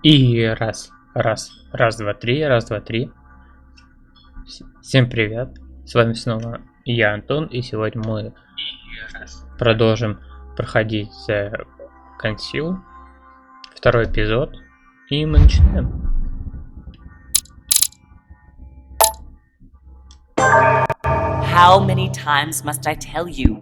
И раз, два, три, раз, два, три. Всем привет, с вами снова я, Антон, и сегодня мы продолжим проходить The Conceal, второй эпизод, и мы начинаем. How many times must I tell you?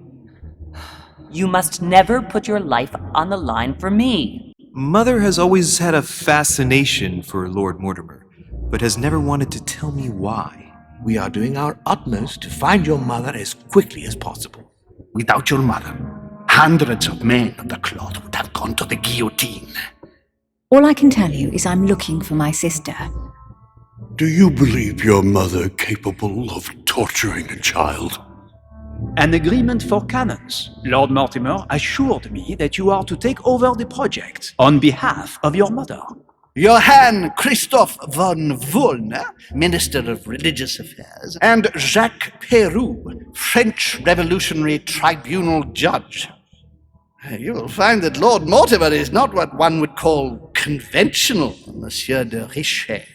You must never put your life on the line for me. Mother has always had a fascination for Lord Mortimer, but has never wanted to tell me why. We are doing our utmost to find your mother as quickly as possible. Without your mother, hundreds of men of the cloth would have gone to the guillotine. All I can tell you is I'm looking for my sister. Do you believe your mother capable of torturing a child? An agreement for cannons. Lord Mortimer assured me that you are to take over the project on behalf of your mother. Johann Christoph von Wollner, Minister of Religious Affairs, and Jacques Peroux, French Revolutionary Tribunal Judge. You will find that Lord Mortimer is not what one would call conventional, Monsieur de Richet.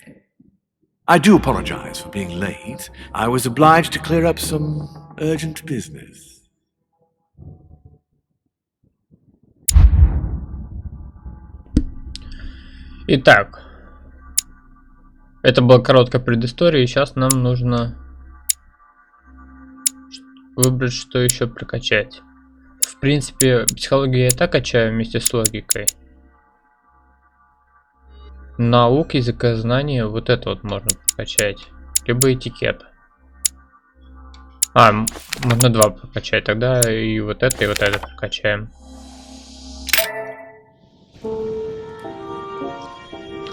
I do apologize for being late. I was obliged to clear up some urgent business. Итак, это была короткая предыстория, и сейчас нам нужно выбрать, что еще прокачать. В принципе, психологию я и так качаю вместе с логикой. Наук, языкознание, вот это вот можно прокачать. Либо этикет. Можно два прокачать, тогда и вот это прокачаем.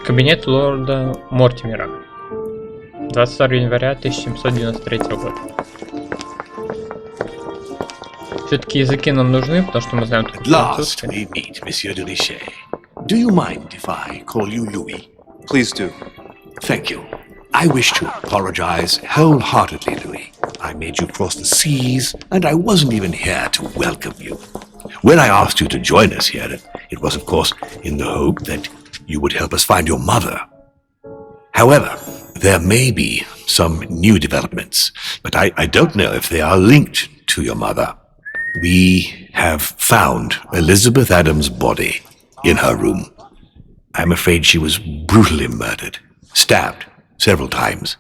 Кабинет лорда Мортимера. 22 января 1793 года. Все-таки языки нам нужны, потому что мы знаем только Last французский. we meet, Monsieur de Richet. Do you mind if I call you Louis? Please do. Thank you. I wish to apologize wholeheartedly, Louis. I made you cross the seas, and I wasn't even here to welcome you. When I asked you to join us here, it was, of course, in the hope that you would help us find your mother. However, there may be some new developments, but I don't know if they are linked to your mother. We have found Elizabeth Adams' body in her room. I'm afraid she was brutally murdered, stabbed several times.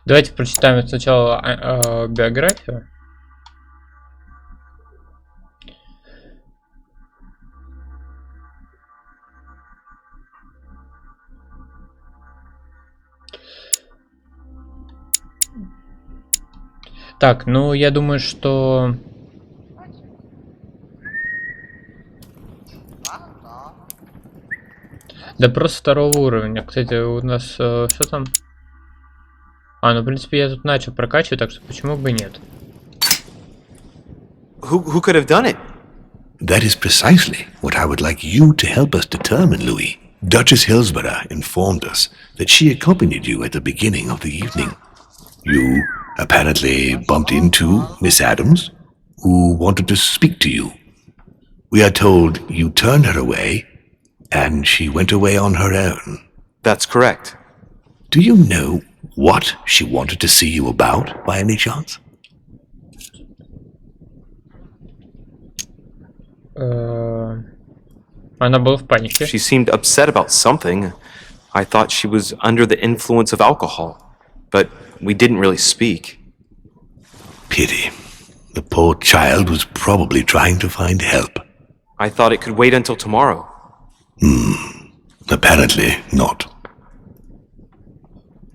Давайте прочитаем сначала биографию. Так, ну я думаю, что допрос второго уровня. Кстати, у нас что там? Ну в принципе я тут начал прокачивать, так что почему бы и нет? Who could have done it? That is precisely what I would like you to help us determine, Louis. Duchess Hillsborough informed us that she accompanied you at the beginning of the evening. You apparently bumped into Miss Adams, who wanted to speak to you. We are told you turned her away, and she went away on her own. That's correct. Do you know what she wanted to see you about, by any chance? Она была в панике. She seemed upset about something. I thought she was under the influence of alcohol, but we didn't really speak. Pity. The poor child was probably trying to find help. I thought it could wait until tomorrow. Apparently not.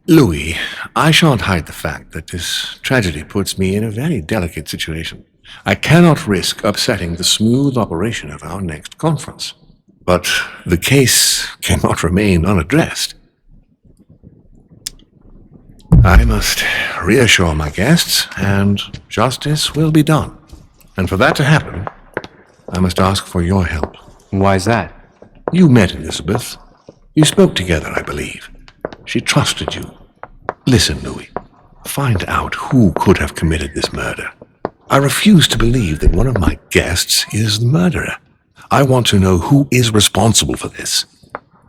Louis, I shan't hide the fact that this tragedy puts me in a very delicate situation. I cannot risk upsetting the smooth operation of our next conference. But the case cannot remain unaddressed. I must reassure my guests, and justice will be done. And for that to happen, I must ask for your help. Why is that? You met Elizabeth. You spoke together, I believe. She trusted you. Listen, Louis. Find out who could have committed this murder. I refuse to believe that one of my guests is the murderer. I want to know who is responsible for this.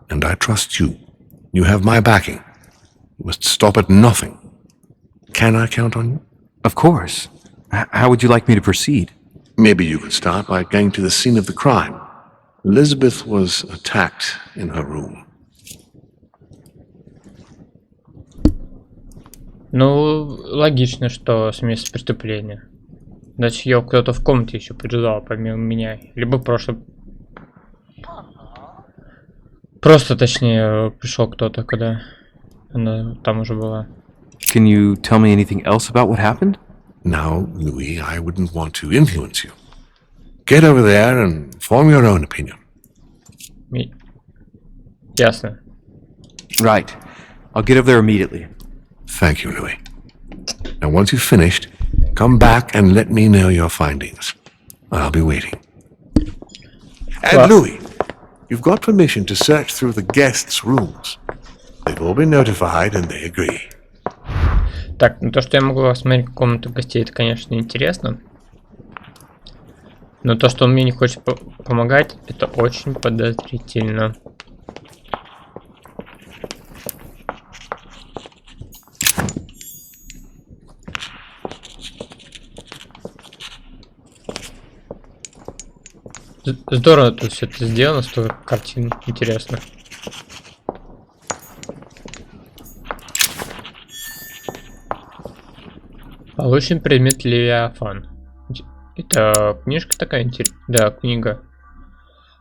And I trust you. You have my backing. You must stop at nothing. Can I count on you? Of course. How would you like me to proceed? Maybe you could start by going to the scene of the crime. Elizabeth was attacked in her room. Ну, логично, что с места преступления. Значит, ее кто-то в комнате еще поджидал, помимо меня. Либо просто, точнее, пришел кто-то, когда она там уже была. Can you tell me anything else about what happened? Now, Louis, I wouldn't want to influence you. Get over there and form your own opinion. Ясно. Right. I'll get over there immediately. Thank you, Louis. Now, once you've finished, come back and let me know your findings. I'll be waiting. And Well- Louis, you've got permission to search through the guests' rooms. They've all been notified and they agree. Так, ну то, что я могу осмотреть комнату гостей, это, конечно, интересно. Но то, что он мне не хочет помогать, это очень подозрительно. Здорово тут все это сделано, столько картин, интересно. Получен предмет Левиафан. Это книжка такая интересная? Да, книга.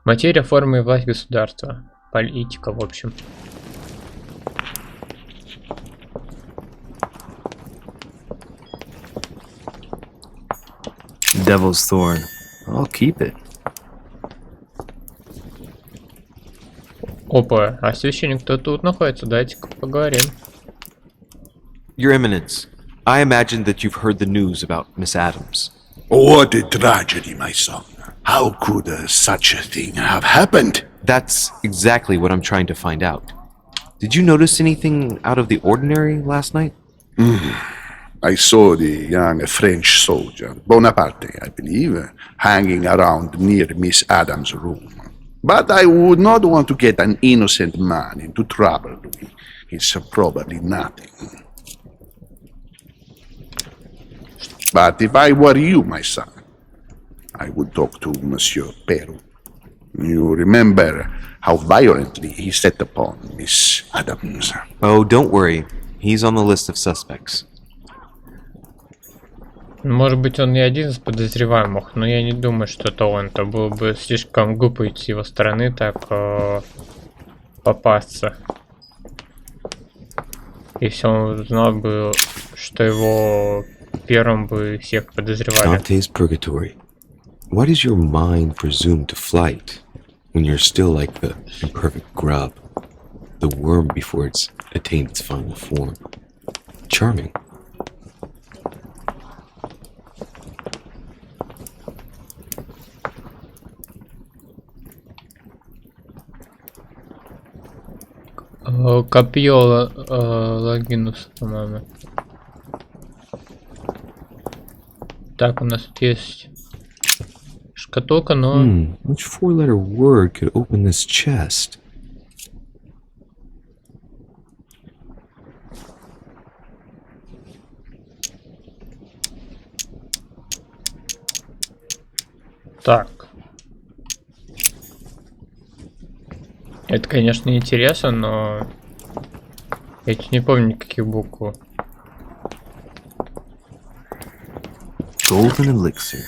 Материя, форма и власть государства. Политика, в общем. Devil's Thorn. I'll keep it. Опа, а священник-то тут находится, дайте-ка поговорим. Your Eminence, I imagine that you've heard the news about Miss Adams. What a tragedy, my son. How could such a thing have happened? That's exactly what I'm trying to find out. Did you notice anything out of the ordinary last night? I saw the young French soldier, Bonaparte, I believe, hanging around near Miss Adams' room. But I would not want to get an innocent man into trouble, Louis. It's probably nothing. But if I were you, my son, I would talk to Monsieur Peru. You remember how violently he set upon Miss Adams. Oh, don't worry. He's on the list of suspects. Может быть, он не один из подозреваемых, но я не думаю, что это он. Это было бы слишком глупо с его стороны так попасться. Если он узнал бы, что его первым бы всех подозревали. Dante's Purgatory. Why does your mind presume to flight when you're still like the imperfect grub, the worm before it's attained its final form? Charming. Копье Лагинус, по-моему. Так, у нас тут есть шкатулка, но... Which four-letter word could open this chest? Так. Это, конечно, интересно, но... Я не помню никаких букв. Golden elixir.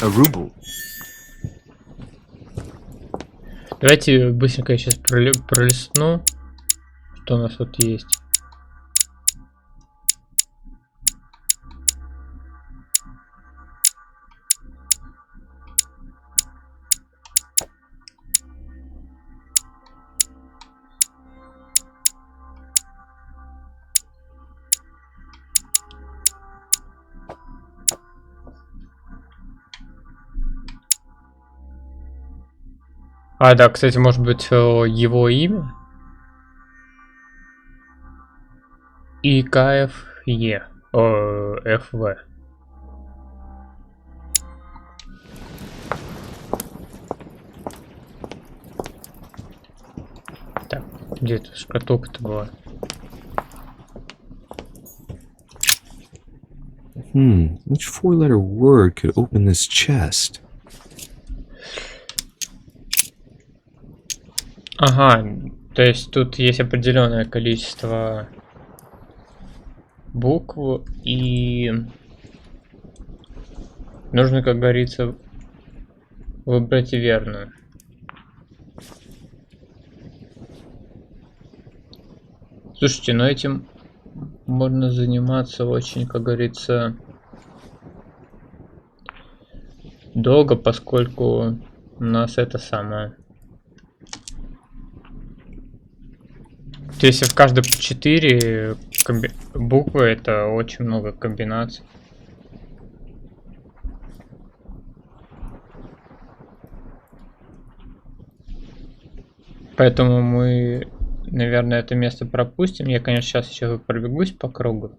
A ruble. Давайте быстренько я сейчас пролистну, что у нас тут есть. А, да, кстати, может быть, его имя? ИКФЕ. ФВ. Так, где эта шкатулка-то была? Which four-letter word could open this chest? Ага, то есть тут есть определенное количество букв, и нужно, как говорится, выбрать верную. Слушайте, но этим можно заниматься очень, как говорится, долго, поскольку у нас это самое. Если в каждой по 4 буквы, это очень много комбинаций. Поэтому мы, наверное, это место пропустим. Я, конечно, сейчас еще пробегусь по кругу,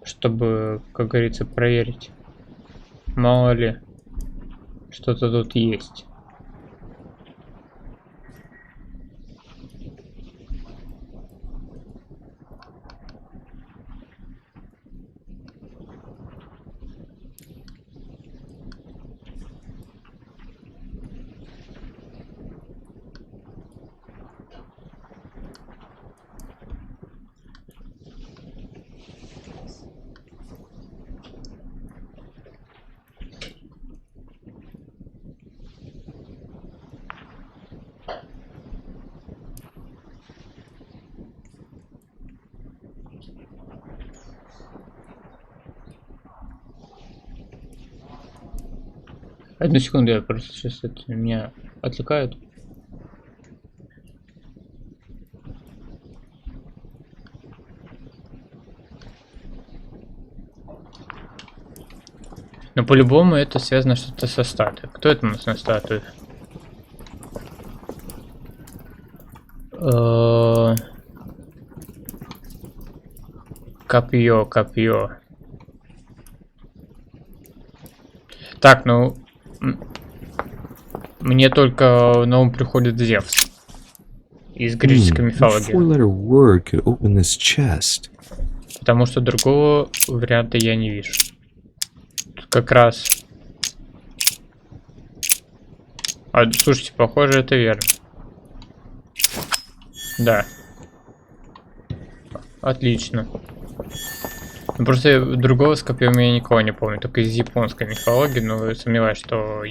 чтобы, как говорится, проверить, мало ли что-то тут есть. Одну секунду, я просто сейчас это меня отвлекают. Но по-любому это связано что-то со статуей. Кто это у нас на статуе? Копье, копье. Так, ну... Мне только на ум приходит Зевс из греческой мифологии. Потому что другого варианта я не вижу. Тут как раз... слушайте, похоже, это верно. Да. Отлично. Ну, просто другого с копьем я никого не помню, только из японской мифологии, но сомневаюсь, что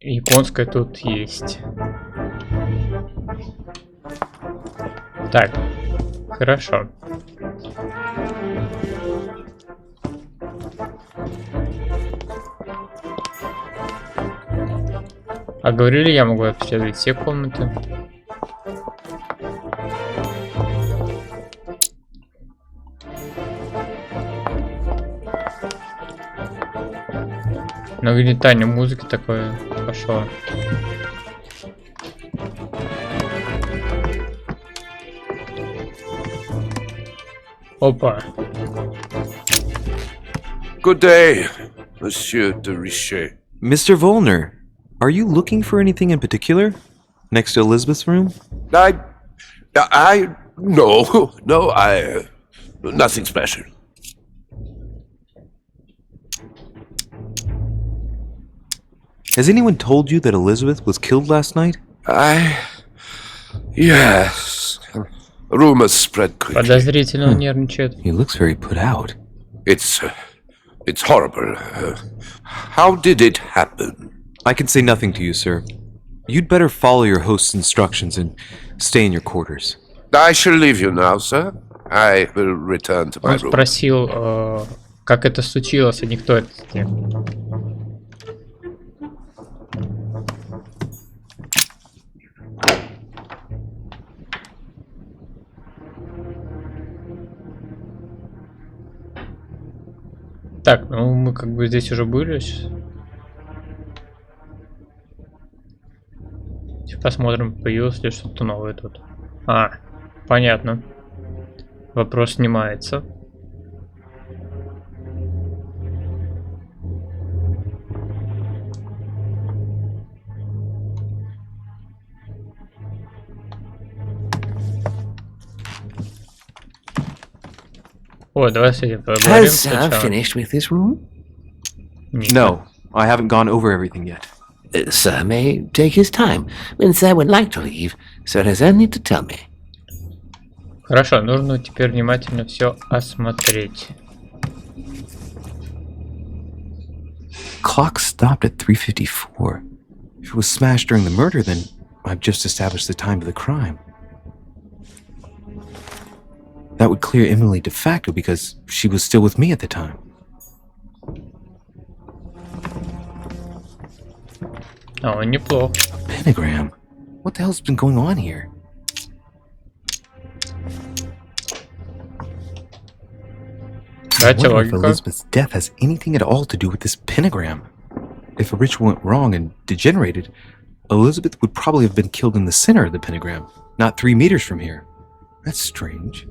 японская тут есть. Так, хорошо. А говорили, я могу обследовать все комнаты. Нагнетание музыки такое пошло. Опа. Good day, Monsieur de Richet. Mr. Volner, are you looking for anything in particular? Next to Elizabeth's room? No, nothing special. Has anyone told you that Elizabeth was killed last night? Yes. Rumors spread quickly. Подозрительно он нервничает. He looks very put out. It's horrible. How did it happen? I can say nothing to you, sir. You'd better follow your host's instructions and stay in your quarters. I shall leave you now, sir. I will return to my Он room. спросил, как это случилось, а никто это не... Так, ну мы как бы здесь уже были. Посмотрим, появилось ли что-то новое тут. А, понятно. Вопрос снимается. О, давай с этим поговорим Has сначала. finished with this room? Нет. No, I haven't gone over everything yet. Sir may take his time. When Sir would like to leave, Sir has only to tell me. Хорошо, нужно теперь внимательно все осмотреть. Clock stopped at 3:54. If it was smashed during the murder, then I've just established the time of the crime. That would clear Emily de facto because she was still with me at the time. О, неплохо. Pentagram? What the hell's been going on here? I Дайте wonder if логику. Elizabeth's death has anything at all to do with this pentagram. If a ritual went wrong and degenerated, Elizabeth would probably have been killed in the center of the pentagram, not 3 meters from here. That's strange.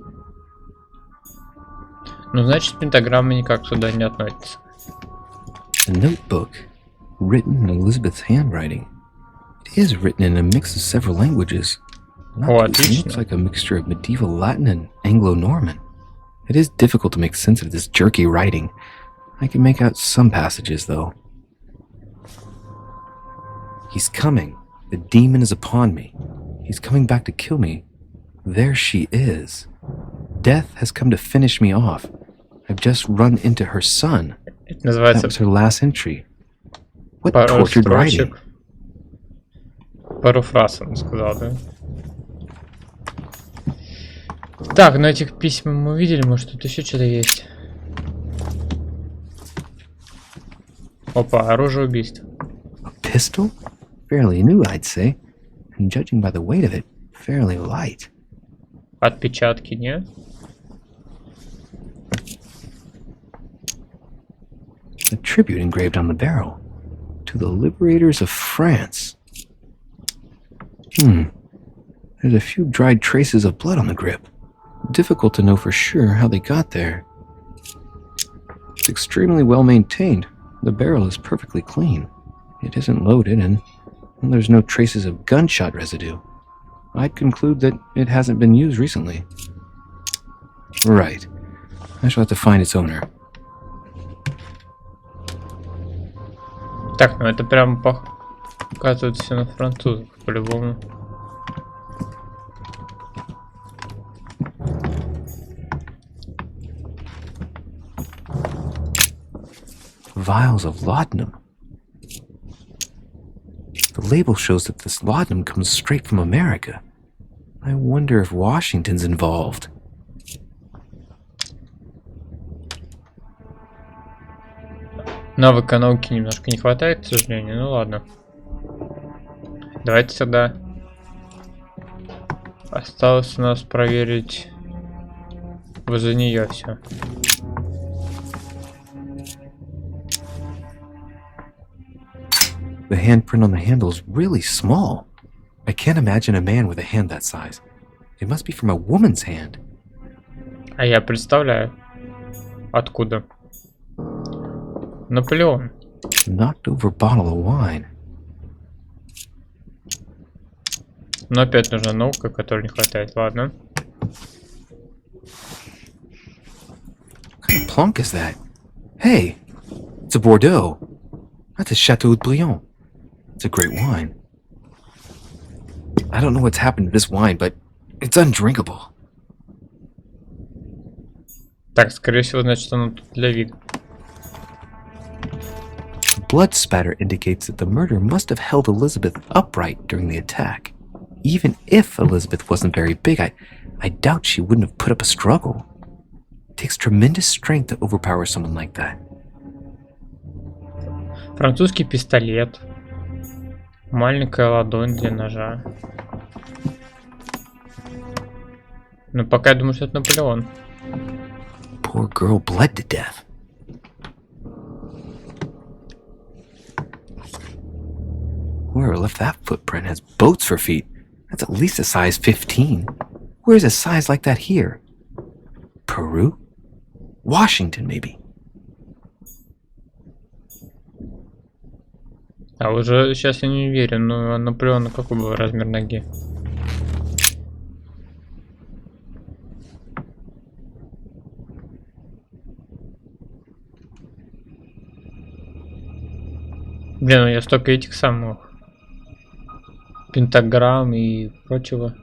Ну, значит, пентаграмма никак сюда не относится. A notebook, written in Elizabeth's handwriting. It is written in a mix of several languages. О, It отлично. looks like a mixture of medieval Latin and Anglo-Norman. It is difficult to make sense of this jerky writing. I can make out some passages, though. He's coming. The demon is upon me. He's coming back to kill me. There she is. Death has come to finish me off. I've just run into her son. Это That называется was her last entry. What пару tortured writing. строчек. Пару фраз он сказал, да? Так, ну этих письма мы увидели, может тут еще что-то есть. Опа, оружие убийства. A pistol? Fairly new, I'd say. And judging by the weight of it, fairly light. Отпечатки, не? A tribute engraved on the barrel. To the liberators of France. There's a few dried traces of blood on the grip. Difficult to know for sure how they got there. It's extremely well maintained. The barrel is perfectly clean. It isn't loaded, and there's no traces of gunshot residue. I'd conclude that it hasn't been used recently. Right. I shall have to find its owner. Так, ну это прям показывает все на французах, по-любому. Vials of laudanum. The label shows that this laudanum comes straight from America. I wonder if Washington's involved. Навыка науки немножко не хватает, к сожалению, ну ладно. Давайте тогда... Осталось у нас проверить возле нее все. The handprint on the handle is really small. I can't imagine a man with a hand that size. It must be from a woman's hand. А я представляю, откуда. Наполеон. Knocked over bottle of wine. Но опять нужна наука, которой не хватает. Ладно. What kind of plunk is that? Hey, it's a Bordeaux. That's a Chateau de Briand. It's a great wine. I don't know what's happened to this wine, but it's undrinkable. Так, скорее всего, значит, оно тут для вида. The blood spatter indicates that the murder must have held Elizabeth upright during the attack. Even if Elizabeth wasn't very big, I doubt she wouldn't have put up a struggle. It takes tremendous strength to overpower someone like that. Французский пистолет. Маленькая ладонь для ножа. Ну, пока я думаю, что это Наполеон. Poor girl bled to death. Whoever left that footprint has boats for feet. That's at least a size 15. Where's a size like that here? Peru? Washington, maybe. А уже сейчас я не уверен, но Наполеона какой был размер ноги? Блин, ну я столько этих самых пентаграмм и прочего.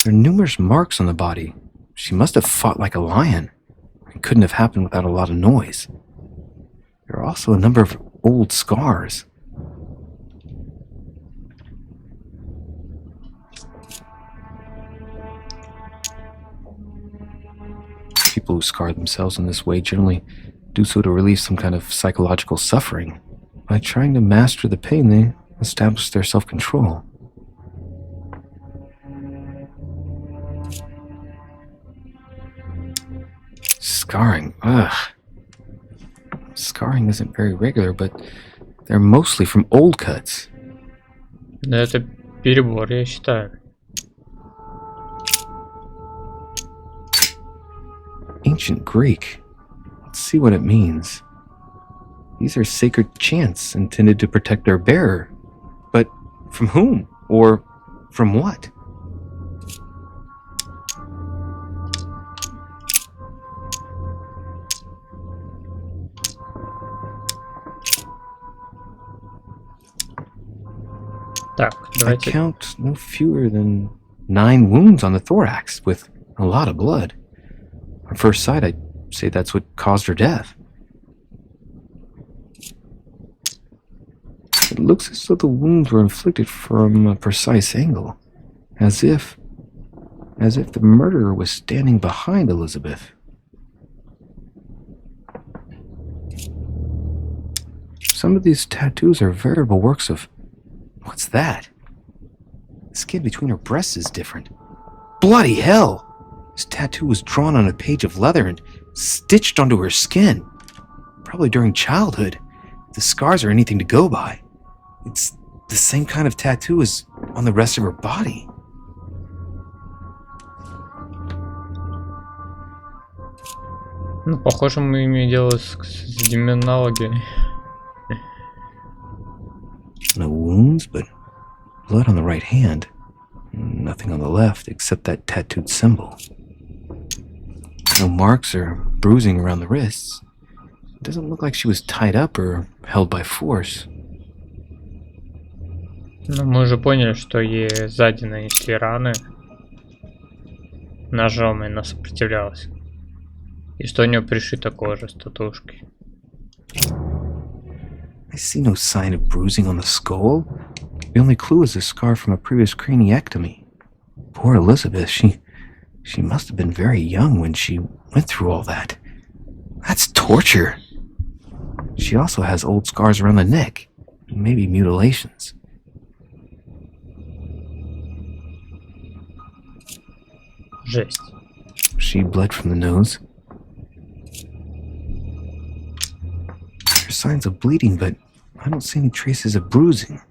There are numerous marks on the body. She must have fought like a lion. It couldn't have happened without a lot of noise. There are also a number of old scars. People who scar themselves in this way generally do so to relieve some kind of psychological suffering. By trying to master the pain, they establish their self-control. Scarring, ugh. Scarring isn't very regular, but they're mostly from old cuts. Да это перебор, я считаю. Ancient Greek. Let's see what it means. These are sacred chants intended to protect their bearer. But from whom? Or from what? Так, I давайте. count no fewer than 9 wounds on the thorax, with a lot of blood. On first sight, I'd say that's what caused her death. It looks as though the wounds were inflicted from a precise angle, as if the murderer was standing behind Elizabeth. Some of these tattoos are veritable works of... What's that? The skin between her breasts is different. Bloody hell! This tattoo was drawn on a page of leather and stitched onto her skin. Probably during childhood, if the scars are anything to go by. It's the same kind of tattoo as on the rest of her body. Ну, похоже, мы имеем дело с демонологией. No wounds, but blood on the right hand. Nothing on the left except that tattooed symbol. No marks or bruising around the wrists. It doesn't look like she was tied up or held by force. Ну, мы уже поняли, что ей сзади нанесли раны ножом, и она сопротивлялась. И что у нее пришита кожа с татушкой. I see no sign of bruising on the skull. The only clue is a scar from a previous craniectomy. Poor Elizabeth, she must have been very young when she went through all that. That's torture. She also has old scars around the neck, maybe mutilations. Жесть. She bled from the nose. There are signs of bleeding, but I don't see any traces of bruising.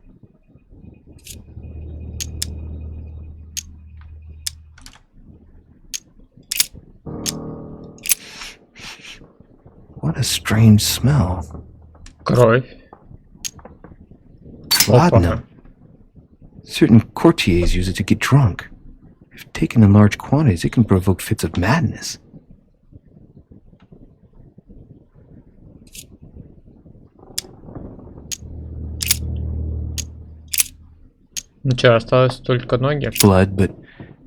What a strange smell. Кровь. Laudanum. Certain courtiers use it to get drunk. If taken in large quantities, it can provoke fits of madness. Ну что, осталось только ноги. Blood, but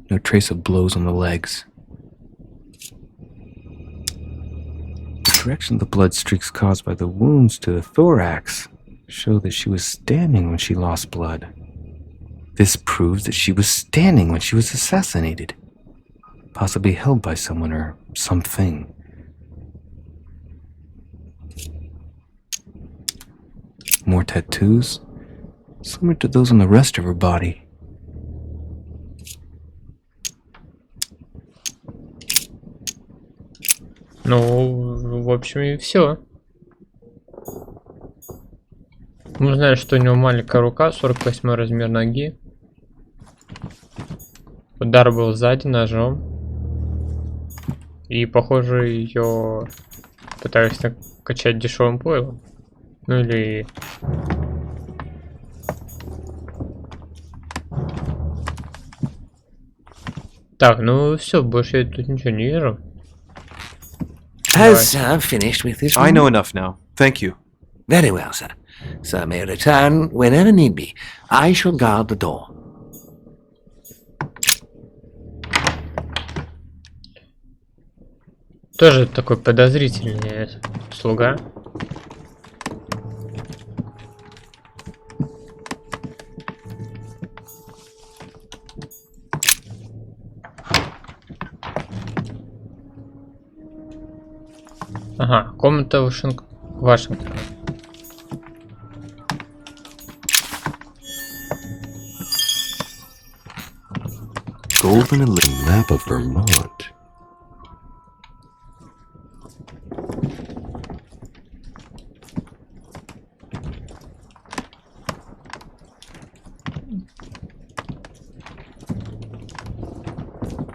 no trace of blows on the legs. The direction of the blood streaks caused by the wounds to the thorax show that she was standing when she lost blood. This proves that she was standing when she was assassinated, possibly held by someone or something. More tattoos, similar to those on the rest of her body. Ну, в общем, и все. Мы знаем, что у него маленькая рука, 48 размер ноги. Удар был сзади ножом. И, похоже, ее пытались качать дешевым пойлом. Ну или... Так, ну все, больше я тут ничего не вижу. Has Sir finished with this I one? know enough now. Thank you. Very well, sir. Sir may return whenever need be. I shall guard the door. Тоже такой подозрительный слуга. Ага, комната Вашингтона. Golden and little map of Vermont.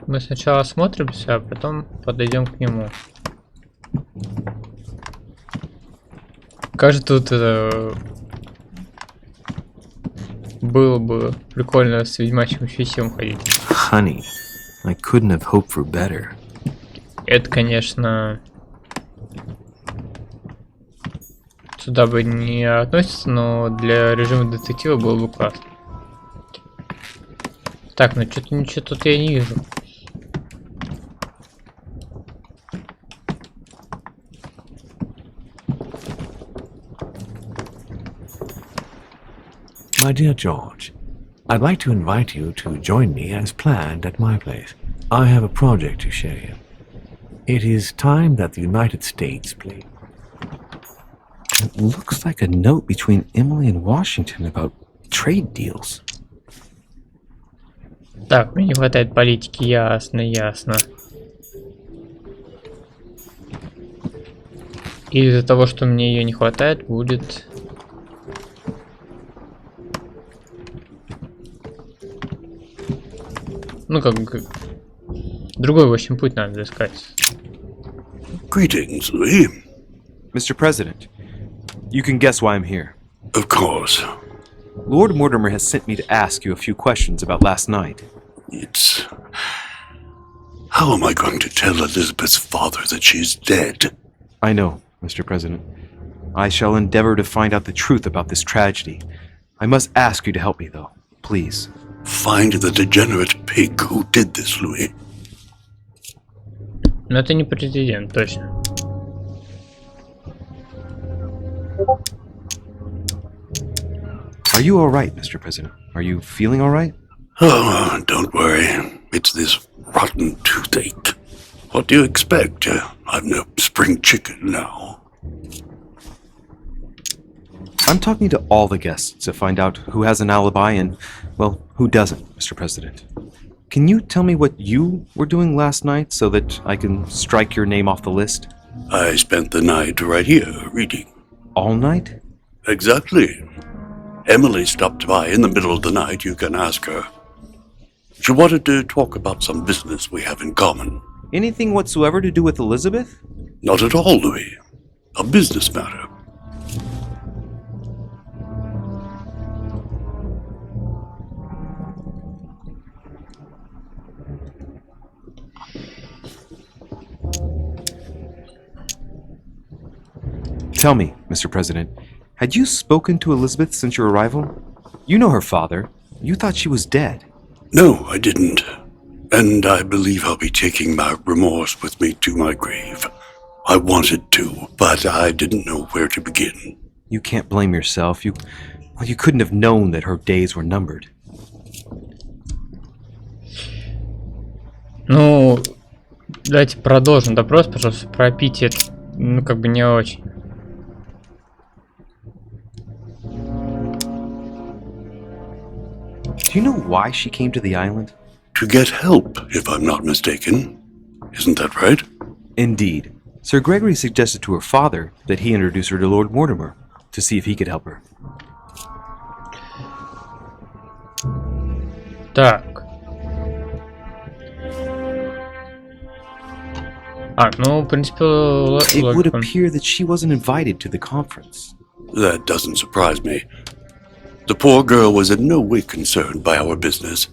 Мы сначала осмотримся, а потом подойдем к нему. Кажется, тут было бы прикольно с ведьмачьим фисем ходить. Honey, I couldn't have hoped for better. Это, конечно, сюда бы не относится, но для режима детектива было бы классно. Так, ну что-то ничего тут я не вижу. My dear George, I'd like to invite you to join me as planned at my place. I have a project to show you. It is time that the United States played. It looks like a note between Emily and Washington about trade deals. Так, мне не хватает политики, ясно, ясно. И из-за того, что мне ее не хватает, будет... Ну, как... Другой, в общем, путь надо искать. Greetings, Louis. Mr. President, you can guess why I'm here. Of course. Lord Mortimer has sent me to ask you a few questions about last night. It's... How am I going to tell Elizabeth's father that she's dead? I know, Mr. President. I shall endeavor to find out the truth about this tragedy. I must ask you to help me, though. Please. Find the degenerate pig who did this, Louis. Но это не президент, точно. Are you alright, Mr. President? Are you feeling alright? Oh, don't worry. It's this rotten toothache. What do you expect? I've no spring chicken now. I'm talking to all the guests to find out who has an alibi and, well, who doesn't, Mr. President. Can you tell me what you were doing last night so that I can strike your name off the list? I spent the night right here, reading. All night? Exactly. Emily stopped by in the middle of the night, you can ask her. She wanted to talk about some business we have in common. Anything whatsoever to do with Elizabeth? Not at all, Louis. A business matter. Tell me, Mr. President, had you spoken to Elizabeth since your arrival? You know her father. You thought she was dead. No, I didn't. And I believe I'll be taking my remorse with me to my grave. I wanted to, but I didn't know where to begin. You can't blame yourself. You couldn't have known that her days were numbered. Ну, давайте продолжим допрос, пожалуйста, про Питер. Ну, как бы не очень. Do you know why she came to the island? To get help, if I'm not mistaken. Isn't that right? Indeed. Sir Gregory suggested to her father that he introduce her to Lord Mortimer to see if he could help her. Так. Ну, в принципе, It would логика. appear that she wasn't invited to the conference. That doesn't surprise me. The poor girl was in no way concerned by our business,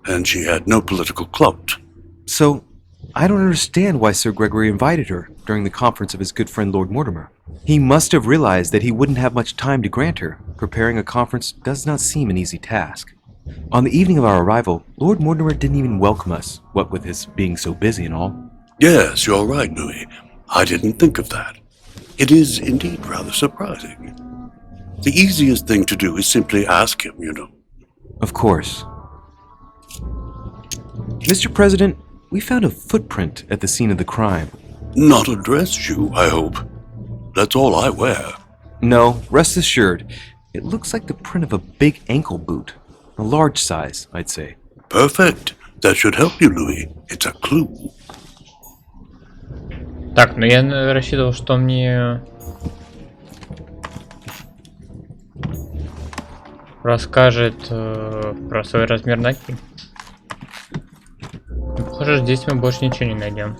and she had no political clout. So, I don't understand why Sir Gregory invited her during the conference of his good friend Lord Mortimer. He must have realized that he wouldn't have much time to grant her. Preparing a conference does not seem an easy task. On the evening of our arrival, Lord Mortimer didn't even welcome us, what with his being so busy and all. Yes, you're right, Louis. I didn't think of that. It is indeed rather surprising. The easiest thing to do is simply ask him, you know. Of course. Mr. President, we found a footprint at the scene of the crime. Not a dress shoe, I hope. That's all I wear. No, rest assured, it looks like the print of a big ankle boot. A large size, I'd say. Perfect. That should help you, Louis. It's a clue. Так, ну я рассчитывал, что мне расскажет про свой размер ноги. Похоже, здесь мы больше ничего не найдем.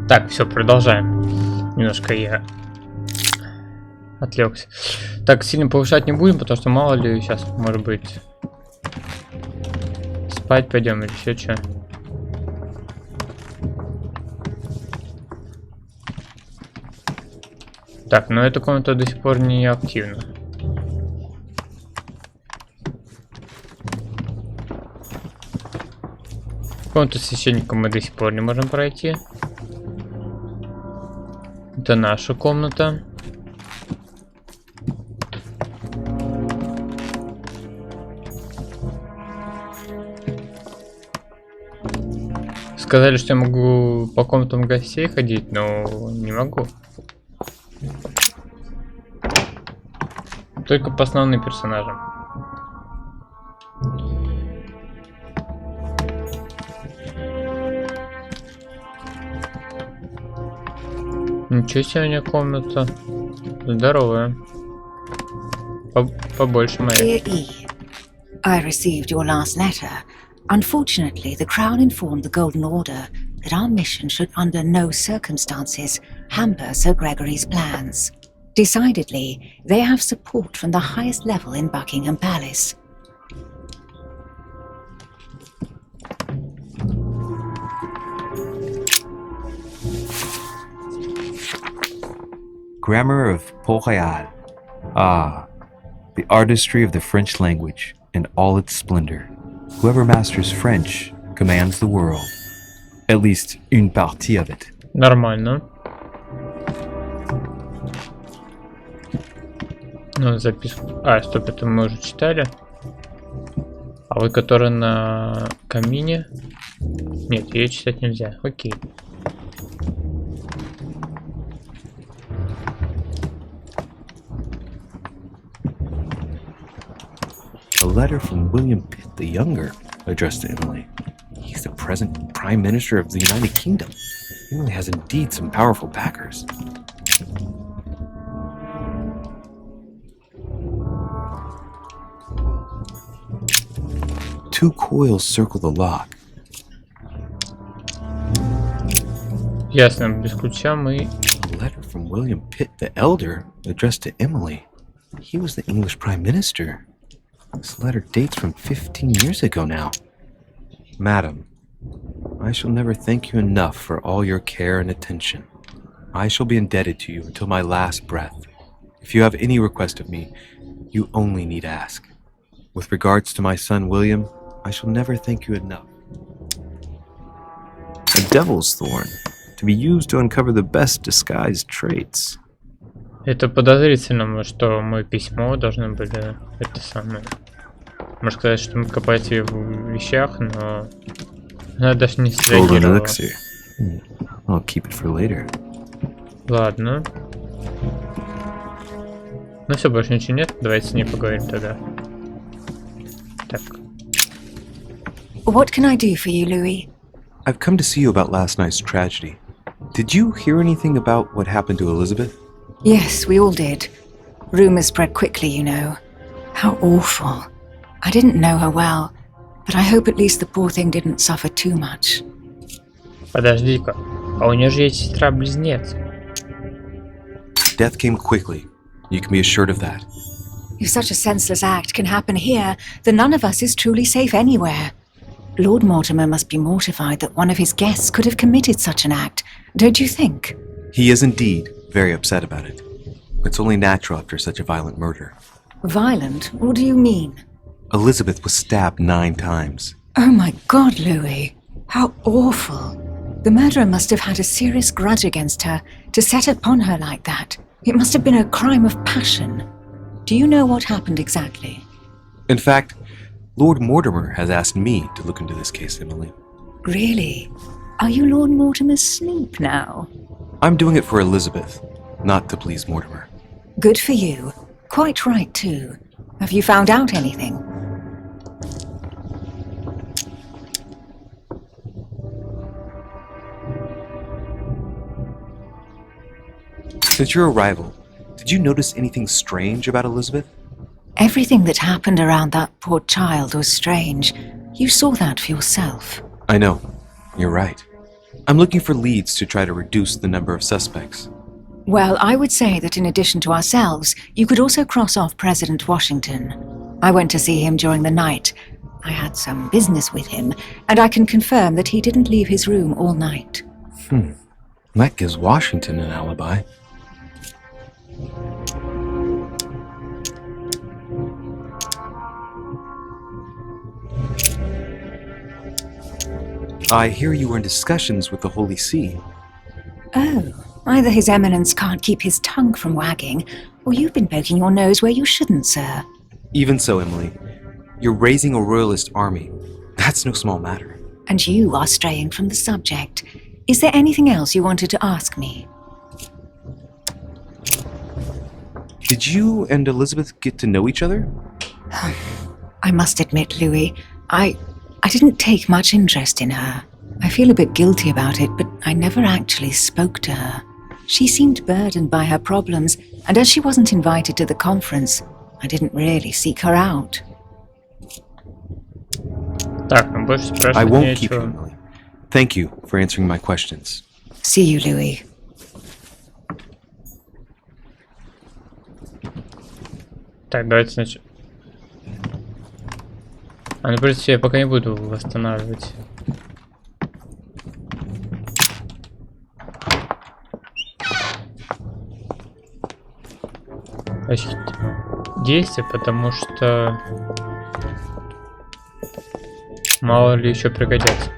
Так, все, продолжаем. Немножко я отвлекся. Так, сильно повышать не будем, потому что мало ли сейчас, может быть, спать пойдем или еще что. Так, но эта комната до сих пор не активна. Комнату священника мы до сих пор не можем пройти. Это наша комната. Сказали, что я могу по комнатам гостей ходить, но не могу. Только по основным персонажам. Ничего себе, у меня комната здоровая. Побольше моей. Dear E, I received your last letter. Unfortunately, the Crown informed the Golden Order that our mission should under no circumstances hamper Sir Gregory's plans. Decidedly, they have support from the highest level in Buckingham Palace. Grammar of Port-Royal. Ah, the artistry of the French language in all its splendor. Whoever masters French commands the world. At least une partie of it. Нормально. Ну, записку. А, стоп, это мы уже читали. А вы, которые на камине? Нет, ее читать нельзя. Окей. A letter from William Pitt the Younger, addressed to Emily. He's the present Prime Minister of the United Kingdom. Emily has indeed some powerful backers. Two coils circle the lock. Ясно, без ключа мы... A letter from William Pitt the Elder addressed to Emily. He was the English Prime Minister. This letter dates from 15 years ago now. Madam, I shall never thank you enough for all your care and attention. I shall be indebted to you until my last breath. If you have any request of me, you only need ask. With regards to my son William, I shall never thank you enough. A devil's thorn, to be used to uncover the best disguised traits. Это подозрительно, что мы письмо должны были это самое. Можно сказать, что мы копаете в вещах, но она даже не Golden среагировала. elixir. I'll keep it for later. Ладно. Ну все, больше ничего нет. Давайте с ней поговорим тогда. Так. What can I do for you, Louis? I've come to see you about last night's tragedy. Did you hear anything about what happened to Elizabeth? Yes, we all did. Rumours spread quickly, you know. How awful. I didn't know her well, but I hope at least the poor thing didn't suffer too much. Подожди-ка. А у нее же есть сестра-близнец. Death came quickly. You can be assured of that. If such a senseless act can happen here, then none of us is truly safe anywhere. Lord Mortimer must be mortified that one of his guests could have committed such an act, don't you think? He is indeed very upset about it. It's only natural after such a violent murder. Violent? What do you mean? Elizabeth was stabbed 9 times. Oh my God, Louis. How awful. The murderer must have had a serious grudge against her to set upon her like that. It must have been a crime of passion. Do you know what happened exactly? In fact, Lord Mortimer has asked me to look into this case, Emily. Really? Are you Lord Mortimer's snoop now? I'm doing it for Elizabeth, not to please Mortimer. Good for you. Quite right, too. Have you found out anything? Since your arrival, did you notice anything strange about Elizabeth? Everything that happened around that poor child was strange. You saw that for yourself. I know. You're right. I'm looking for leads to try to reduce the number of suspects. Well, I would say that in addition to ourselves, you could also cross off President Washington. I went to see him during the night. I had some business with him, and I can confirm that he didn't leave his room all night. That gives Washington an alibi. I hear you were in discussions with the Holy See. Oh, either His Eminence can't keep his tongue from wagging, or you've been poking your nose where you shouldn't, sir. Even so, Emily, you're raising a royalist army. That's no small matter. And you are straying from the subject. Is there anything else you wanted to ask me? Did you and Elizabeth get to know each other? I must admit, Louis, I didn't take much interest in her. I feel a bit guilty about it, but I never actually spoke to her. She seemed burdened by her problems, and as she wasn't invited to the conference, I didn't really seek her out. Так, ну больше спрашивать I won't keep you, нечего. Emily. Thank you for answering my questions. See you, Louis. Так, давайте сначала. А, ну, в принципе, я пока не буду восстанавливать. Значит, действия, потому что мало ли еще пригодятся.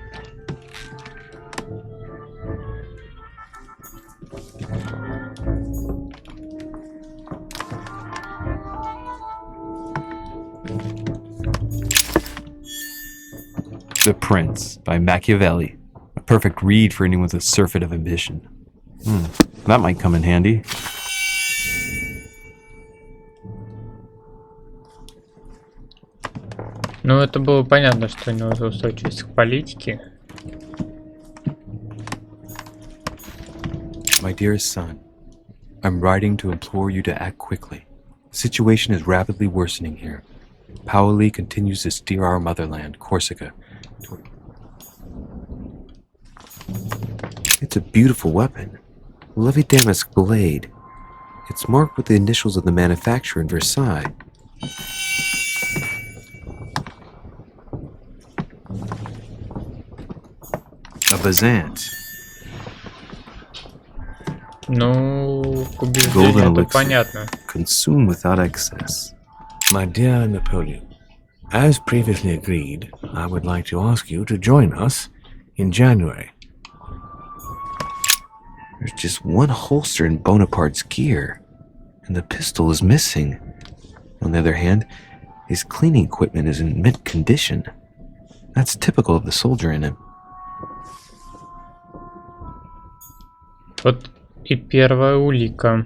The Prince by Machiavelli. A perfect read for anyone with a surfeit of ambition. That might come in handy. Ну, это было понятно, что у него устойчивость к политике. My dearest son, I'm writing to implore you to act quickly. The situation is rapidly worsening here. Paoli continues to steer our motherland, Corsica. It's a beautiful weapon. Lovely damask blade. It's marked with the initials of the manufacturer in Versailles. A Bazant. Ну, к Golden убеждению это elixir. понятно. Consume without excess. My dear Napoleon, as previously agreed, I would like to ask you to join us in January. There's just one holster in Bonaparte's gear, and the pistol is missing. On the other hand, his cleaning equipment is in mint condition. That's typical of the soldier in him. Вот и первая улика.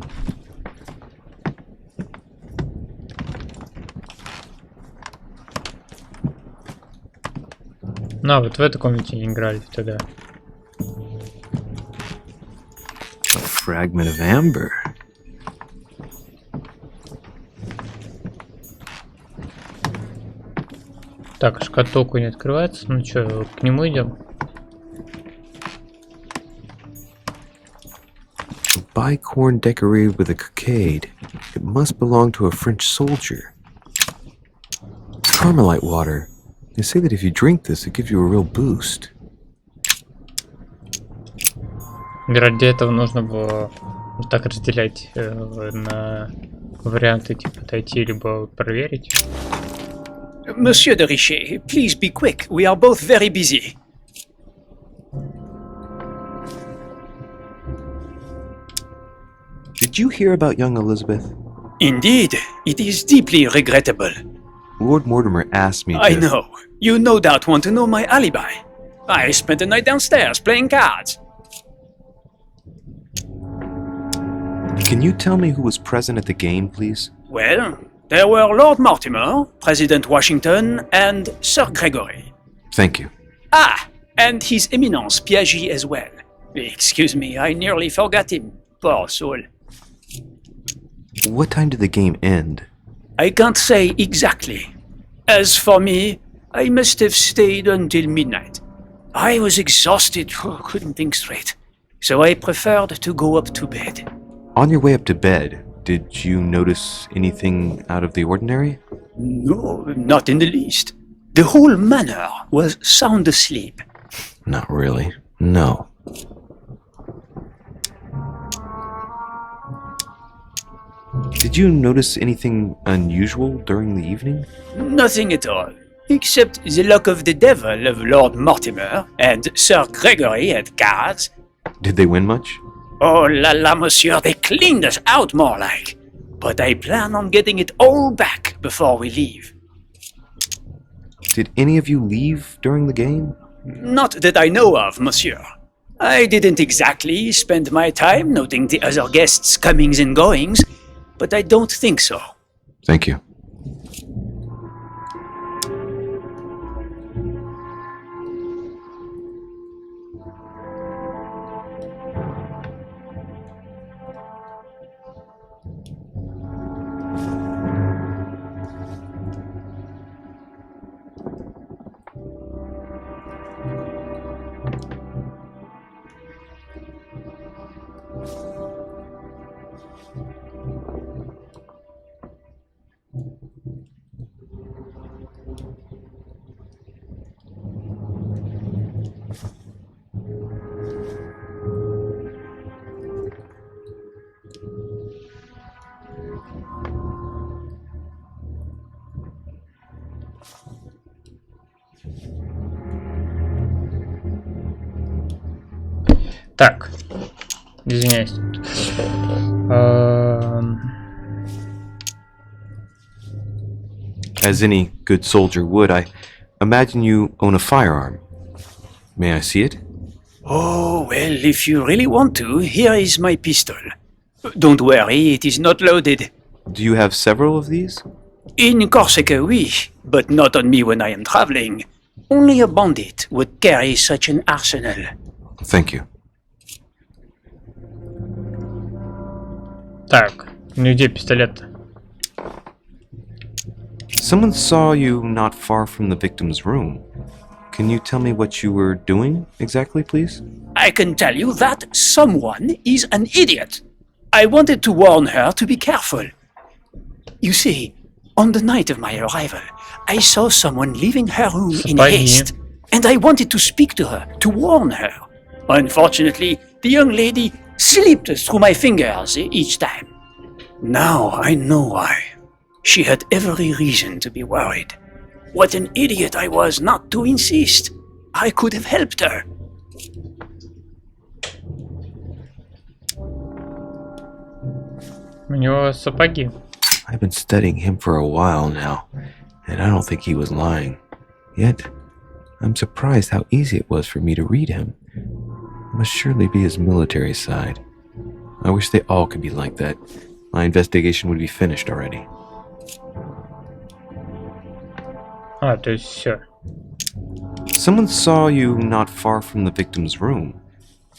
На, вот в этой комнате не играли тогда. A fragment of amber. Так, шкатулку не открывается. Ну что, к нему идем? A bicorn decorated with a cockade. It must belong to a French soldier. Carmelite water. They say that if you drink this, it gives you a real boost. Ради этого нужно было вот так разделять на варианты, типа дойти либо проверить. Monsieur de Richet, please be quick. We are both very busy. Did you hear about young Elizabeth? Indeed, it is deeply regrettable. Lord Mortimer asked me to... I know. You no doubt want to know my alibi. I spent the night downstairs playing cards. Can you tell me who was present at the game, please? Well, there were Lord Mortimer, President Washington, and Sir Gregory. Thank you. Ah, and His Eminence Piaget as well. Excuse me, I nearly forgot him. Poor soul. What time did the game end? I can't say exactly. As for me, I must have stayed until midnight. I was exhausted, couldn't think straight. So I preferred to go up to bed. On your way up to bed, did you notice anything out of the ordinary? No, not in the least. The whole manor was sound asleep. Not really. No. Did you notice anything unusual during the evening? Nothing at all, except the luck of the devil of Lord Mortimer and Sir Gregory at cards. Did they win much? Oh la la, monsieur, they cleaned us out more like. But I plan on getting it all back before we leave. Did any of you leave during the game? Not that I know of, monsieur. I didn't exactly spend my time noting the other guests' comings and goings, but I don't think so. Thank you. Так, извиняюсь. As any good soldier would, I imagine you own a firearm. May I see it? Oh, well, if you really want to, here is my pistol. Don't worry, it is not loaded. Do you have several of these? In Corsica, oui, but not on me when I am traveling. Only a bandit would carry such an arsenal. Thank you. Так, ну где пистолет? Someone saw you not far from the victim's room. Can you tell me what you were doing exactly, please? I can tell you that someone is an idiot. I wanted to warn her to be careful. You see, on the night of my arrival, I saw someone leaving her room in haste, and I wanted to speak to her, to warn her. Unfortunately, the young lady slipped through my fingers each time. Now I know why. She had every reason to be worried. What an idiot I was not to insist. I could have helped her. У него сапоги. I've been studying him for a while now, and I don't think he was lying. Yet, I'm surprised how easy it was for me to read him. It must surely be his military side. I wish they all could be like that. My investigation would be finished already. А, то есть все. Someone saw you not far from the victim's room.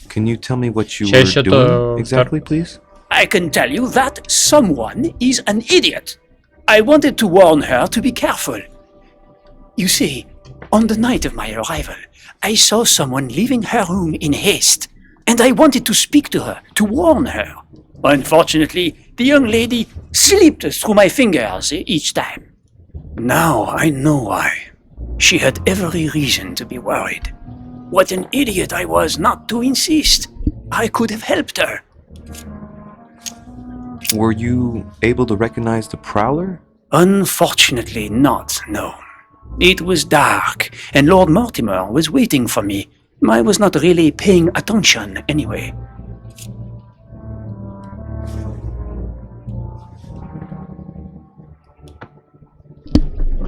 Can you tell me what you Сейчас were еще doing exactly, please? I can tell you that someone is an idiot. I wanted to warn her to be careful. You see, on the night of my arrival, I saw someone leaving her room in haste, and I wanted to speak to her, to warn her. Unfortunately, the young lady slipped through my fingers each time. Now I know why. She had every reason to be worried. What an idiot I was not to insist. I could have helped her. Were you able to recognize the prowler? Unfortunately not, no. It was dark, and Lord Mortimer was waiting for me. I was not really paying attention anyway.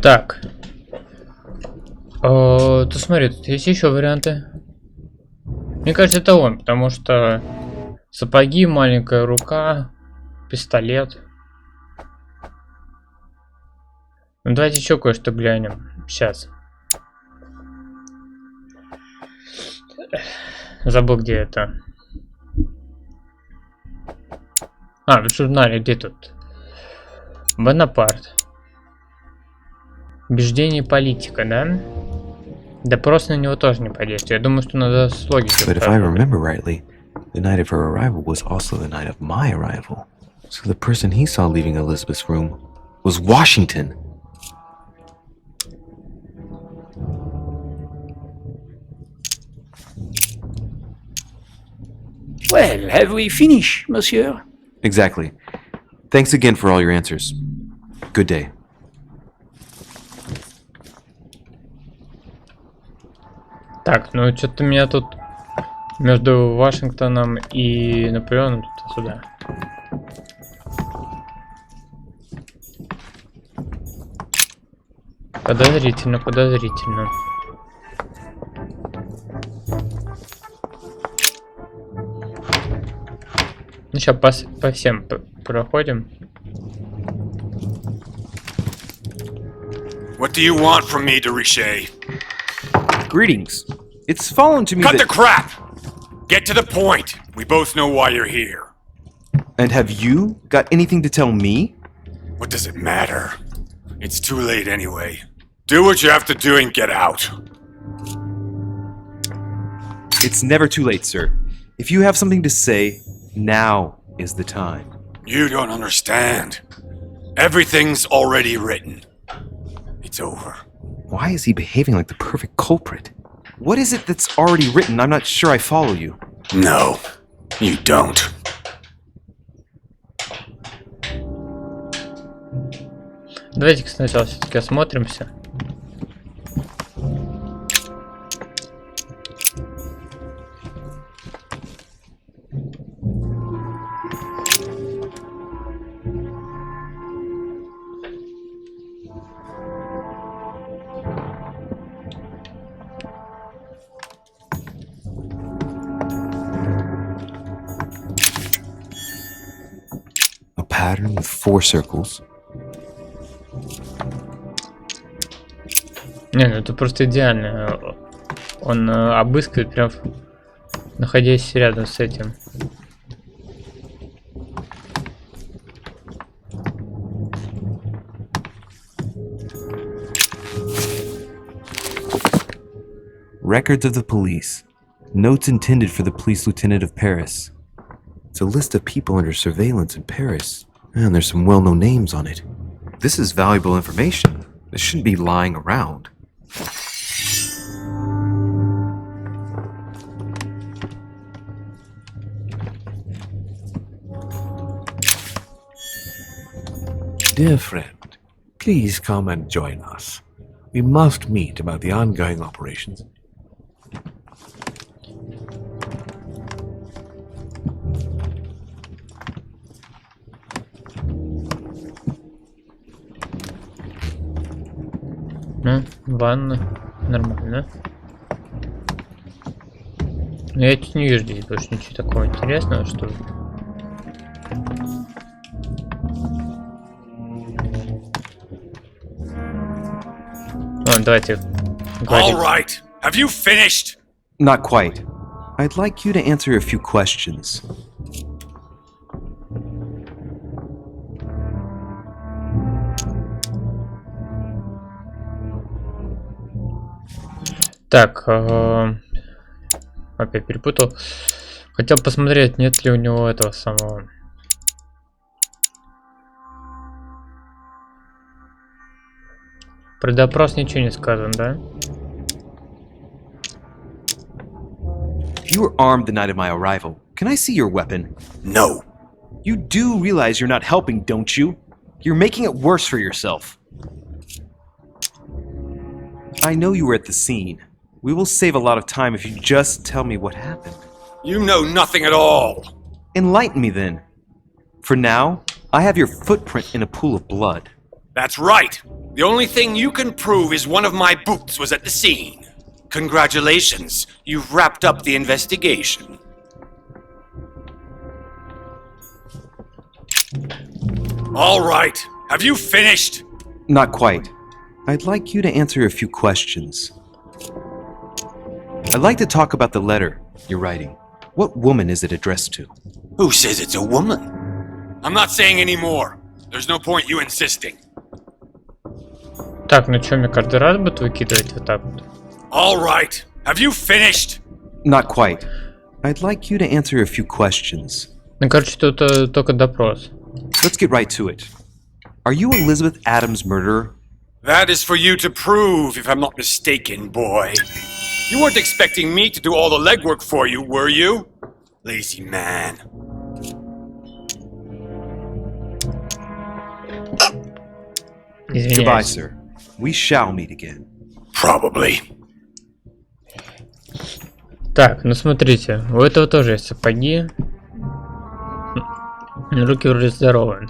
Так. Тут смотри, тут есть еще варианты. Мне кажется, это он, потому что сапоги, маленькая рука, пистолет. Ну давайте еще кое-что глянем. Сейчас. Забыл, где это. А, в журнале, где тут? Бонапарт. Убеждение и политика, да? Допрос на него тоже не подействует. Я думаю, что надо с логикой. But if I remember rightly, the night of her arrival was also the night of my arrival. So the person he saw leaving Elizabeth's room was Washington. Well, have we finished, monsieur? Exactly. Thanks again for all your answers. Good day. Так, ну что-то меня тут между Вашингтоном и Наполеоном туда-сюда. Подозрительно, подозрительно. Ну сейчас по всем проходим. What do you want from me, de Richet? Greetings. It's fallen to me Cut that... the crap! Get to the point. We both know why you're here. And have you got anything to tell me? What does it matter? It's too late anyway. Do what you have to do and get out. It's never too late, sir. If you have something to say, now is the time. You don't understand. Everything's already written. It's over. Why is he behaving like the perfect culprit? What is it that's already written? I'm not sure I follow you. No, you don't. Давайте сначала все-таки осмотримся. A pattern with 4 circles. Не, ну это просто идеально. Он обыскивает прям находясь рядом с этим. Records of the police. Notes intended for the police lieutenant of Paris. It's a list of people under surveillance in Paris, and there's some well-known names on it. This is valuable information. This shouldn't be lying around. Dear friend, please come and join us. We must meet about the ongoing operations. Ну, ванна. Нормально. Но я тут не вижу здесь больше ничего такого интересного, что... Давайте All right. Have you finished? Not quite. I'd like you to answer a few questions. Так, опять перепутал. Хотел посмотреть, нет ли у него этого самого. Про допрос ничего не сказано, да? You were armed the night of my arrival. Can I see your weapon? No. You do realize you're not helping, don't you? You're making it worse for yourself. I know you were at the scene. We will save a lot of time if you just tell me what happened. You know nothing at all. Enlighten me then. For now, I have your footprint in a pool of blood. That's right. The only thing you can prove is one of my boots was at the scene. Congratulations, you've wrapped up the investigation. All right, have you finished? Not quite. I'd like you to answer a few questions. I'd like to talk about the letter you're writing. What woman is it addressed to? Who says it's a woman? I'm not saying any more. There's no point you insisting. Так, ну что, мне каждый раз будут выкидывать вот так вот? All right, have you finished? Not quite. I'd like you to answer a few questions. Ну, короче, тут только допрос. So let's get right to it. Are you Elizabeth Adams' murderer? That is for you to prove, if I'm not mistaken, boy. You weren't expecting me to do all the legwork for you, were you? Lazy man. Извиняюсь. Goodbye, sir. We shall meet again. Probably. Так, ну смотрите, у этого тоже есть сапоги. Руки вроде здоровые.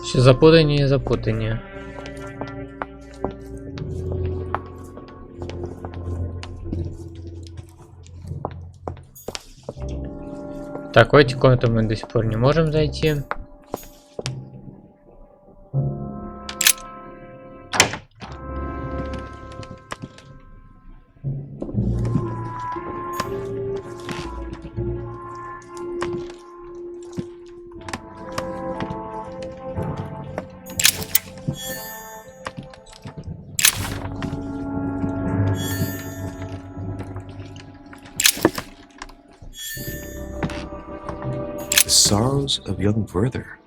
Все запутаннее и запутаннее. Так, в эти комнаты мы до сих пор не можем зайти. Sorrows of Young Werther.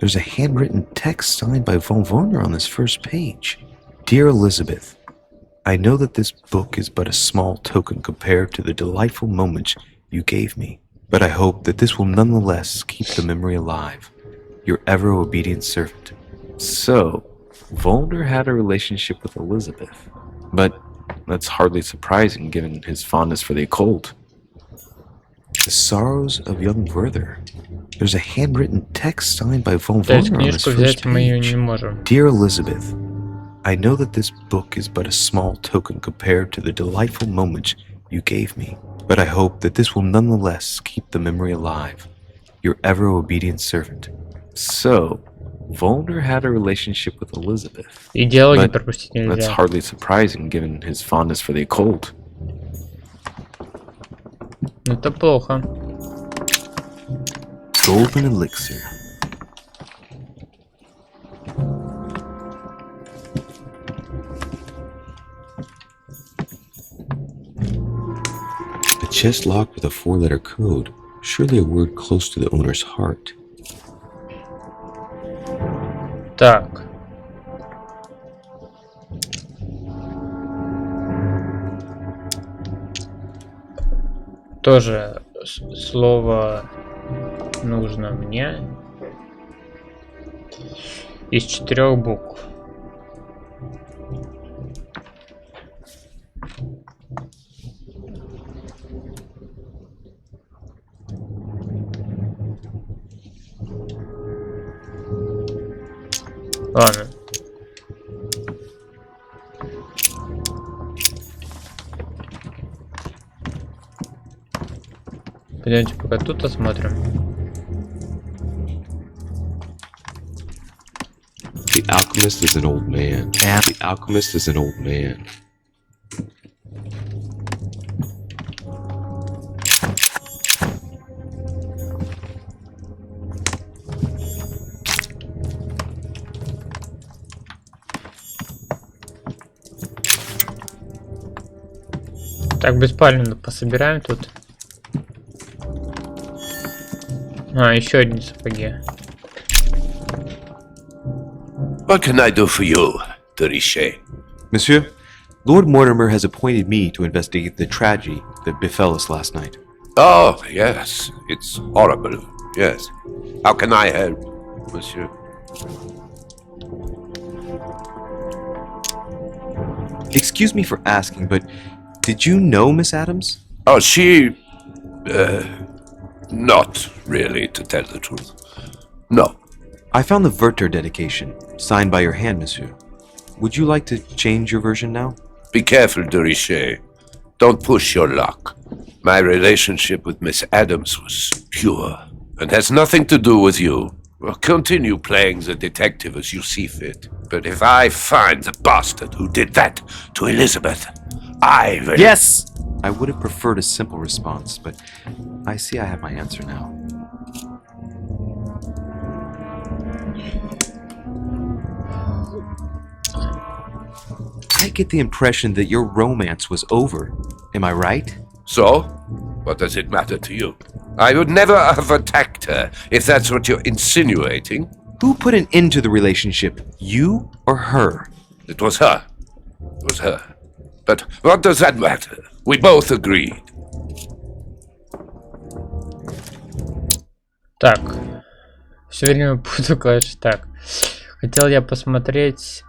There's a handwritten text signed by von Werner on this first page. Dear Elizabeth, I know that this book is but a small token compared to the delightful moments you gave me, but I hope that this will nonetheless keep the memory alive. Your ever-obedient servant. So, Werner had a relationship with Elizabeth, but that's hardly surprising given his fondness for the occult. The Sorrows of Young Werther. There's a handwritten text signed by von Werner on this first page. Dear Elizabeth, I know that this book is but a small token compared to the delightful moments you gave me, but I hope that this will nonetheless keep the memory alive. Your ever-obedient servant. So, Werner had a relationship with Elizabeth, but that's hardly surprising given his fondness for the occult. Это плохо. golden elixir. A chest locked with a 4-letter code. Surely a word close to the owner's heart. Так. Тоже слово нужно мне. Из 4 букв. Ладно. Пойдемте пока тут осмотрим. The alchemist is an old man. The alchemist is an old man. Так, беспалевно пособираем тут. А, еще одни сапоги. What can I do for you, de Richet? Monsieur, Lord Mortimer has appointed me to investigate the tragedy that befell us last night. Oh, yes. It's horrible. Yes. How can I help, monsieur? Excuse me for asking, but did you know Miss Adams? Oh, she... not really, to tell the truth. No. I found the Werther dedication, signed by your hand, monsieur. Would you like to change your version now? Be careful, de Richet. Don't push your luck. My relationship with Miss Adams was pure, and has nothing to do with you. Well, continue playing the detective as you see fit. But if I find the bastard who did that to Elizabeth, I will... Yes! I would have preferred a simple response, but I see I have my answer now. I get the impression that your romance was over. Am I right? So? What does it matter to you? I would never have attacked her, if that's what you're insinuating. Who put an end to the relationship? You or her? It was her. It was her. But what does that matter? We both agreed. Так. Все время буду клавиши. Так. Хотел я посмотреть...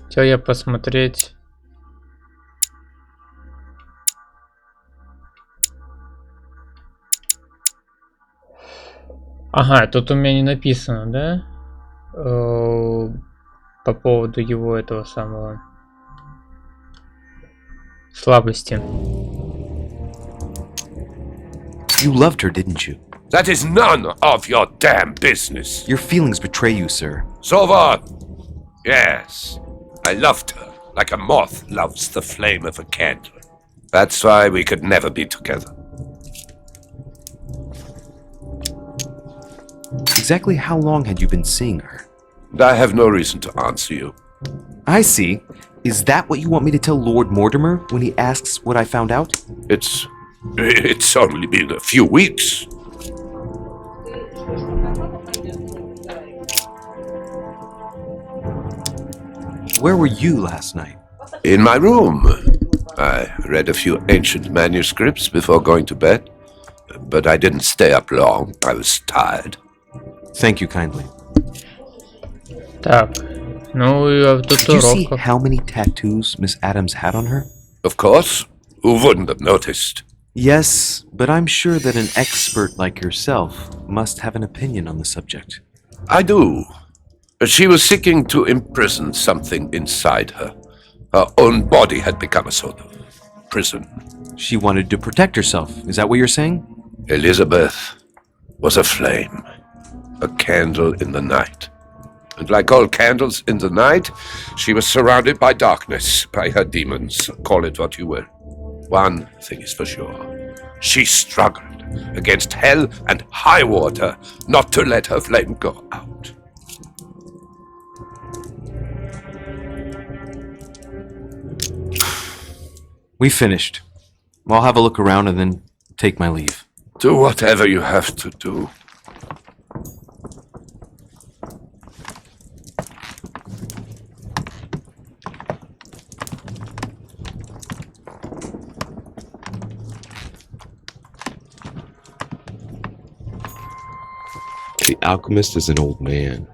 Хотел я посмотреть... Ага, тут у меня не написано, да? По поводу его этого самого... слабости. You loved her, didn't you? That is none of your damn business. Your feelings betray you, sir. So what? Yes, I loved her like a moth loves the flame of a candle. That's why we could never be together. Exactly how long had you been seeing her? I have no reason to answer you. I see. Is that what you want me to tell Lord Mortimer when he asks what I found out? It's only been a few weeks. Where were you last night? In my room. I read a few ancient manuscripts before going to bed, but I didn't stay up long. I was tired. Thank you kindly. Так, ну и в Did you see татуировках. how many tattoos Miss Adams had on her? Of course. Who wouldn't have noticed? Yes, but I'm sure that an expert like yourself must have an opinion on the subject. I do. She was seeking to imprison something inside her. Her own body had become a sort of prison. She wanted to protect herself. Is that what you're saying? Elizabeth was a flame. a candle in the night. And like all candles in the night, she was surrounded by darkness, by her demons, call it what you will. One thing is for sure. She struggled against hell and high water not to let her flame go out. We finished. I'll have a look around and then take my leave. Do whatever you have to do. The alchemist is an old man.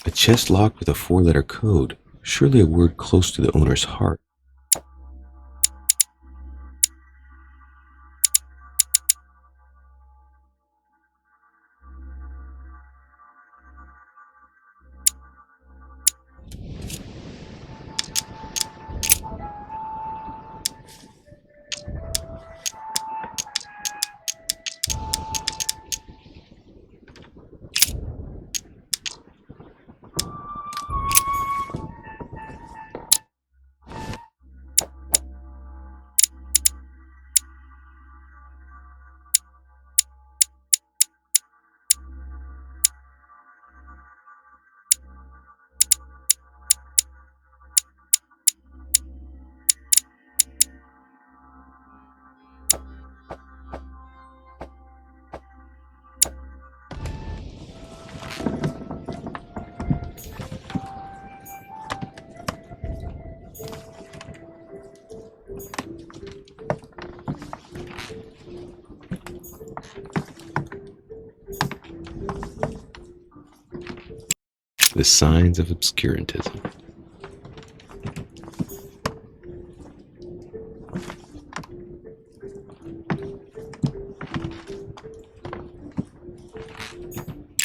A chest locked with a 4-letter code, surely a word close to the owner's heart. The signs of obscurantism.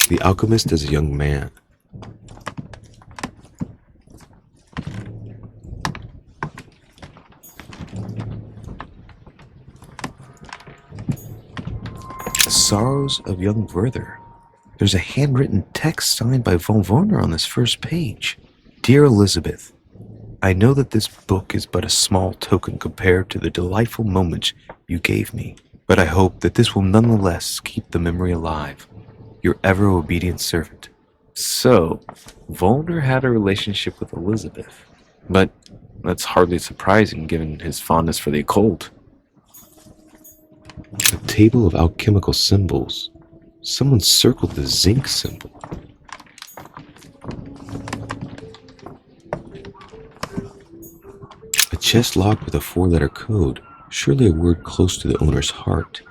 The alchemist is a young man. The sorrows of young Werther. There's a handwritten text signed by von Werner on this first page. Dear Elizabeth, I know that this book is but a small token compared to the delightful moments you gave me, but I hope that this will nonetheless keep the memory alive. Your ever obedient servant. So, Werner had a relationship with Elizabeth, but that's hardly surprising given his fondness for the occult. A table of alchemical symbols. Someone circled the zinc symbol. A chest locked with a 4-letter code, surely a word close to the owner's heart.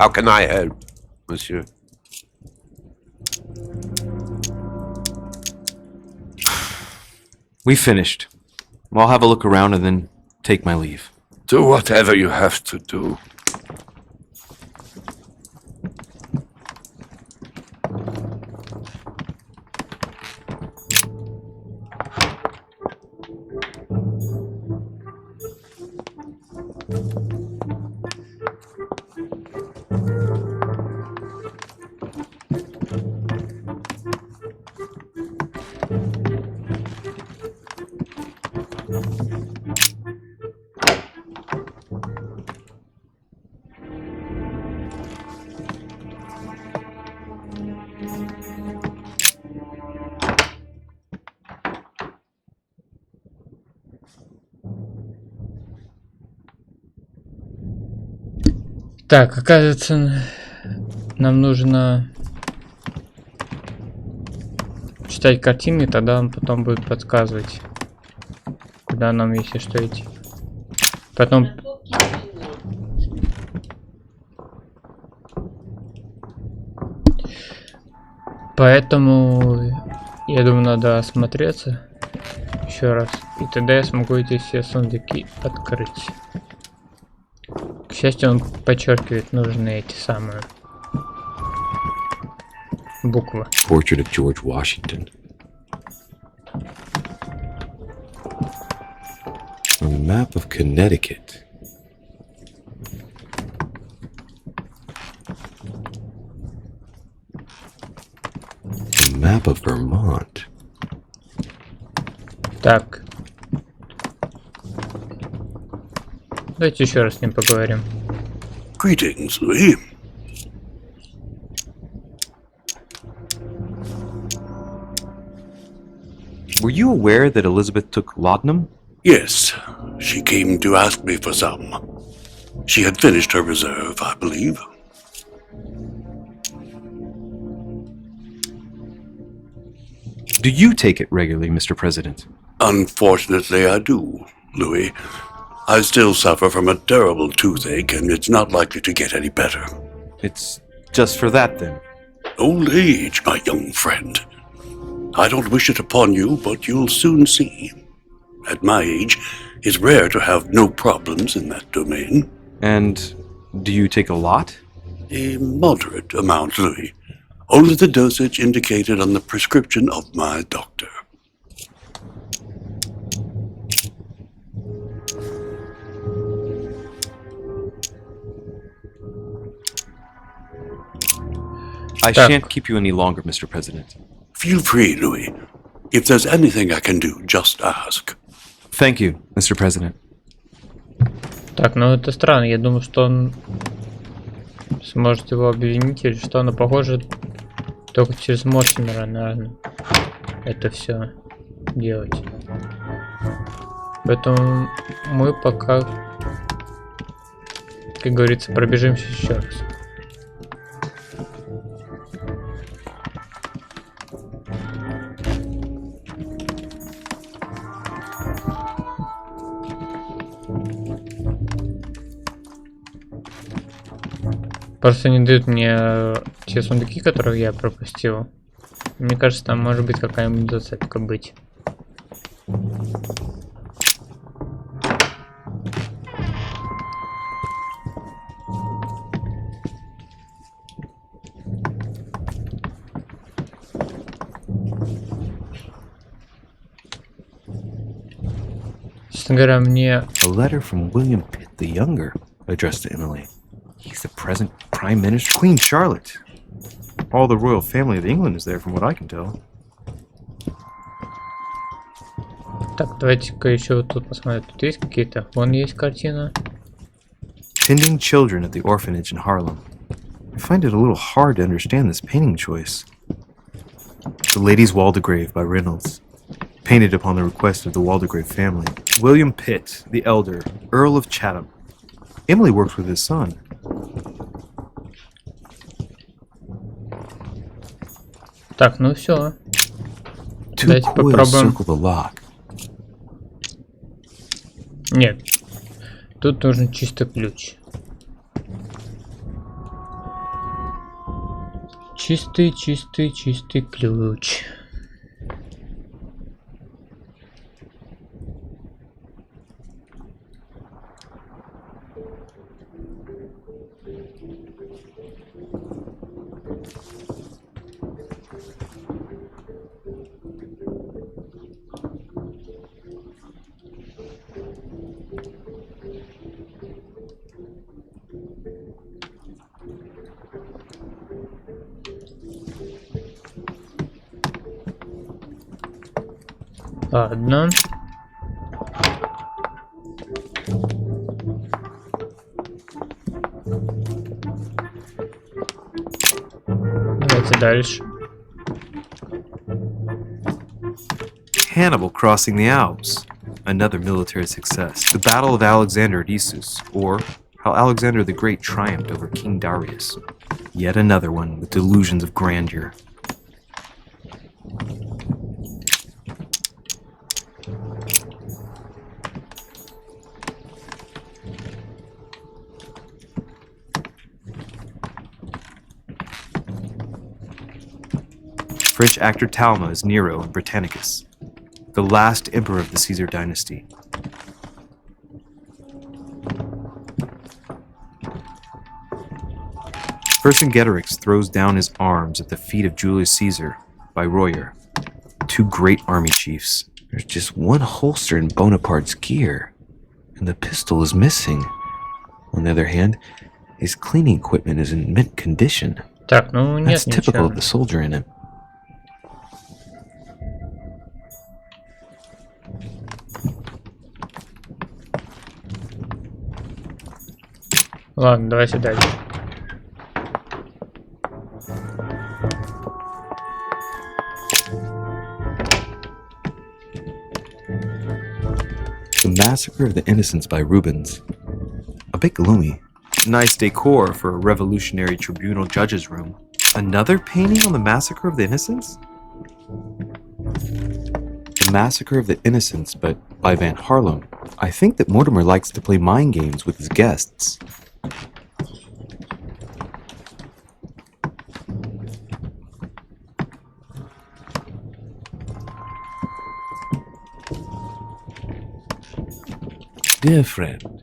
How can I help, monsieur? We finished. I'll have a look around and then take my leave. Do whatever you have to do. Так, оказывается, нам нужно читать картины, тогда он потом будет подсказывать, куда нам, если что, идти. Потом... Поэтому, я думаю, надо осмотреться еще раз. И тогда я смогу эти все сундуки открыть. К счастью, он подчеркивает нужные эти самые буквы. Portrait of George Washington. A map of Connecticut. A map of Vermont. Так. Давайте еще раз с ним поговорим. Greetings, Louis. Were you aware that Elizabeth took laudanum? Yes, she came to ask me for some. She had finished her reserve, I believe. Do you take it regularly, Mr. President? Unfortunately, I do, Louis. I still suffer from a terrible toothache, and it's not likely to get any better. It's just for that, then. Old age, my young friend. I don't wish it upon you, but you'll soon see. At my age, it's rare to have no problems in that domain. And do you take a lot? A moderate amount, Louis. Only the dosage indicated on the prescription of my doctor. I shan't keep you any longer, Mr. President. Feel free, Louis. If there's anything I can do, just ask. Thank you, Mr. President. Так, ну это странно. Я думаю, что он сможет его обвинить или что, но похоже только через Мортимера, наверное, это все делать. Поэтому мы пока, как говорится, пробежимся еще раз. Просто не дают мне те сундуки, которые я пропустил. Мне кажется, там может быть какая-нибудь зацепка быть. Честно говоря, мне... A letter from William Pitt the Younger, addressed to Emily. He's the present Prime Minister, Queen Charlotte. All the royal family of England is there, from what I can tell. Так, давайте-ка еще вот тут посмотрим. Тут есть какие-то? Вон есть картина. Tending children at the orphanage in Harlem. I find it a little hard to understand this painting choice. The Lady's Waldegrave by Reynolds. Painted upon the request of the Waldegrave family. William Pitt, the elder, Earl of Chatham. Emily works with his son. Так, ну все. Two Давайте coils попробуем. circle the lock. Нет. Тут нужен чисто ключ. Чистый ключ. Ладно. Давайте дальше. Hannibal crossing the Alps. Another military success. The Battle of Alexander at Issus, or how Alexander the Great triumphed over King Darius. Yet another one with delusions of grandeur. French actor Talma as Nero in Britannicus, the last emperor of the Caesar dynasty. Vercingetorix throws down his arms at the feet of Julius Caesar by Royer, two great army chiefs. There's just one holster in Bonaparte's gear, and the pistol is missing. On the other hand, his cleaning equipment is in mint condition. Так, ну нет That's typical ничего. of the soldier in him. Ладно, давай сюда. The Massacre of the Innocents by Rubens. A bit gloomy. Nice decor for a revolutionary tribunal judge's room. Another painting on the Massacre of the Innocents? The Massacre of the Innocents, but by Van Harlem. I think that Mortimer likes to play mind games with his guests. Dear friend,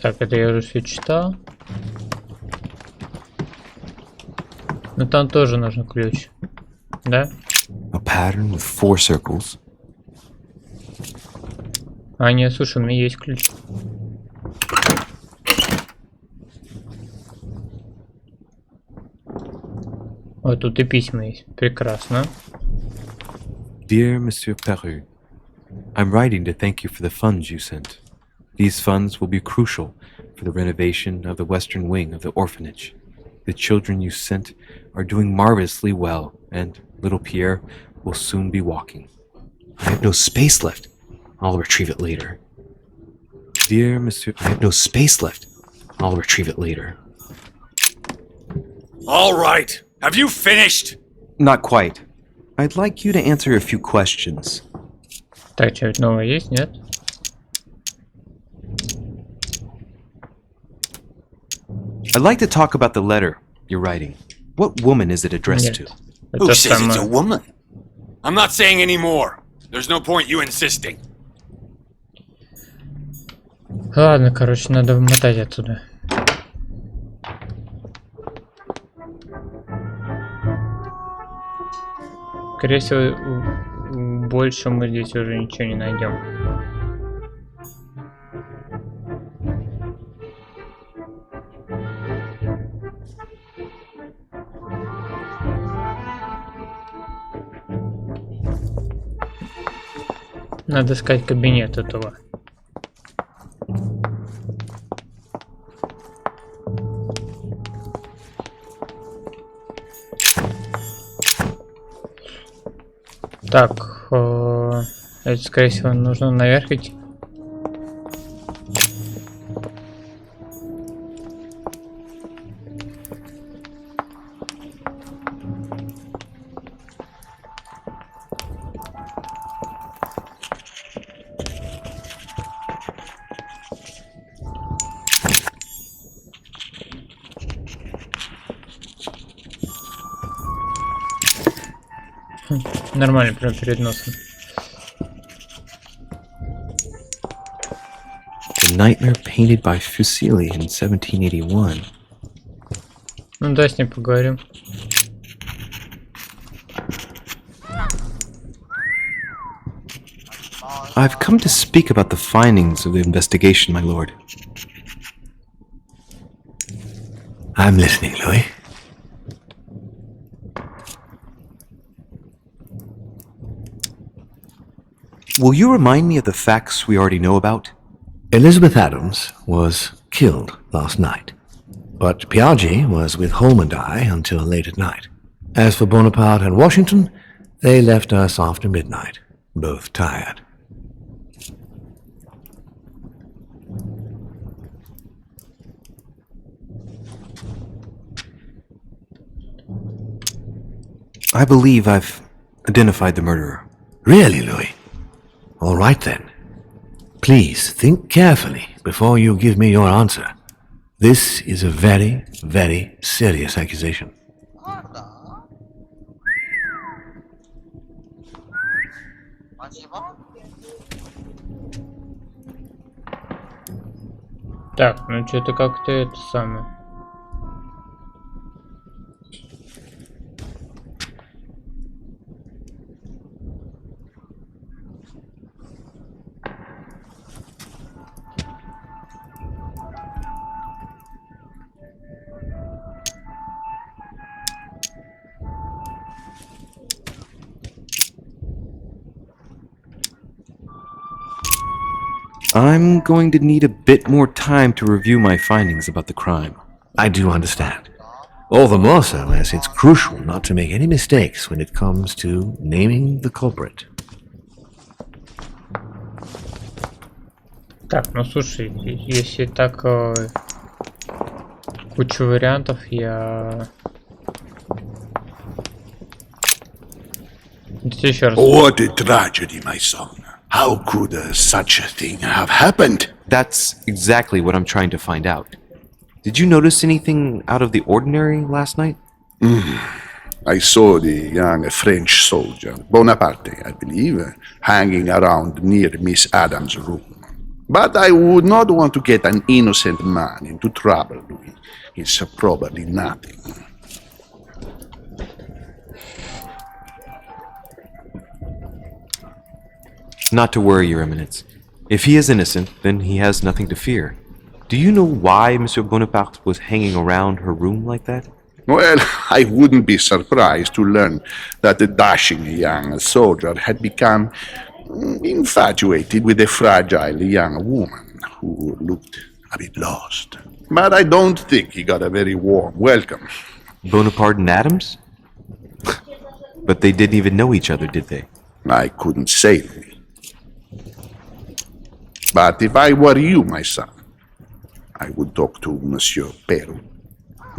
Так, это я уже все читал. Но там тоже нужен ключ. Да? A pattern with 4 circles. А, нет, слушай, у меня есть ключ. О, тут и письма есть. Прекрасно. Dear Monsieur Peru, I'm writing to thank you for the funds you sent. These funds will be crucial for the renovation of the western wing of the orphanage. The children you sent are doing marvelously well, and little Pierre will soon be walking. I have no space left. I'll retrieve it later. Dear Monsieur, I have no space left. I'll retrieve it later. All right. Have you finished? Not quite. I'd like you to answer a few questions. Так, что-нибудь новое есть, нет? I'd like to talk about the letter you're writing. What woman is it addressed to? Нет. Who Это says it's a самое. woman? I'm not saying any more. There's no point you insisting. Ладно, короче, надо вымотать отсюда. Скорее всего, больше мы здесь уже ничего не найдем. Надо искать кабинет этого. Так, это, скорее всего, нужно наверх идти. Нормально, прям перед носом. The Nightmare painted by Fuseli in 1781. Ну да, с ним поговорим. I've come to speak about the findings of the investigation, my lord. I'm listening, Louis. Will you remind me of the facts we already know about? Elizabeth Adams was killed last night, but Piaggi was with Holm and I until late at night. As for Bonaparte and Washington, they left us after midnight, both tired. I believe I've identified the murderer. Really, Louis? All right then. Please think carefully before you give me your answer. This is a very, very serious accusation. Так, ну что-то как-то это самое. I'm going to need a bit more time to review my findings about the crime. I do understand. All the more so as it's crucial not to make any mistakes when it comes to naming the culprit. Так, ну слушай, если так куча вариантов, я... Еще раз. What a tragedy, my son. How could such a thing have happened? That's exactly what I'm trying to find out. Did you notice anything out of the ordinary last night? I saw the young French soldier, Bonaparte, I believe, hanging around near Miss Adams' room. But I would not want to get an innocent man into trouble, Louis. It's probably nothing. Not to worry, Your Eminence. If he is innocent, then he has nothing to fear. Do you know why Monsieur Bonaparte was hanging around her room like that? Well, I wouldn't be surprised to learn that the dashing young soldier had become infatuated with a fragile young woman who looked a bit lost. But I don't think he got a very warm welcome. Bonaparte and Adams? But they didn't even know each other, did they? I couldn't say, Louis. But if I were you, my son, I would talk to Monsieur Peru.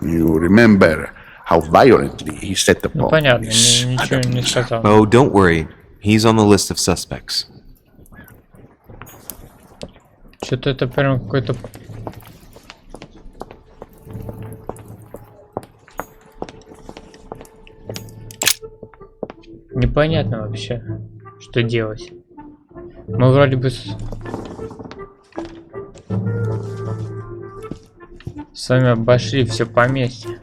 You remember how violently he set upon Понятно, Miss ничего не Adams. сказал. Oh, don't worry. He's on the list of suspects. Что-то это прям какой-то... Непонятно вообще, что делать. Мы вроде бы с вами обошли все поместье.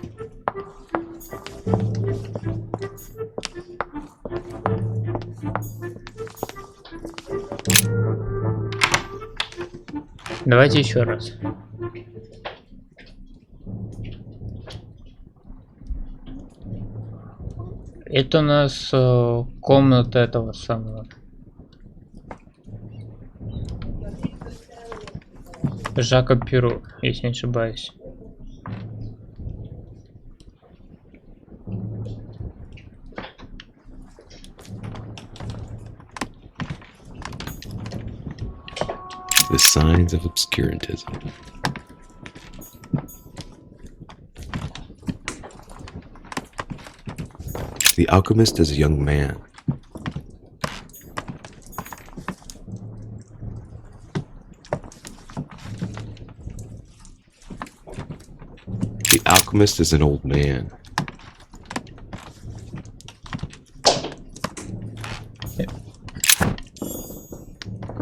Давайте еще раз. Это у нас комната этого самого Жака Перу, если не ошибаюсь. The signs of obscurantism. The alchemist is a young man. The alchemist is an old man.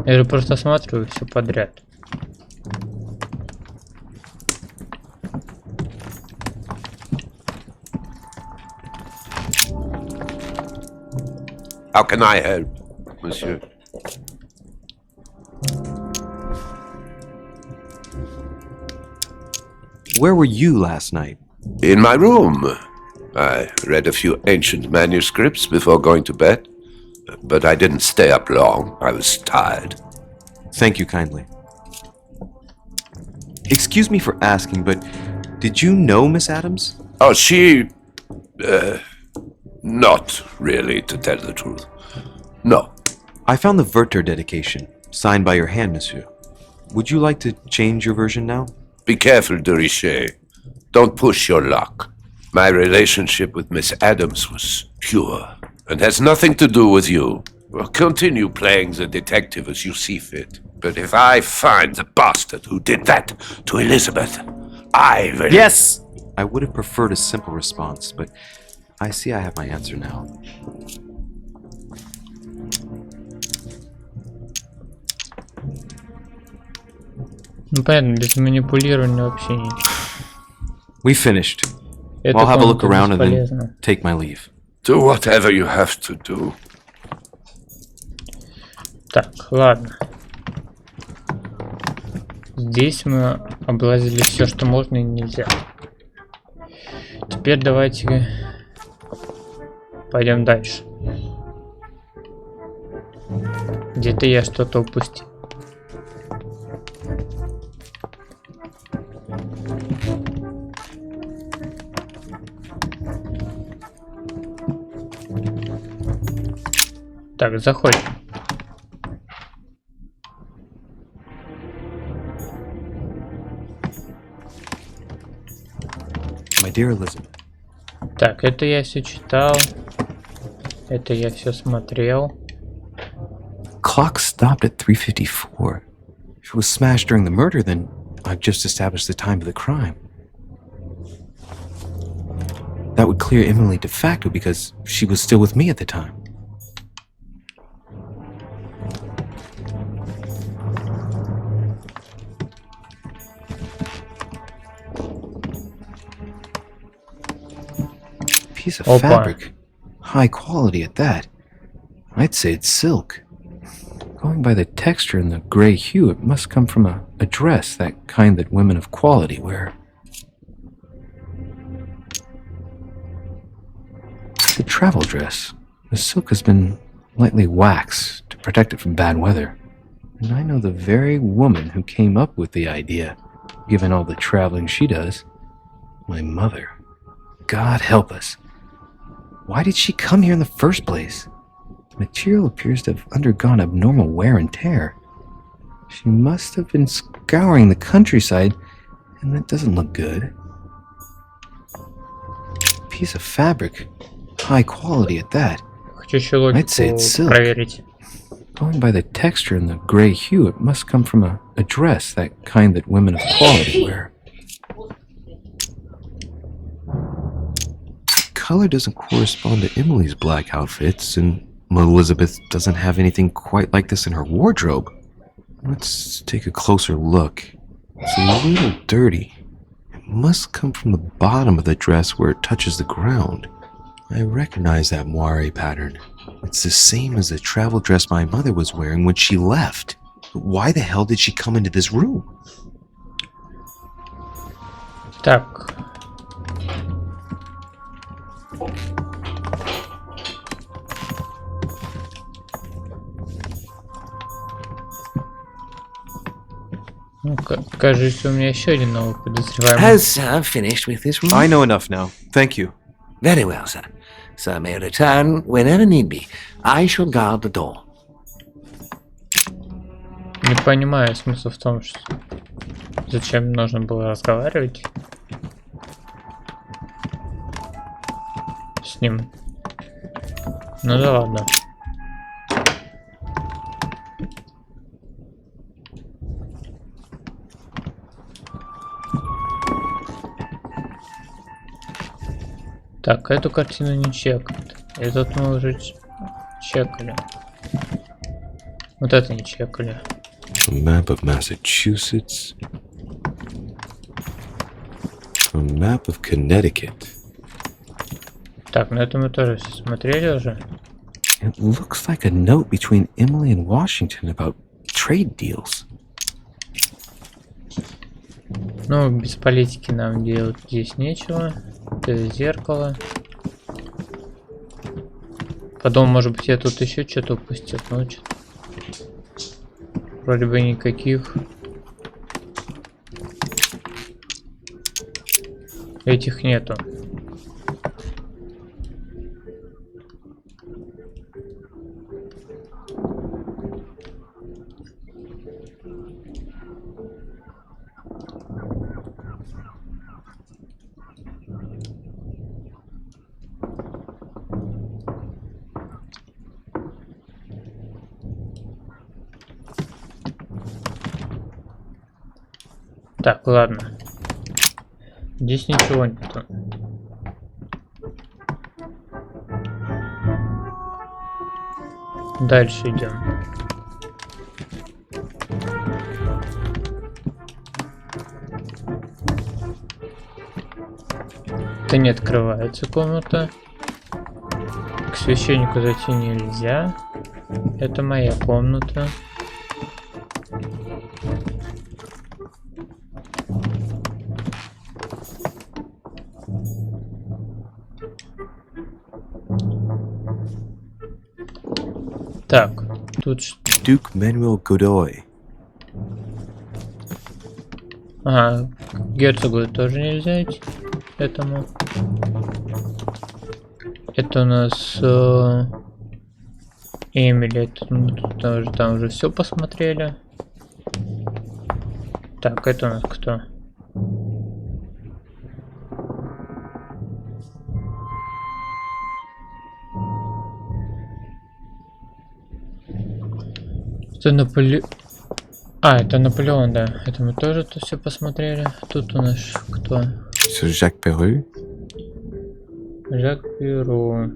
Я же просто осматриваю все подряд. How can I help, monsieur? Where were you last night? In my room. I read a few ancient manuscripts before going to bed, but I didn't stay up long. I was tired. Thank you kindly. Excuse me for asking, but did you know Miss Adams? Oh, she... not really, to tell the truth. No. I found the Werther dedication, signed by your hand, monsieur. Would you like to change your version now? Be careful, de Richet. Don't push your luck. My relationship with Miss Adams was pure, and has nothing to do with you. Well, continue playing the detective as you see fit. But if I find the bastard who did that to Elizabeth, I will... Yes! I would have preferred a simple response, but I see I have my answer now. Ну понятно, без манипулирования вообще не. We finished. Это I'll have a look комната around and then бесполезна. take my leave. Do whatever you have to do. Так, ладно. Здесь мы облазили все, что можно и нельзя. Теперь давайте пойдем дальше. Где-то я что-то упустил. Так, заходим. My dear Elizabeth. Так, это я все читал. Это я все смотрел. Clock stopped at 3:54. If it was smashed during the murder, then I've just established the time of the crime. That would clear Emily de facto because she was still with me at the time. Piece of Opa. fabric. High quality at that. I'd say it's silk. Going by the texture and the gray hue, it must come from a dress, that kind that women of quality wear. It's a travel dress. The silk has been lightly waxed to protect it from bad weather. And I know the very woman who came up with the idea, given all the traveling she does. My mother. God help us. Why did she come here in the first place? The material appears to have undergone abnormal wear and tear. She must have been scouring the countryside, and that doesn't look good. Piece of fabric. High quality at that. Хочу еще логику I'd say it's silk. проверить. Going by the texture and the gray hue, it must come from a dress, that kind that women of quality wear. The color doesn't correspond to Emily's black outfits, and Elizabeth doesn't have anything quite like this in her wardrobe. Let's take a closer look. It's a little dirty. It must come from the bottom of the dress where it touches the ground. I recognize that moire pattern. It's the same as the travel dress my mother was wearing when she left. Why the hell did she come into this room? Так. Ну, кажется, у меня еще один новый подозреваемый. Has Sir finished with this room? I know enough now. Thank you. Very well, sir. Sir may return whenever need be. I shall guard the door. Не понимаю смысл в том, что зачем нужно было разговаривать с ним. Ну да ладно. Так, эту картину не чекают. Этот мы уже чекали. Вот это не чекали. A map of Massachusetts. A map of Connecticut. Так, ну это мы тоже все смотрели уже. It looks like a note between Emily and Washington about trade deals. Ну, без политики нам делать здесь нечего. Это зеркало. Потом, может быть, я тут еще что-то упустил. Ну, что-то вроде бы никаких этих нету. Так, ладно. Здесь ничего нету. Дальше идем. Это не открывается комната. К священнику зайти нельзя. Это моя комната. Так, тут... Duke Manuel Godoy. Ага, к герцогу тоже нельзя идти. Этому. Это у нас Эмили. Там уже все посмотрели. Так, это у нас кто? Это Наполеон. А, это Наполеон, да. Это мы тоже тут все посмотрели. Тут у нас кто? Monsieur Jacques Perru. Жак Перу.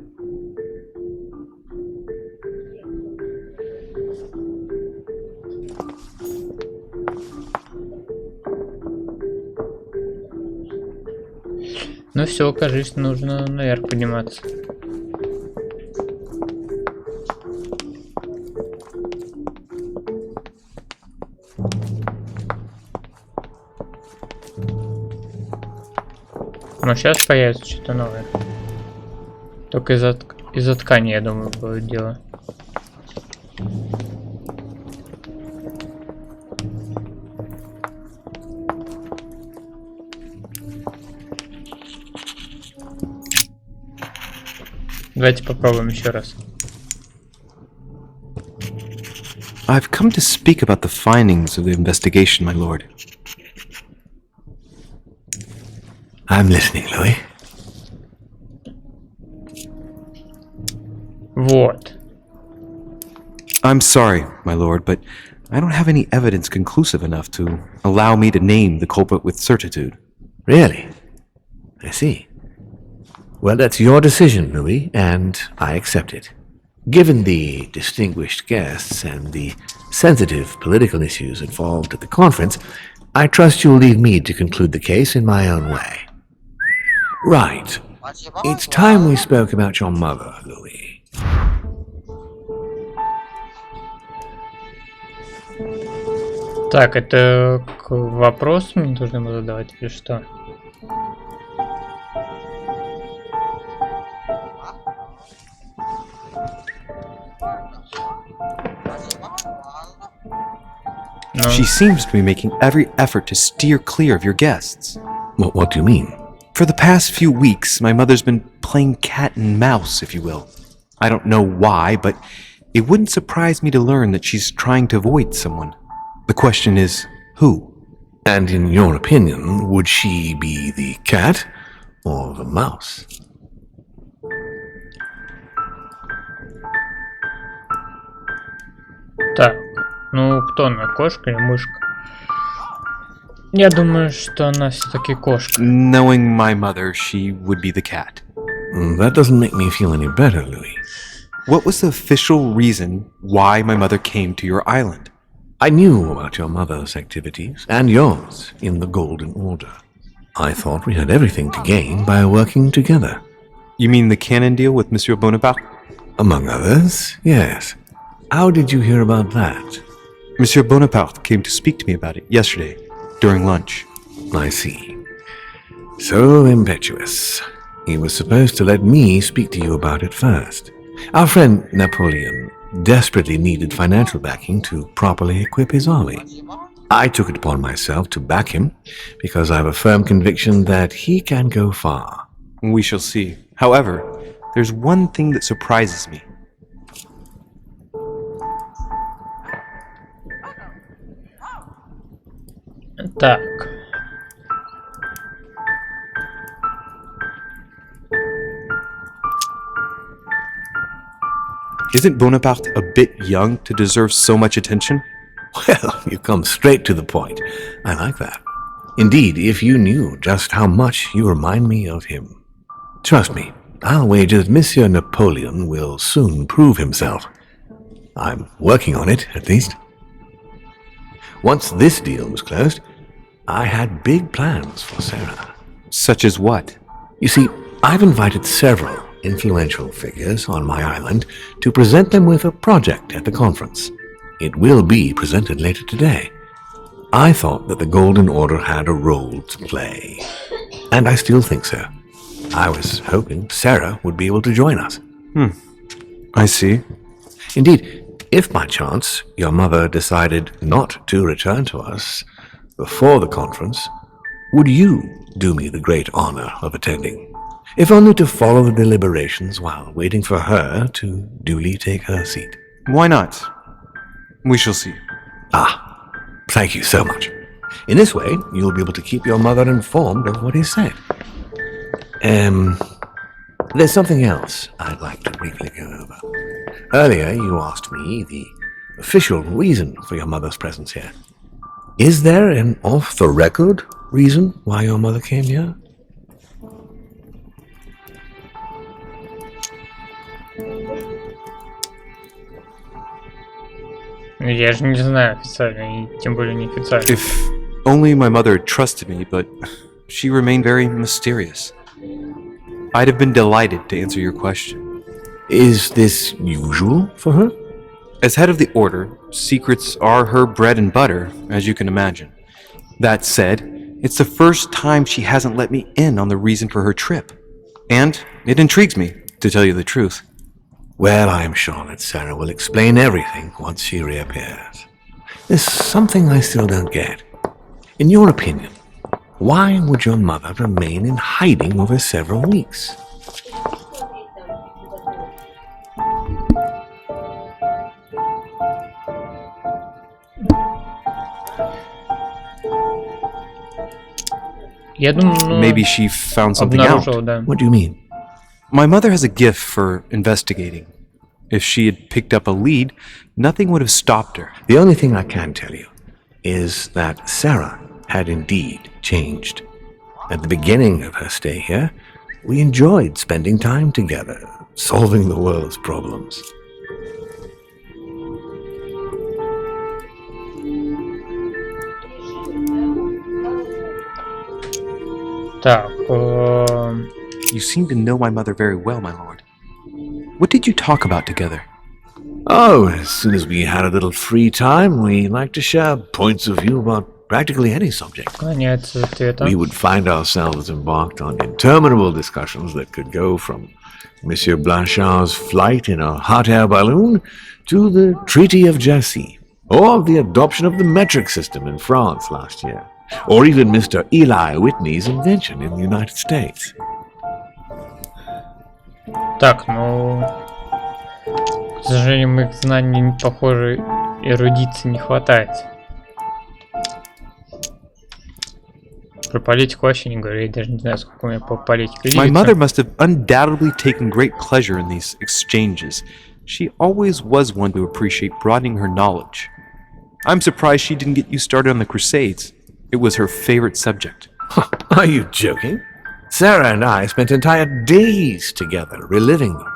Ну все, кажется, нужно наверх подниматься. Но сейчас появится что-то новое. Только из-за ткани, я думаю, будет дело. Давайте попробуем еще раз. I've come to speak about the findings of the investigation, my lord. I'm listening, Louis. Вот. I'm sorry, my lord, but I don't have any evidence conclusive enough to allow me to name the culprit with certitude. Really? I see. Well, that's your decision, Louis, and I accept it. Given the distinguished guests and the sensitive political issues involved at the conference, I trust you'll leave me to conclude the case in my own way. Right. It's time we spoke about your mother, Louis. Так, это к вопросу мне должны было задавать или что? No. She seems to be making every effort to steer clear of your guests. What do you mean? For the past few weeks, my mother's been playing cat and mouse, if you will. I don't know why, but it wouldn't surprise me to learn that she's trying to avoid someone. The question is, who? And in your opinion, would she be the cat or the mouse? Так, ну кто она, кошка или мышка? Я думаю, что она все-таки кошка. Knowing my mother, she would be the cat. That doesn't make me feel any better, Louis. What was the official reason why my mother came to your island? I knew about your mother's activities, and yours, in the Golden Order. I thought we had everything to gain by working together. You mean the cannon deal with Monsieur Bonaparte? Among others, yes. How did you hear about that? Monsieur Bonaparte came to speak to me about it yesterday, during lunch. I see. So impetuous. He was supposed to let me speak to you about it first. Our friend Napoleon desperately needed financial backing to properly equip his army. I took it upon myself to back him because I have a firm conviction that he can go far. We shall see. However, there's one thing that surprises me. Так. Isn't Bonaparte a bit young to deserve so much attention? Well, you come straight to the point. I like that. Indeed, if you knew just how much you remind me of him. Trust me, I'll wager that Monsieur Napoleon will soon prove himself. I'm working on it, at least. Once this deal was closed, I had big plans for Sarah. Such as what? You see, I've invited several influential figures on my island to present them with a project at the conference. It will be presented later today. I thought that the Golden Order had a role to play, and I still think so. I was hoping Sarah would be able to join us. I see. Indeed, if by chance your mother decided not to return to us before the conference, would you do me the great honor of attending? If only to follow the deliberations while waiting for her to duly take her seat. Why not? We shall see. Thank you so much. In this way, you'll be able to keep your mother informed of what is said. There's something else I'd like to briefly go over. Earlier, you asked me the official reason for your mother's presence here. Is there an off-the-record reason why your mother came here? Я же не знаю официально, и тем более неофициально. If only my mother trusted me, but she remained very mysterious. I'd have been delighted to answer your question. Is this usual for her? As head of the Order, secrets are her bread and butter, as you can imagine. That said, it's the first time she hasn't let me in on the reason for her trip. And it intrigues me, to tell you the truth. Well, I am sure that Sarah will explain everything once she reappears. There's something I still don't get. In your opinion, why would your mother remain in hiding over several weeks? Я думаю, Maybe she found something out. обнаружил, да. What do you mean? My mother has a gift for investigating. If she had picked up a lead, nothing would have stopped her. The only thing I can tell you is that Sarah had indeed changed. At the beginning of her stay here, we enjoyed spending time together, solving the world's problems. Так, You seem to know my mother very well, my lord. What did you talk about together? Oh, as soon as we had a little free time, we liked to share points of view about practically any subject. конец ответа. We would find ourselves embarked on interminable discussions that could go from Monsieur Blanchard's flight in a hot air balloon to the Treaty of Jassy, or the adoption of the metric system in France last year, or even Mr. Eli Whitney's invention in the United States. Так, ну... К сожалению, моих знаний, похоже, эрудиции не хватает. Про политику вообще не говорю, я даже не знаю, сколько у меня по политике. My mother must have undoubtedly taken great pleasure in these exchanges. She always was one to appreciate broadening her knowledge. I'm surprised she didn't get you started on the Crusades. It was her favorite subject. Are you joking? Sarah and I spent entire days together reliving them.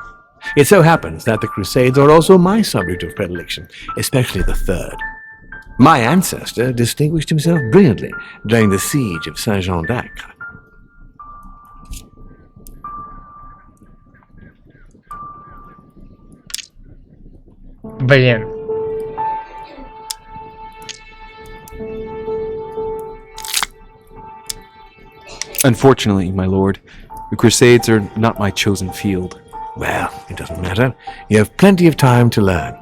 It so happens that the Crusades are also my subject of predilection, especially the third. My ancestor distinguished himself brilliantly during the siege of Saint-Jean d'Acre. Блин. Unfortunately, my lord, the Crusades are not my chosen field. Well, it doesn't matter. You have plenty of time to learn.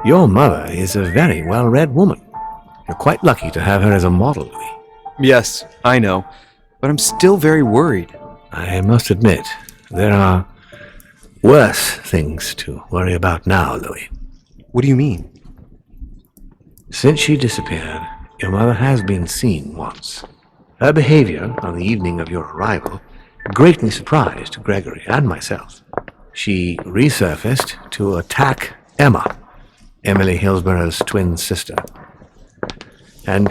Your mother is a very well-read woman. You're quite lucky to have her as a model, Louis. Yes, I know, but I'm still very worried. I must admit, there are worse things to worry about now, Louis. What do you mean? Since she disappeared, your mother has been seen once. Her behavior on the evening of your arrival greatly surprised Gregory and myself. She resurfaced to attack Emma, Emily Hillsborough's twin sister. And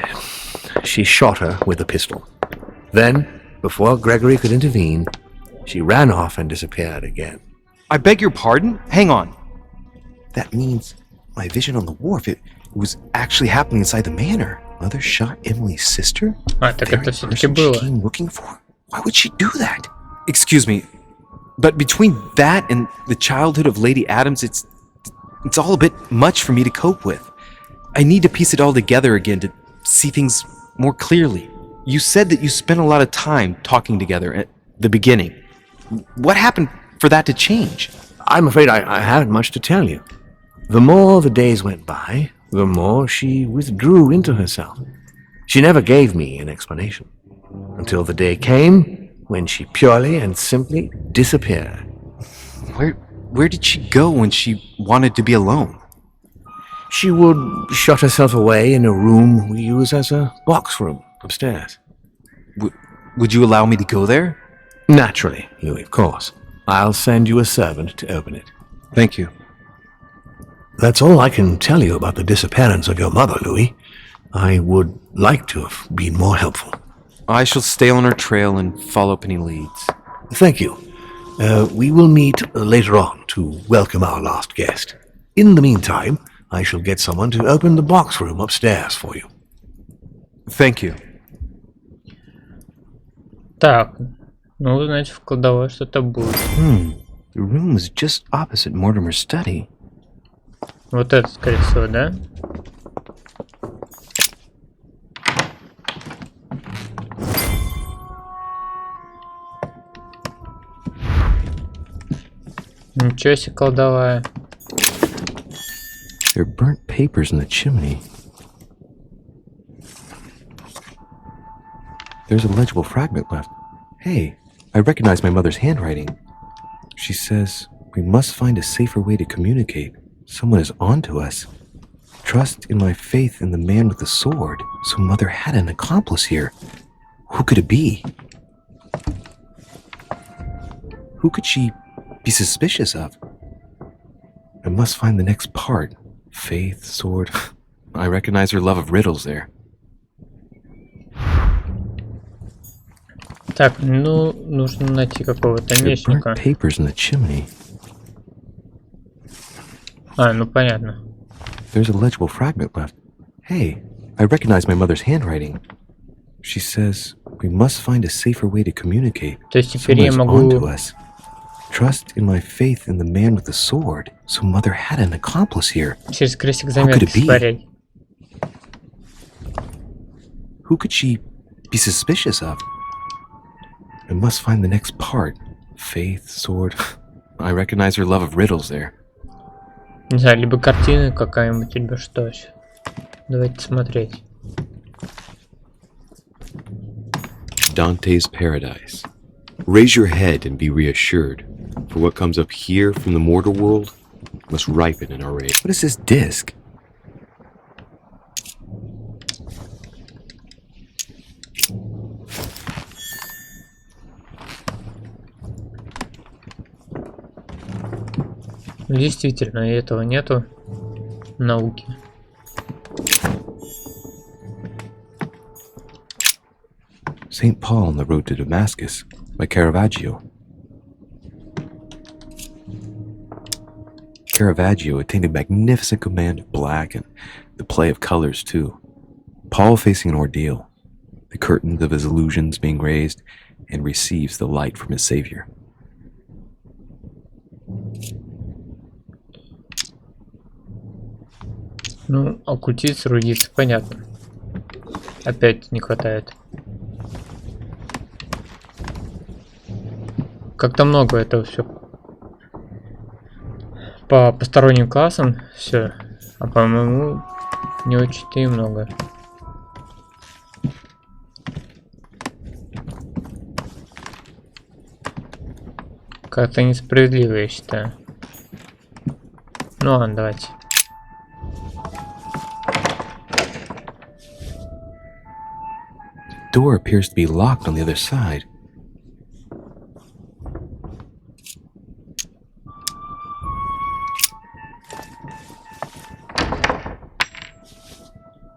she shot her with a pistol. Then, before Gregory could intervene, she ran off and disappeared again. I beg your pardon? Hang on. That means my vision on the wharf, it was actually happening inside the manor. Mother shot Emily's sister? А, так The это very все-таки person было. she came looking for? Why would she do that? Excuse me, but between that and the childhood of Lady Adams, it's all a bit much for me to cope with. I need to piece it all together again to see things more clearly. You said that you spent a lot of time talking together at the beginning. What happened for that to change? I'm afraid I haven't much to tell you. The more the days went by, the more she withdrew into herself. She never gave me an explanation. Until the day came when she purely and simply disappeared. Where did she go when she wanted to be alone? She would shut herself away in a room we use as a box room upstairs. Would you allow me to go there? Naturally, Louis, of course. I'll send you a servant to open it. Thank you. That's all I can tell you about the disappearance of your mother, Louis. I would like to have been more helpful. I shall stay on her trail and follow up any leads. Thank you. We will meet later on to welcome our last guest. In the meantime, I shall get someone to open the box room upstairs for you. Thank you. Так, ну, значит, в кладовой что-то будет. The room is just opposite Mortimer's study. Вот это, скорее всего, да? Ничего себе колдовая. There are burnt papers in the chimney. There's a legible fragment left. Hey, I recognize my mother's handwriting. She says, we must find a safer way to communicate. Someone is on to us. Trust in my faith in the man with the sword. So Mother had an accomplice here. Who could it be? Who could she be suspicious of? I must find the next part. Faith, sword. I recognize her love of riddles there. Так, ну, нужно найти какого-то There are мечника. burnt papers in the chimney. А, ну понятно. There's a legible fragment left. Hey, I recognize my mother's handwriting. She says, we must find a safer way to communicate. То есть теперь я Someone is on to могу... us. Trust in my faith in the man with the sword. So Mother had an accomplice here. через крестик How could заметки it be? смотреть. Who could she be suspicious of? I must find the next part. Faith, sword. I recognize her love of riddles there. Не знаю, либо картина какая-нибудь, либо что. Давайте смотреть. Dante's Paradise. Raise your head and be reassured, for what comes up here from the mortal world must ripen in our rage. What is this disc? Действительно, этого нету науки. St. Paul on the Road to Damascus by Caravaggio. Caravaggio attained a magnificent command of black and the play of colors too. Paul facing an ordeal, the curtains of his illusions being raised, and receives the light from his Savior. Ну, оккультист, эрудиция, понятно. Опять не хватает. Как-то много этого все. По посторонним классам все. А по-моему, не очень-то и много. Как-то несправедливо, я считаю. Ну ладно, давайте. The door appears to be locked on the other side.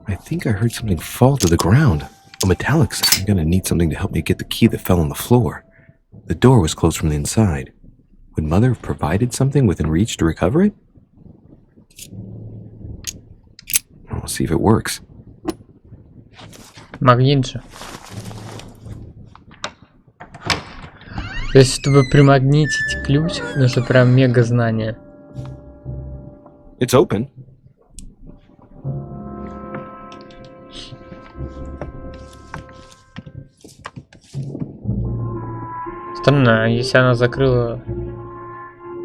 I think I heard something fall to the ground. A metallic sound. I'm gonna need something to help me get the key that fell on the floor. The door was closed from the inside. Would Mother have provided something within reach to recover it? We'll see if it works. Магнит же. То есть, чтобы примагнитить ключ, нужно прям мега знание. It's open. Странно, а если она закрыла...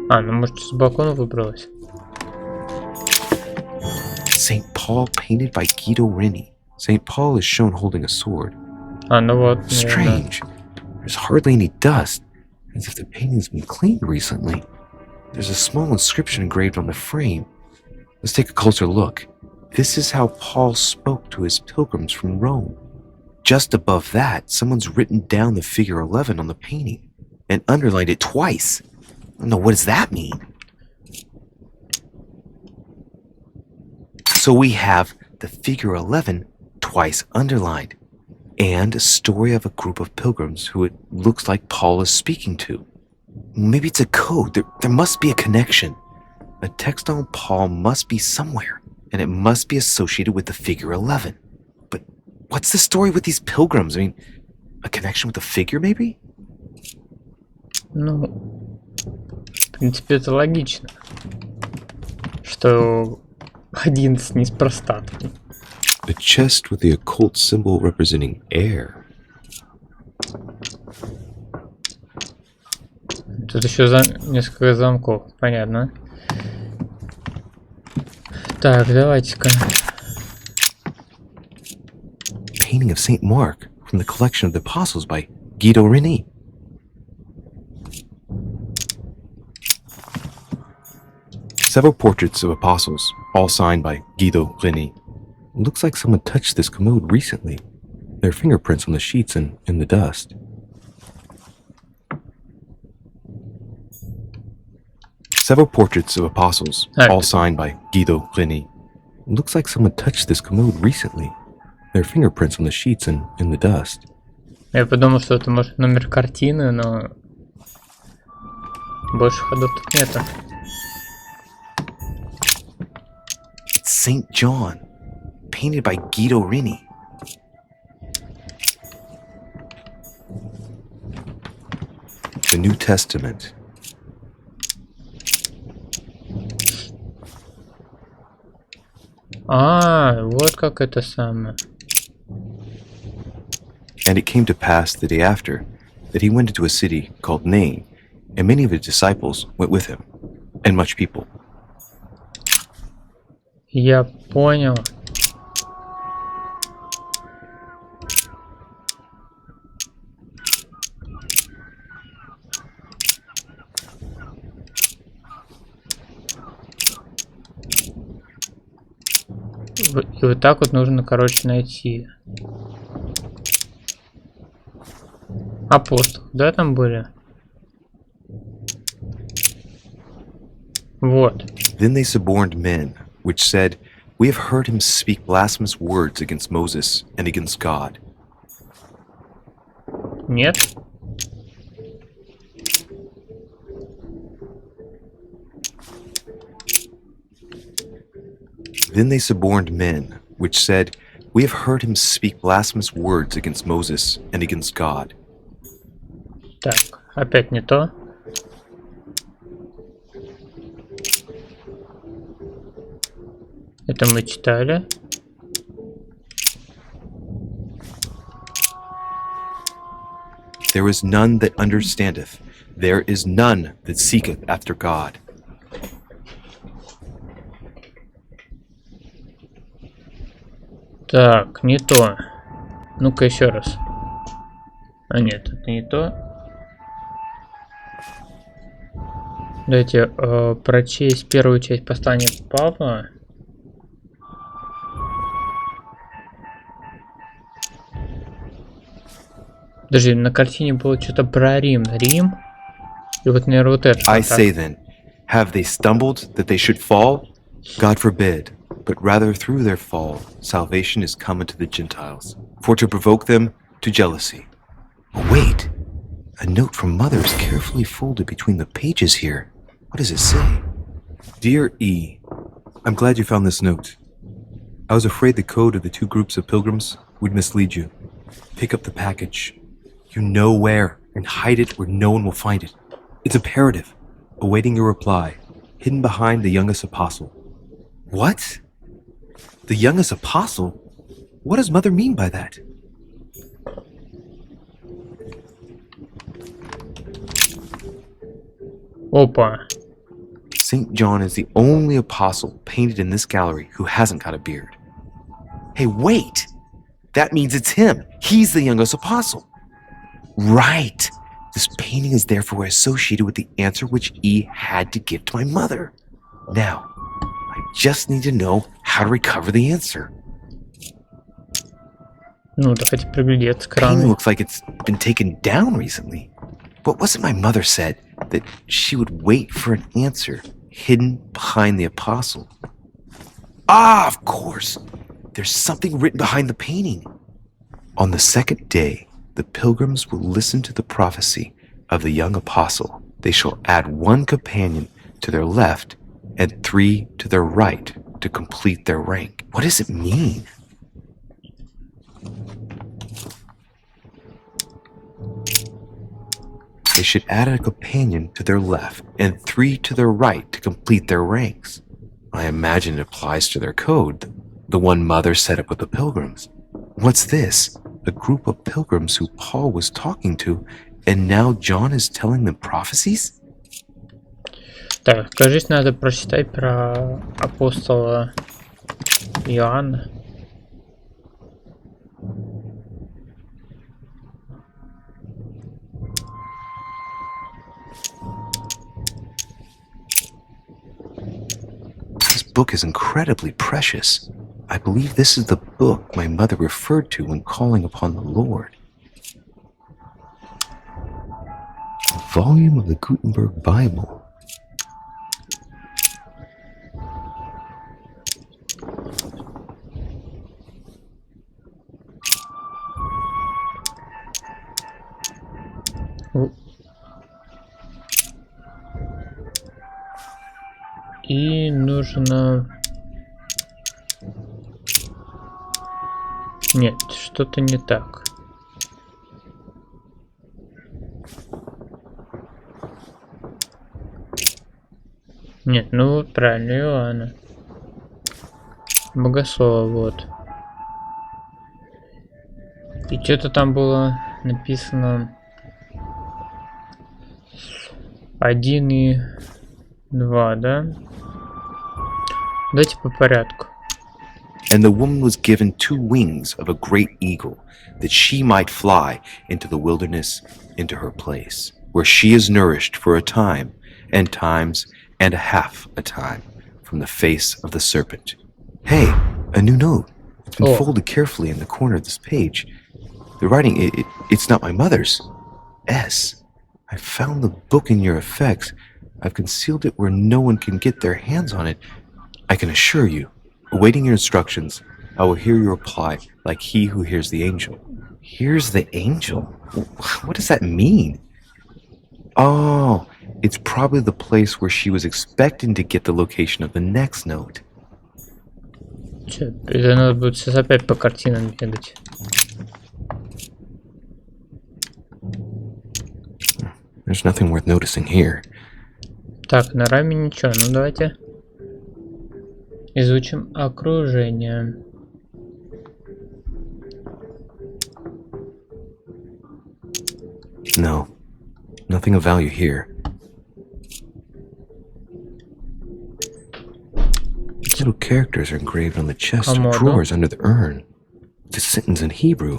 А, ну может с балкона выбралась? St. Paul painted by Guido Reni. St. Paul is shown holding a sword. А, ну вот. Strange. There's hardly any dust, as if the painting's been cleaned recently. There's a small inscription engraved on the frame. Let's take a closer look. This is how Paul spoke to his pilgrims from Rome. Just above that, someone's written down the figure 11 on the painting and underlined it twice. No, what does that mean? So we have the figure 11 twice underlined, and a story of a group of pilgrims who it looks like Paul is speaking to. Maybe it's a code. There must be a connection. A text on Paul must be somewhere, and it must be associated with the figure 11. But what's the story with these pilgrims? I mean, a connection with the figure, maybe? Ну, в принципе, это логично, что 11 неспроста. A chest with the occult symbol representing air. Тут еще несколько замков, понятно. Так, давайте-ка. Painting of St. Mark from the collection of the Apostles by Guido Reni. Several portraits of apostles, all signed by Guido Reni. Looks like someone touched this commode recently. There are fingerprints on the sheets and in the dust. Several portraits of apostles, all signed by Guido Reni. Looks like someone touched this commode recently. There are fingerprints on the sheets and in the dust. Я подумал, что это может номер картины, но больше ходов тут нету. It's St. John, painted by Guido Reni. The New Testament. А, вот как это самое. And it came to pass the day after that he went into a city called Nain, and many of his disciples went with him, and much people. Я понял. И вот так вот нужно, короче, найти. Апостол, да, там были? Вот. Then they suborned men, which said, "We have heard him speak blasphemous words against Moses and against God." Нет? Then they suborned men, which said, "We have heard him speak blasphemous words against Moses and against God." Так, опять не то. Это мы читали. There is none that understandeth. There is none that seeketh after God. Так, не то. Ну-ка еще раз. А нет, это не то. Давайте прочесть первую часть послания Павла. Подожди, на картине было что-то про Рим. Рим? И вот, наверное, вот это. I say then, have they stumbled that they should fall? God forbid. But rather through their fall, salvation is come unto the Gentiles, for to provoke them to jealousy. Oh, wait! A note from Mother is carefully folded between the pages here. What does it say? Dear E, I'm glad you found this note. I was afraid the code of the two groups of pilgrims would mislead you. Pick up the package. You know where and hide it where no one will find it. It's imperative. Awaiting your reply. Hidden behind the youngest apostle. What? The youngest apostle? What does Mother mean by that? Опа. St. John is the only apostle painted in this gallery who hasn't got a beard. Hey, wait! That means it's him. He's the youngest apostle. Right. This painting is therefore associated with the answer which E had to give to my mother. Now, I just need to know how to recover the answer. Ну, давайте приглядеться к Painting раме. looks like it's been taken down recently. But wasn't my mother said that she would wait for an answer hidden behind the apostle? Ah, of course! There's something written behind the painting. On the second day, the pilgrims will listen to the prophecy of the young apostle. They shall add 1 companion to their left and 3 to their right to complete their rank. What does it mean? They should add a companion to their left and 3 to their right to complete their ranks. I imagine it applies to their code, the one Mother set up with the pilgrims. What's this? A group of pilgrims who Paul was talking to, and now John is telling them prophecies? Так, кажется, надо прочитать про апостола Иоанна. This book is incredibly precious. I believe this is the book my mother referred to when calling upon the Lord. A volume of the Gutenberg Bible. И нужно... Нет, что-то не так. Нет, ну вот правильно, Иоанна. Богослова, вот. И что-то там было написано 1 и 2, да? Давайте по порядку. And the woman was given 2 wings of a great eagle, that she might fly into the wilderness, into her place, where she is nourished for a time, and times, and a half a time, from the face of the serpent. Hey, a new note. It's been folded carefully in the corner of this page. The writing, it's not my mother's. S. I found the book in your effects. I've concealed it where no one can get their hands on it. I can assure you, awaiting your instructions, I will hear your reply like he who hears the angel. Hears the angel? What does that mean? Oh, it's probably the place where she was expecting to get the location of the next note. Че, это надо будет сейчас опять по картинам бегать. There's nothing worth noticing here. Так, на раме ничего, ну давайте изучим окружение. No, nothing of value here. Little characters are engraved on the chest of drawers under the urn. It's a sentence in Hebrew.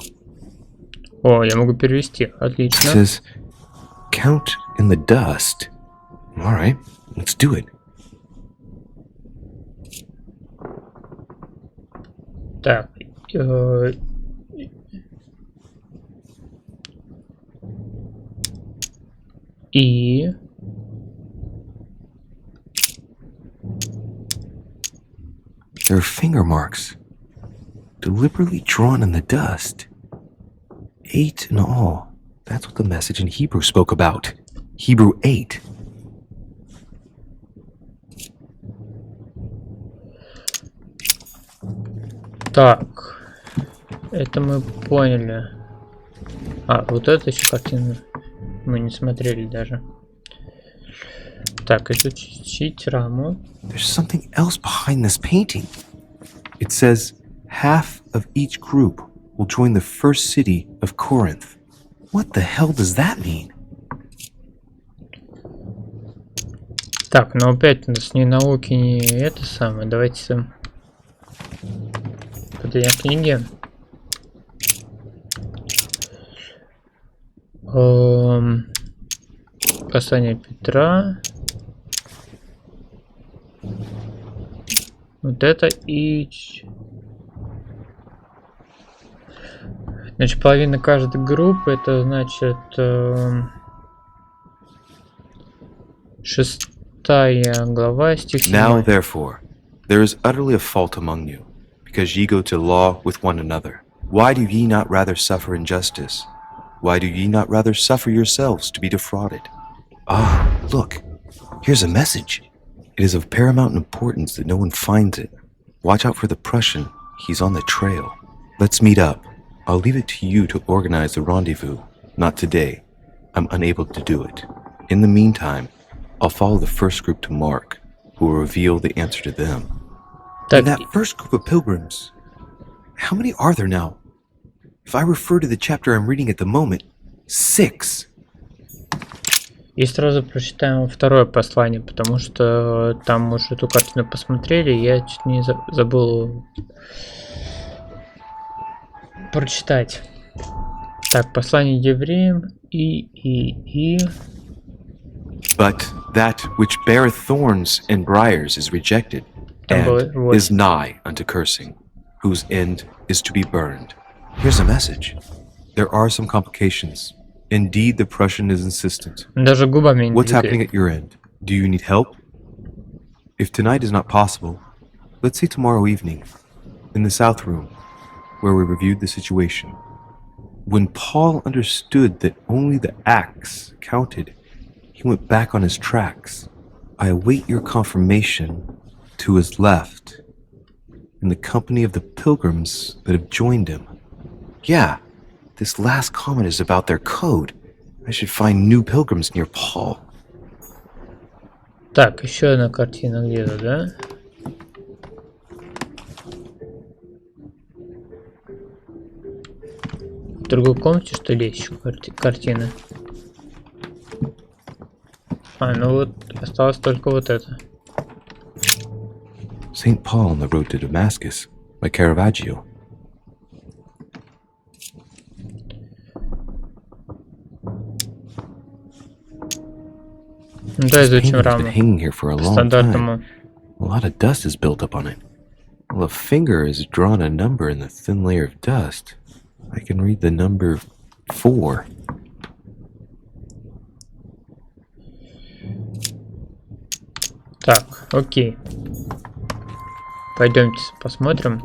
О, я могу перевести. It Отлично. says, "Count in the dust." All right, let's do it. Так. И... There are finger marks, deliberately drawn in the dust. 8 in all. That's what the message in Hebrew spoke about. Hebrew 8. Так. Это мы поняли. А, вот это еще картина. Мы не смотрели даже. Так, изучить раму. There's something else behind this painting. It says half of each group will join the first city of Corinth. What the hell does that mean? Так, но опять у нас ни науки, ни это самое. Давайте подойдем к книге. Послание Петра. Вот это и... Значит, половина каждой группы, это значит... 6 глава, стих 7. Now, therefore, there is utterly a fault among you, because ye go to law with one another. Why do ye not rather suffer injustice? Why do ye not rather suffer yourselves to be defrauded? Ah, look, here's a message. It is of paramount importance that no one finds it. Watch out for the Prussian. He's on the trail. Let's meet up. I'll leave it to you to organize the rendezvous. Not today. I'm unable to do it. In the meantime, I'll follow the first group to Mark, who will reveal the answer to them. And that first group of pilgrims, how many are there now? If I refer to the chapter I'm reading at the moment, 6. И сразу прочитаем второе послание, потому что там мы уже эту картину посмотрели, я чуть не забыл прочитать. Так, послание евреям и... But that which beareth thorns and briars is rejected, and is nigh unto cursing, whose end is to be burned. Here's a message. There are some complications. Indeed, the Prussian is insistent. Даже губами не What's двигает. happening at your end? Do you need help? If tonight is not possible, let's see tomorrow evening, in the South Room, where we reviewed the situation. When Paul understood that only the axe counted, he went back on his tracks. I await your confirmation to his left, in the company of the pilgrims that have joined him. Yeah, this last comment is about their code. I should find new pilgrims near Paul. Так, еще одна картина где-то, да? В другой комнате, что ли, еще картины? А, ну вот, осталось только вот это. St. Paul on the road to Damascus, by Caravaggio. Ну да, изучим Painting's раму. been hanging here for a long Стандартному. time. A lot of dust is built up on it. Well, a finger has drawn a number in the thin layer of dust. I can read the number 4. Так, окей. Пойдемте посмотрим.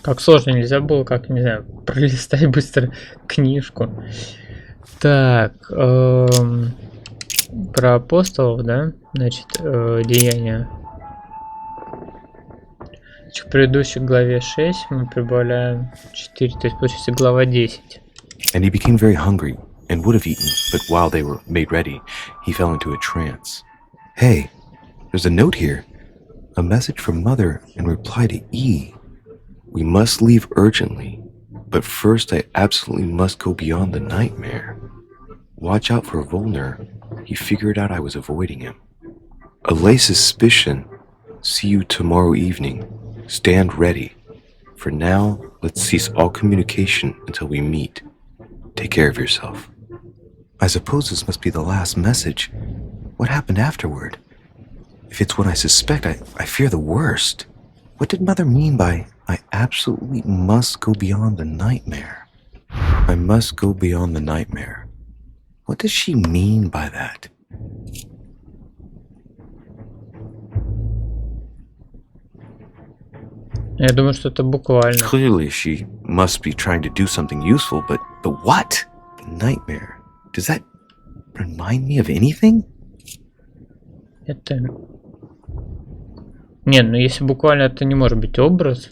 Как сложно, нельзя было, как, не знаю, пролистать быстро книжку. Так, про апостолов, да? Значит, деяния. В предыдущей главе 6 мы прибавляем 4, то есть получится глава 10. And he became very hungry and would have eaten, but while they were made ready, he fell into a trance. Hey, there's a note here. A message from Mother in reply to E. We must leave urgently, but first I absolutely must go beyond the nightmare. Watch out for Volner. He figured out I was avoiding him. Allay suspicion. See you tomorrow evening. Stand ready. For now, let's cease all communication until we meet. Take care of yourself. I suppose this must be the last message. What happened afterward? If it's what I suspect, I fear the worst. What did Mother mean by, I absolutely must go beyond the nightmare? I must go beyond the nightmare. What does she mean by that? Я думаю, что это буквально. Clearly, she must be trying to do something useful, but what? The nightmare. Does that remind me of anything? Это... Не, ну если буквально это не может быть образ.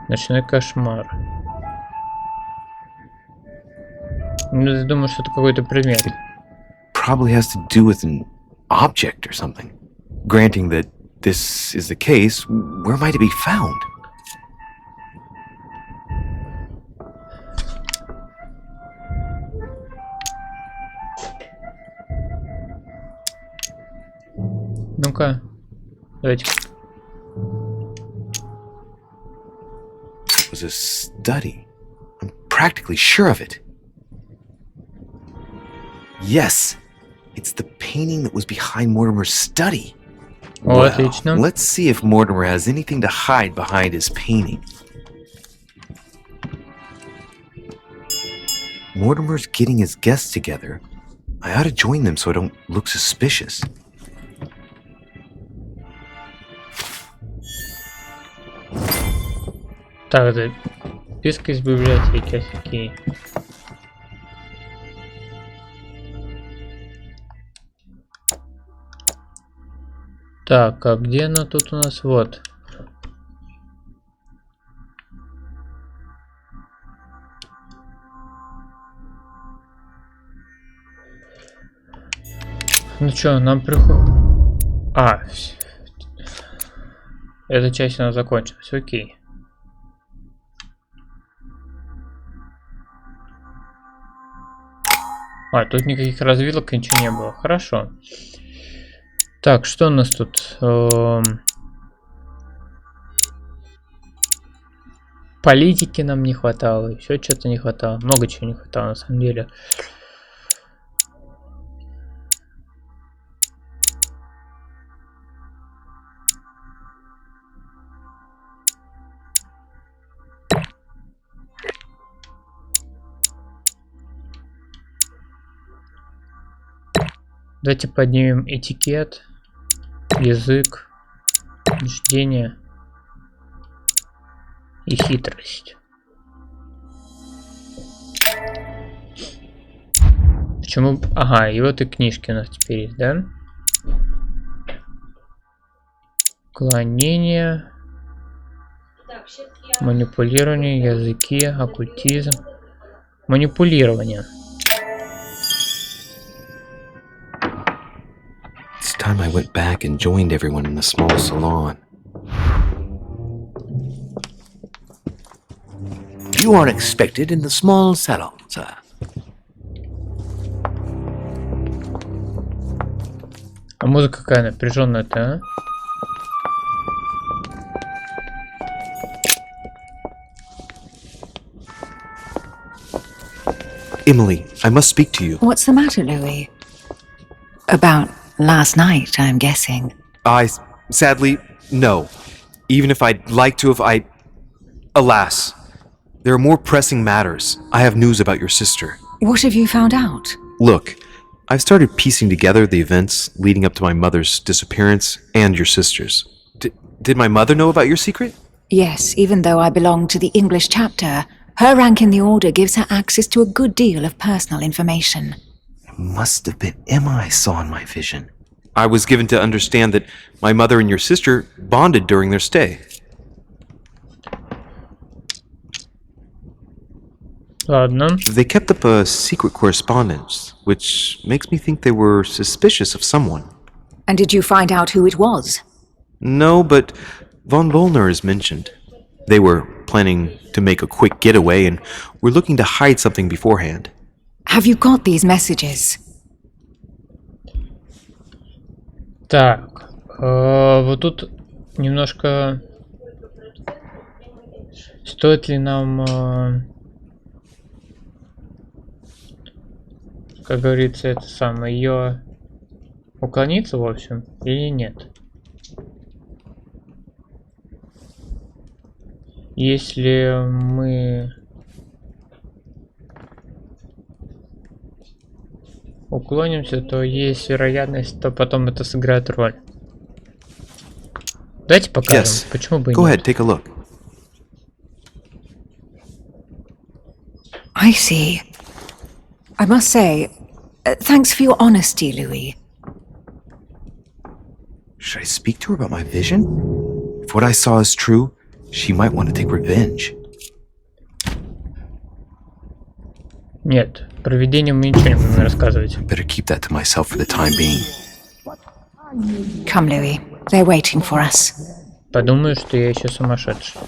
Ночной кошмар. Ну, я думаю, что это какой-то предмет. Probably has to do with an object or something. Granting that this is the case, where might it be found? Ну-ка, давайте. It was a study. I'm practically sure of it. Yes, it's the painting that was behind Mortimer's study. О, отлично. Let's see if Mortimer has anything to hide behind his painting. Mortimer's getting his guests together. I ought to join them so I don't look suspicious. Так, записка из библиотеки, окей. Так, а где она тут у нас? Вот. Ну чё, нам приходит... эта часть у нас закончилась, окей. Тут никаких развилок, ничего не было. Хорошо. Так, что у нас тут? Политики нам не хватало, еще что-то не хватало. Много чего не хватало, на самом деле. Давайте поднимем этикет, язык, убеждение и хитрость. Почему? Ага, и вот и книжки у нас теперь есть, да? Клонение, манипулирование, языки, оккультизм, манипулирование. It's time I went back and joined everyone in the small salon. You are expected in the small salon, sir. А музыка какая напряженная-то, а? Emily, I must speak to you. What's the matter, Louis? About last night, I'm guessing. Sadly, no. Even if I'd like to have, alas. There are more pressing matters. I have news about your sister. What have you found out? Look, I've started piecing together the events leading up to my mother's disappearance and your sister's. Did my mother know about your secret? Yes, even though I belong to the English chapter, her rank in the Order gives her access to a good deal of personal information. It must have been Emma I saw in my vision. I was given to understand that my mother and your sister bonded during their stay. Ладно. They kept up a secret correspondence, which makes me think they were suspicious of someone. And did you find out who it was? No, but von Vollner is mentioned. They were planning to make a quick getaway and were looking to hide something beforehand. Have you got these messages? Так, вот тут немножко... Стоит ли нам, как говорится, это самое, ее уклониться, в общем, или нет? Если мы уклонимся, то есть вероятность, что потом это сыграет роль. Давайте покажем, почему бы и Go нет. ahead, take a look. I see. I must say, thanks for your honesty, Louis. Should I speak to her about my vision? If what I saw is true, she might want to take revenge. Нет, про видение мы ничего не будем рассказывать. Better keep that to myself for the time being. Come, Louis. They're waiting for us. Подумаю, что я еще сумасшедший.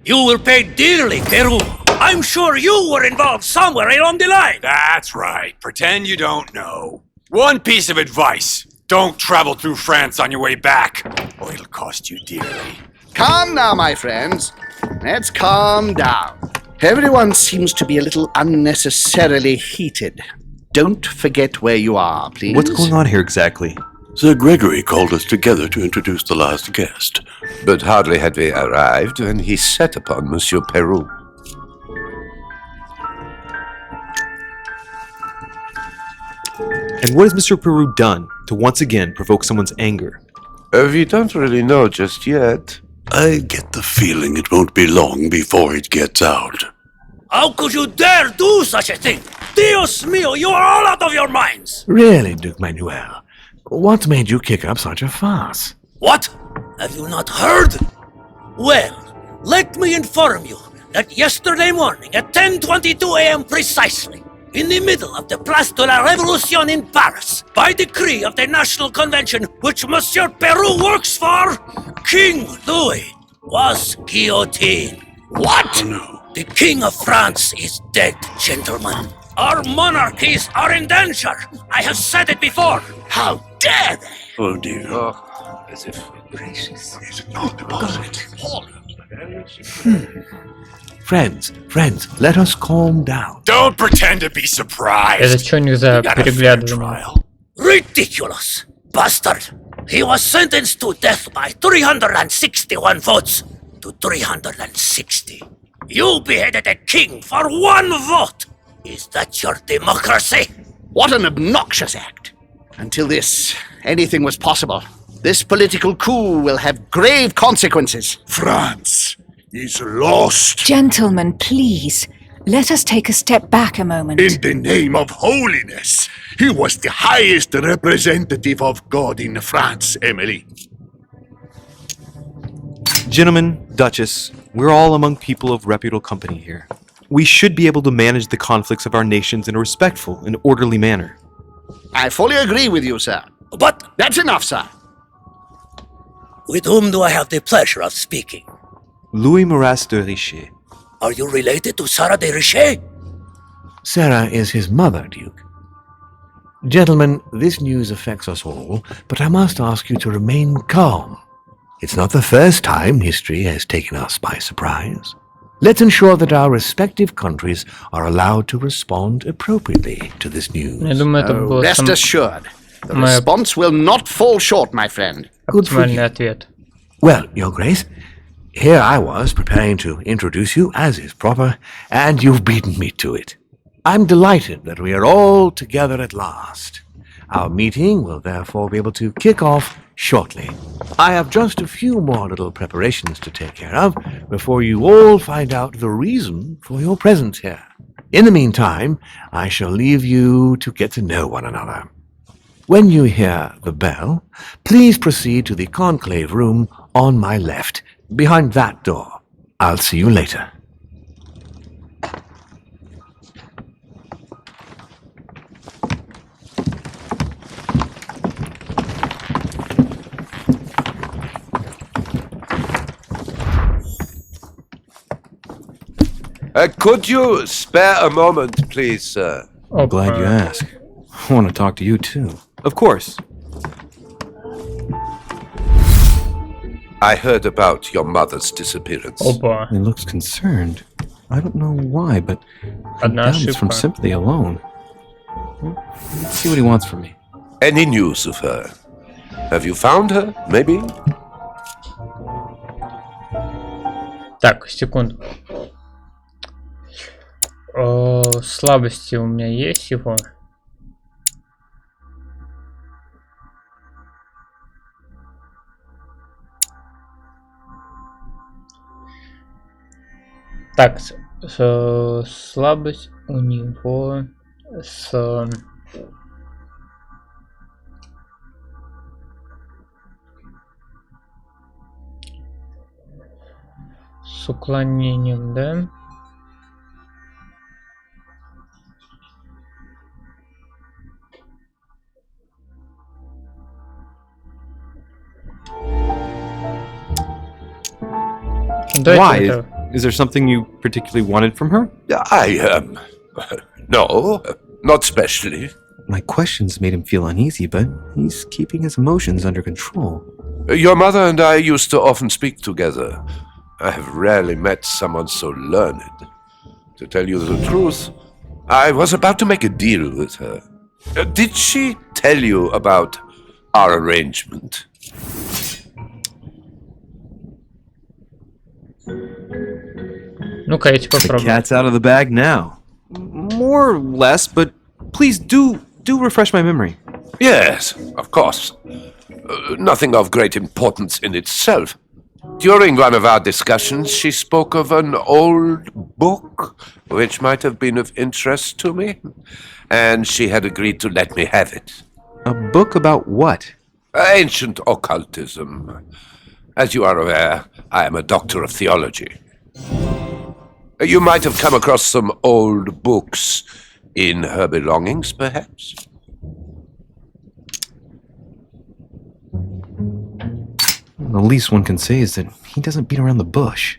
You will pay dearly, Peru. I'm sure you were involved somewhere along the line. That's right. Pretend you don't know. One piece of advice. Don't travel through France on your way back, or it'll cost you dearly. Calm now, my friends. Let's calm down. Everyone seems to be a little unnecessarily heated. Don't forget where you are, please. What's going on here exactly? Sir Gregory called us together to introduce the last guest. But hardly had we arrived when he set upon Monsieur Peru. And what has Mr. Peru done to once again provoke someone's anger? We don't really know just yet. I get the feeling it won't be long before it gets out. How could you dare do such a thing? Dios mío, you are all out of your minds! Really, Duke Manuel? What made you kick up such a fuss? What? Have you not heard? Well, let me inform you that yesterday morning at 10:22 a.m. precisely, in the middle of the Place de la Révolution in Paris, by decree of the National Convention which Monsieur Peru works for, King Louis was guillotined. What? No. The King of France is dead, gentlemen. Our monarchies are in danger. I have said it before. How dare they? Oh dear. As if Gracious. Is it not deposit? Friends, let us calm down. Don't pretend to be surprised. Это что у них за You got a fair переглядывание? trial. Ridiculous! Bastard! He was sentenced to death by 361 votes to 360. You beheaded a king for one vote! Is that your democracy? What an obnoxious act. Until this, anything was possible. This political coup will have grave consequences. France is lost. Gentlemen, please. Let us take a step back a moment. In the name of holiness, he was the highest representative of God in France, Emily. Gentlemen, Duchess, we're all among people of reputable company here. We should be able to manage the conflicts of our nations in a respectful and orderly manner. I fully agree with you, sir. But That's enough, sir. with whom do I have the pleasure of speaking? Louis Maras de Richet. Are you related to Sarah de Richet? Sarah is his mother, Duke. Gentlemen, this news affects us all, but I must ask you to remain calm. It's not the first time history has taken us by surprise. Let's ensure that our respective countries are allowed to respond appropriately to this news. Я думаю, это был Rest assured, the my response will not fall short, my friend. Good for оптимальный you. ответ. Well, Your Grace, here I was preparing to introduce you as is proper, and you've beaten me to it. I'm delighted that we are all together at last. Our meeting will therefore be able to kick off shortly. I have just a few more little preparations to take care of before you all find out the reason for your presence here. In the meantime, I shall leave you to get to know one another. When you hear the bell, please proceed to the conclave room on my left, behind that door. I'll see you later. Could you spare a moment, please, sir? Опа. Glad you asked. I want to talk to you too. Of course. I heard about your mother's disappearance. Опа. He looks concerned. I don't know why, but I Одна doubt it's from ошибка. sympathy alone. Let's see what he wants from me. Any news of her? Have you found her, maybe? Так, секунду. Слабости у меня есть его. Так, слабость у него с... С уклонением, да? Why? Is there something you particularly wanted from her? No, not specially. My questions made him feel uneasy, but he's keeping his emotions under control. Your mother and I used to often speak together. I have rarely met someone so learned. To tell you the truth, I was about to make a deal with her. Did she tell you about our arrangement? Ну-ка, я тебе The попробую. cat's out of the bag now. More or less, but please do refresh my memory. Yes, of course. Nothing of great importance in itself. During one of our discussions, she spoke of an old book which might have been of interest to me, and she had agreed to let me have it. A book about what? Ancient occultism. As you are aware, I am a doctor of theology. You might have come across some old books in her belongings, perhaps? The least one can say is that he doesn't beat around the bush.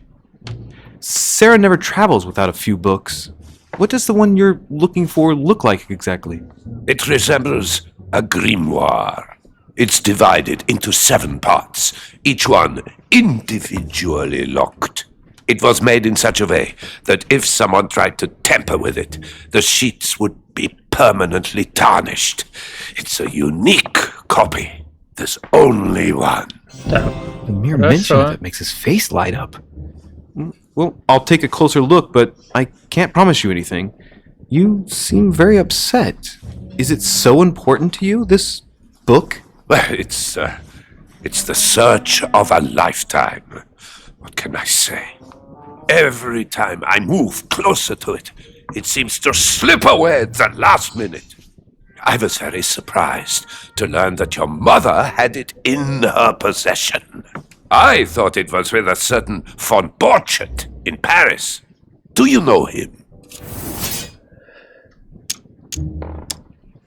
Sarah never travels without a few books. What does the one you're looking for look like exactly? It resembles a grimoire. It's divided into 7 parts, each one individually locked. It was made in such a way that if someone tried to tamper with it, the sheets would be permanently tarnished. It's a unique copy. There's only one. The mere mention of it makes his face light up. Well, I'll take a closer look, but I can't promise you anything. You seem very upset. Is it so important to you, this book? Well, it's the search of a lifetime. What can I say? Every time I move closer to it, it seems to slip away at the last minute. I was very surprised to learn that your mother had it in her possession. I thought it was with a certain von Borchardt in Paris. Do you know him?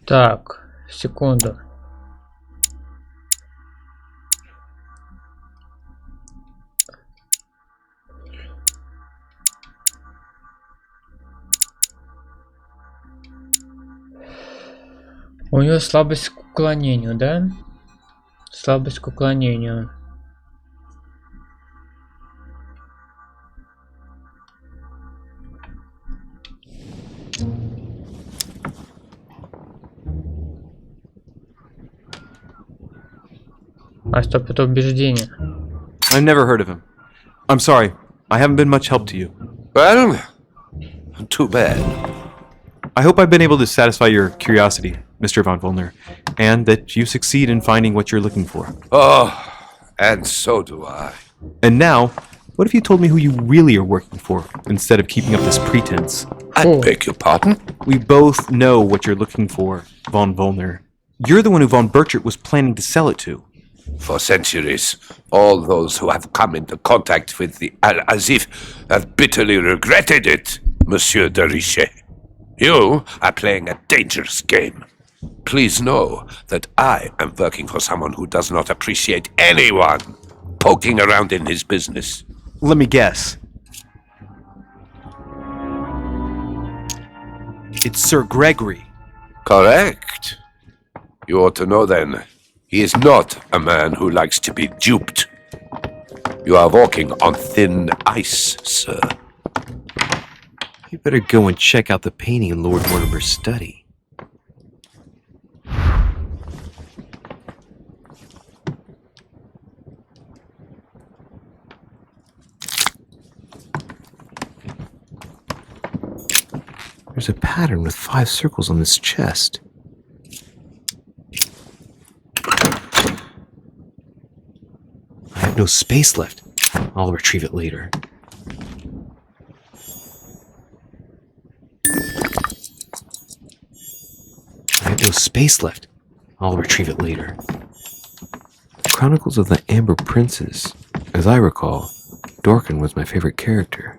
Так, секунду. У нее слабость к уклонению, да? Слабость к уклонению. А стоп, это убеждение. I've never heard of him. I'm sorry, I haven't been much help to you. Well, too bad. I hope I've been able to satisfy your curiosity, Mr. von Volner, and that you succeed in finding what you're looking for. Oh, and so do I. And now, what if you told me who you really are working for, instead of keeping up this pretense? I beg your pardon? We both know what you're looking for, von Volner. You're the one who von Borchardt was planning to sell it to. For centuries, all those who have come into contact with the Al-Azif have bitterly regretted it, Monsieur de Richet. You are playing a dangerous game. Please know that I am working for someone who does not appreciate anyone poking around in his business. Let me guess. It's Sir Gregory. Correct. You ought to know then, he is not a man who likes to be duped. You are walking on thin ice, sir. You better go and check out the painting in Lord Mortimer's study. There's a pattern with 5 circles on this chest. I have no space left. I'll retrieve it later. I have no space left. I'll retrieve it later. Chronicles of the Amber Princes. As I recall, Dorkin was my favorite character.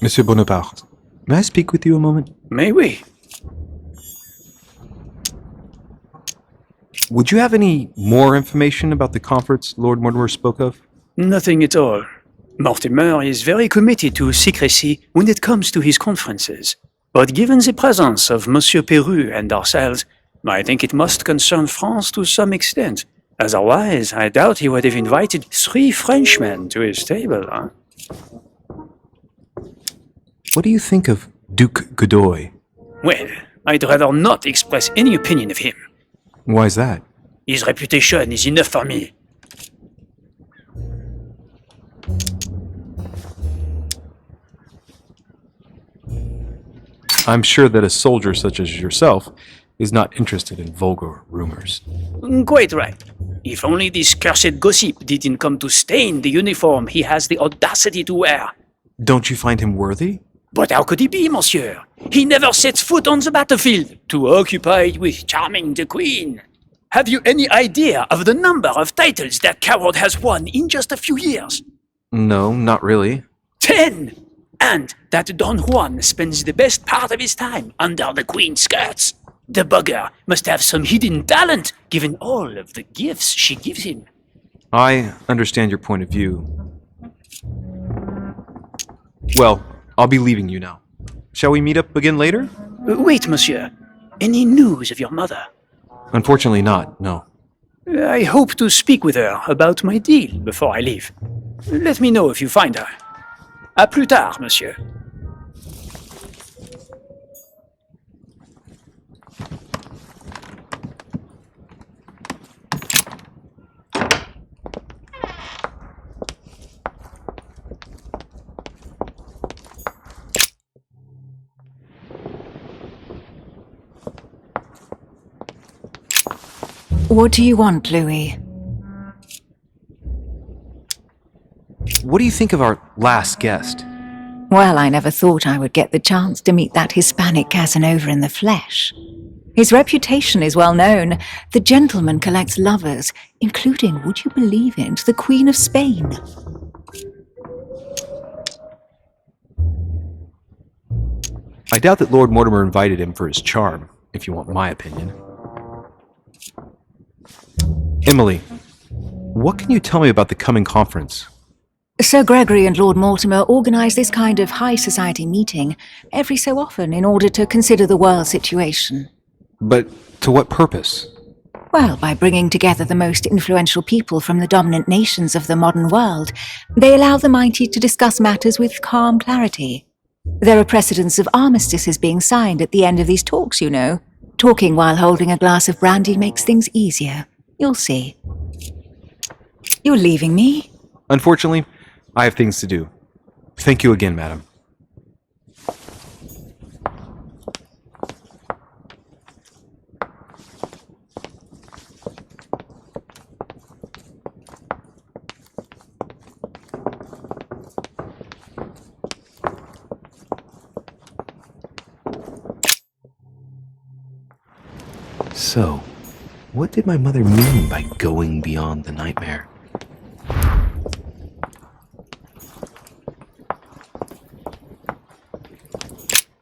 Monsieur Bonaparte, may I speak with you a moment? May we? Would you have any more information about the conference Lord Mortimer spoke of? Nothing at all. Mortimer is very committed to secrecy when it comes to his conferences. But given the presence of Monsieur Peru and ourselves, I think it must concern France to some extent. Otherwise, I doubt he would have invited 3 Frenchmen to his table, huh? What do you think of Duke Godoy? Well, I'd rather not express any opinion of him. Why is that? His reputation is enough for me. I'm sure that a soldier such as yourself is not interested in vulgar rumors. Quite right. If only this cursed gossip didn't come to stain the uniform he has the audacity to wear. Don't you find him worthy? But how could he be, monsieur? He never sets foot on the battlefield, too occupied with charming the queen. Have you any idea of the number of titles that coward has won in just a few years? No, not really. 10! And that Don Juan spends the best part of his time under the queen's skirts. The bugger must have some hidden talent, given all of the gifts she gives him. I understand your point of view. Well, I'll be leaving you now. Shall we meet up again later? Wait, monsieur. Any news of your mother? Unfortunately not, no. I hope to speak with her about my deal before I leave. Let me know if you find her. À plus tard, monsieur. What do you want, Louis? What do you think of our last guest? Well, I never thought I would get the chance to meet that Hispanic Casanova in the flesh. His reputation is well known. The gentleman collects lovers, including, would you believe it, the Queen of Spain. I doubt that Lord Mortimer invited him for his charm, if you want my opinion. Emily, what can you tell me about the coming conference? Sir Gregory and Lord Mortimer organize this kind of high society meeting every so often in order to consider the world situation. But to what purpose? Well, by bringing together the most influential people from the dominant nations of the modern world, they allow the mighty to discuss matters with calm clarity. There are precedents of armistices being signed at the end of these talks, you know. Talking while holding a glass of brandy makes things easier. You'll see. You're leaving me? Unfortunately, I have things to do. Thank you again, madam. So, what did my mother mean by going beyond the nightmare?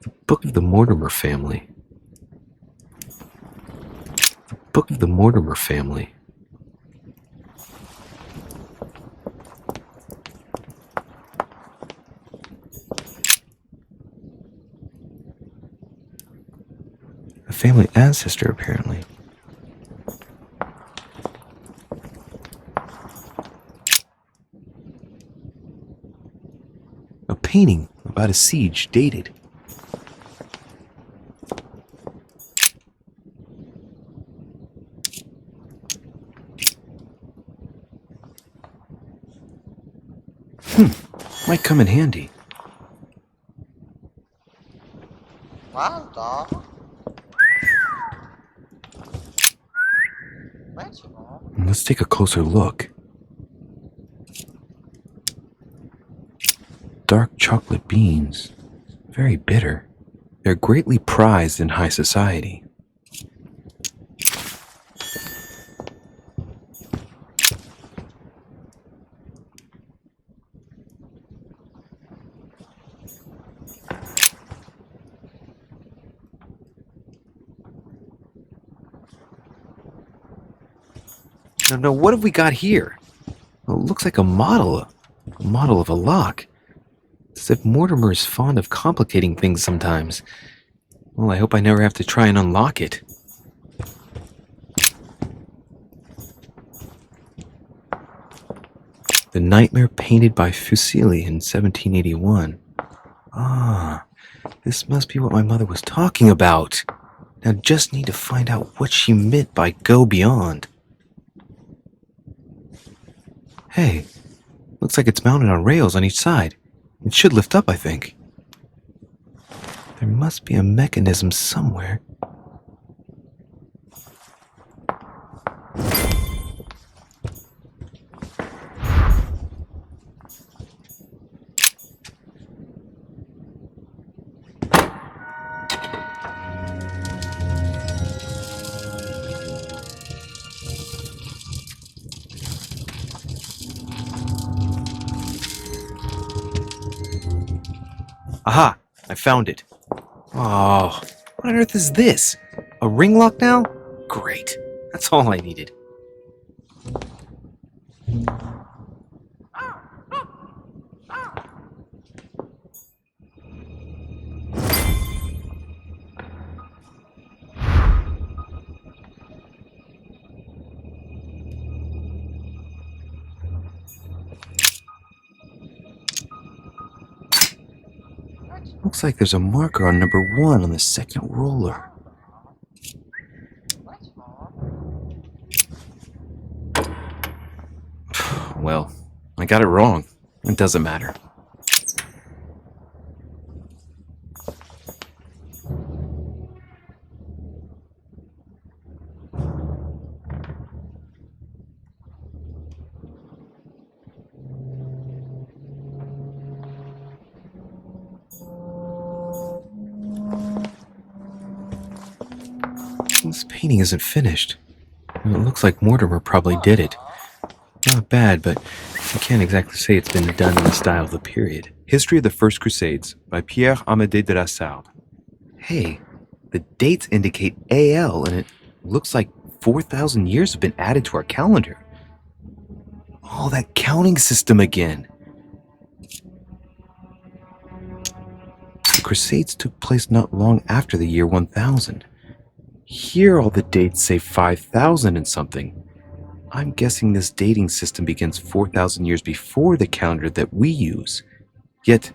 The Book of the Mortimer Family. The Book of the Mortimer Family. A family ancestor, apparently. A painting about a siege dated. Might come in handy. Let's take a closer look. dark chocolate beans. Very bitter. They're greatly prized in high society. No, what have we got here? Well, it looks like a model of a lock. It's as if Mortimer is fond of complicating things sometimes. Well, I hope I never have to try and unlock it. The Nightmare painted by Fuseli in 1781. Ah, this must be what my mother was talking about. Now just need to find out what she meant by go beyond. Hey, looks like it's mounted on rails on each side. It should lift up, I think. There must be a mechanism somewhere. Aha! I found it. Oh, what on earth is this? A ring lock now? Great. That's all I needed. Looks like there's a marker on number 1 on the second roller. Well, I got it wrong. It doesn't matter. This painting isn't finished. It looks like Mortimer probably did it. Not bad, but I can't exactly say it's been done in the style of the period. History of the First Crusades by Pierre Amédée de la Sarde. Hey, the dates indicate AL, and it looks like 4,000 years have been added to our calendar. Oh, that counting system again. The Crusades took place not long after the year 1000. Here all the dates say 5,000 and something. I'm guessing this dating system begins 4,000 years before the calendar that we use. Yet,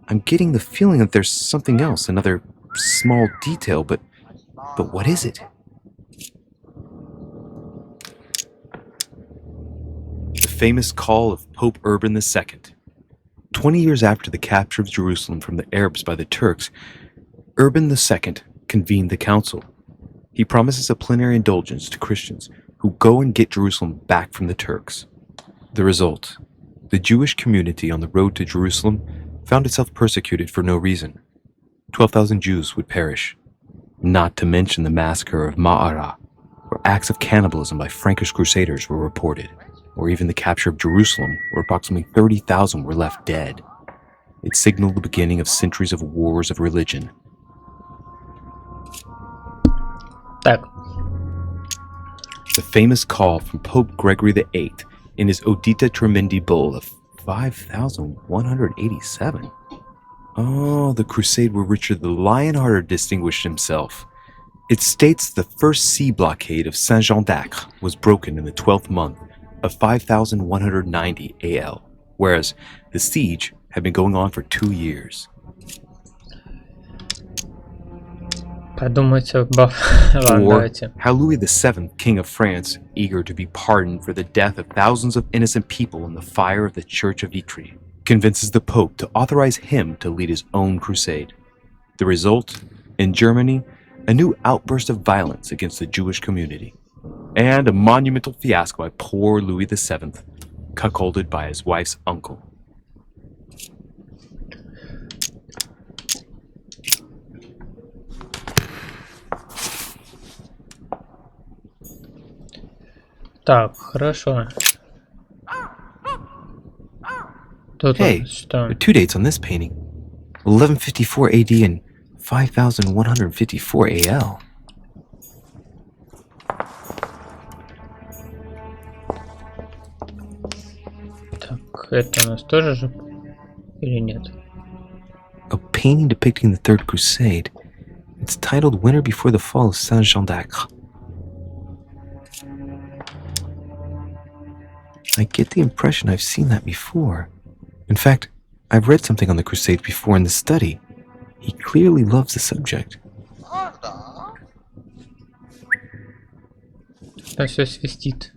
I'm getting the feeling that there's something else, another small detail, but what is it? The famous call of Pope Urban II. 20 years after the capture of Jerusalem from the Arabs by the Turks, Urban II convened the council. He promises a plenary indulgence to Christians who go and get Jerusalem back from the Turks. The result: the Jewish community on the road to Jerusalem found itself persecuted for no reason. 12,000 Jews would perish, not to mention the massacre of Ma'ara, where acts of cannibalism by Frankish crusaders were reported, or even the capture of Jerusalem, where approximately 30,000 were left dead. It signaled the beginning of centuries of wars of religion. The famous call from Pope Gregory VIII in his Audita Tremendi bull of 5,187. Oh, the crusade where Richard the Lionhearted distinguished himself. It states the first sea blockade of Saint-Jean d'Acre was broken in the 12th month of 5,190 AL, whereas the siege had been going on for 2 years. Подумайте, ладно, Or давайте. how Louis VII, King of France, eager to be pardoned for the death of thousands of innocent people in the fire of the Church of Vitry, convinces the Pope to authorize him to lead his own crusade. The result, in Germany, a new outburst of violence against the Jewish community, and a monumental fiasco by poor Louis VII, cuckolded by his wife's uncle. Так, хорошо. Тут Hey, что? there are two dates on this painting. 1154 AD and 5154 AL. Так, это у нас тоже же или нет? A painting depicting the Third Crusade. It's titled Winter Before the Fall of Saint-Jean d'Acre. I get the impression I've seen that before. In fact, I've read something on the Crusades before in the study. He clearly loves the subject. Да все свистит.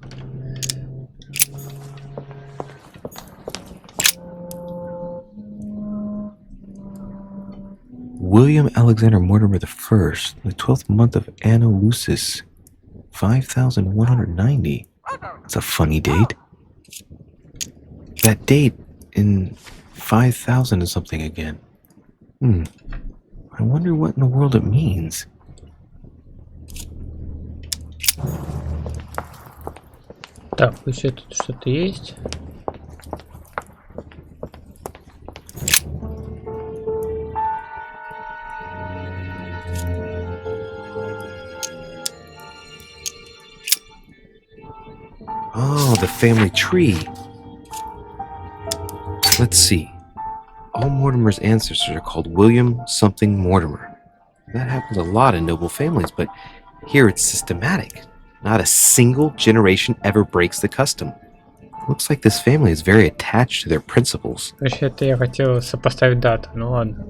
William Alexander Mortimer I, the 12th month of Anno Lucis, 5190. That's a funny date. That date in 5000 and something again. I wonder what in the world it means. Так, еще тут что-то есть. Oh, the family tree. Let's see. All Mortimer's ancestors are called William something Mortimer. That happens a lot in noble families, but here it's systematic. Not a single generation ever breaks the custom. Looks like this family is very attached to their principles. Вообще-то я хотел сопоставить даты, ну ладно.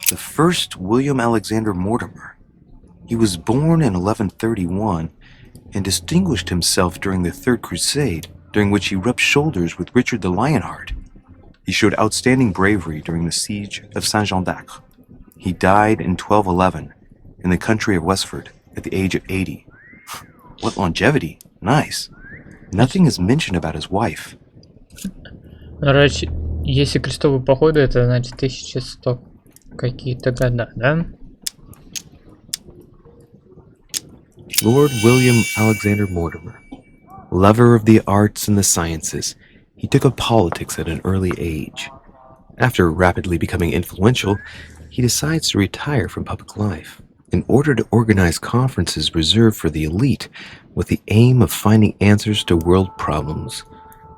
The first William Alexander Mortimer. He was born in 1131 and distinguished himself during the Third Crusade, during which he rubbed shoulders with Richard the Lionheart. He showed outstanding bravery during the siege of Saint-Jean d'Acre. He died in 1211 in the country of Westford at the age of 80. What longevity! Nice. Nothing is mentioned about his wife. Короче, если крестовые походы, это значит 1100 какие-то года, да? Lord William Alexander Mortimer, lover of the arts and the sciences, he took up politics at an early age. After rapidly becoming influential, he decides to retire from public life in order to organize conferences reserved for the elite with the aim of finding answers to world problems.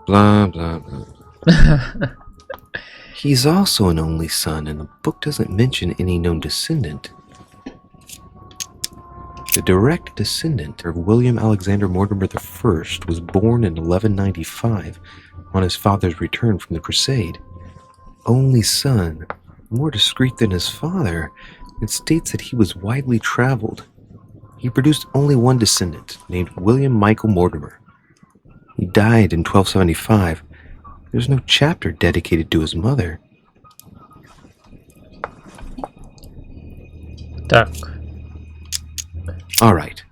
Blah, blah, blah. He's also an only son, and the book doesn't mention any known descendant. The direct descendant of William Alexander Mortimer I was born in 1195 on his father's return from the Crusade. Only son, more discreet than his father, it states that he was widely traveled. He produced only one descendant, named William Michael Mortimer. He died in 1275. There's no chapter dedicated to his mother. Так. Alright.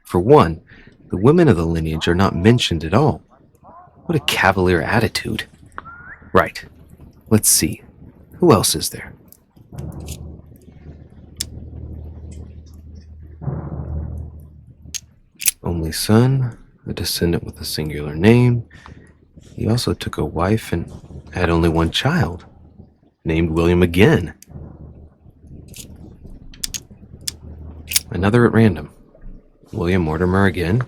For one, the women of the lineage are not mentioned at all. What a cavalier attitude. Right. Let's see. Who else is there? Only son, a descendant with a singular name. He also took a wife and had only one child, named William again. Another at random. William Mortimer again.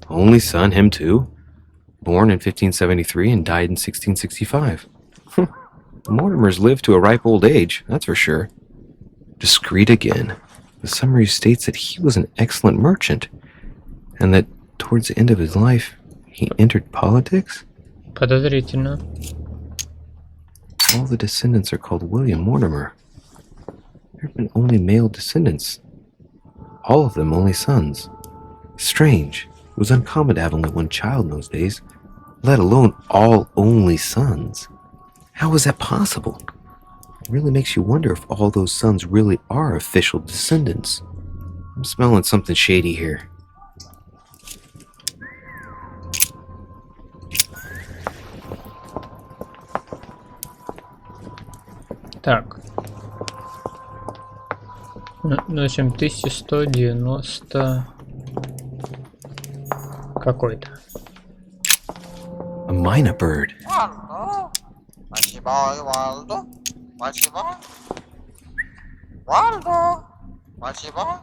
Only son, him too. Born in 1573 and died in 1665. The Mortimers lived to a ripe old age, that's for sure. Discreet again. The summary states that he was an excellent merchant, and that towards the end of his life, he entered politics? Подозрительно. All the descendants are called William Mortimer. There have been only male descendants. All of them only sons. Strange. It was uncommon to have only one child in those days, let alone all only sons. How is that possible? It really makes you wonder if all those sons really are official descendants. I'm smelling something shady here. Так. Ну, в общем, 1190 какой-то. A minor bird. Waldo? Watchy boy, Waldo? Watchy boy? Waldo? Watchy boy?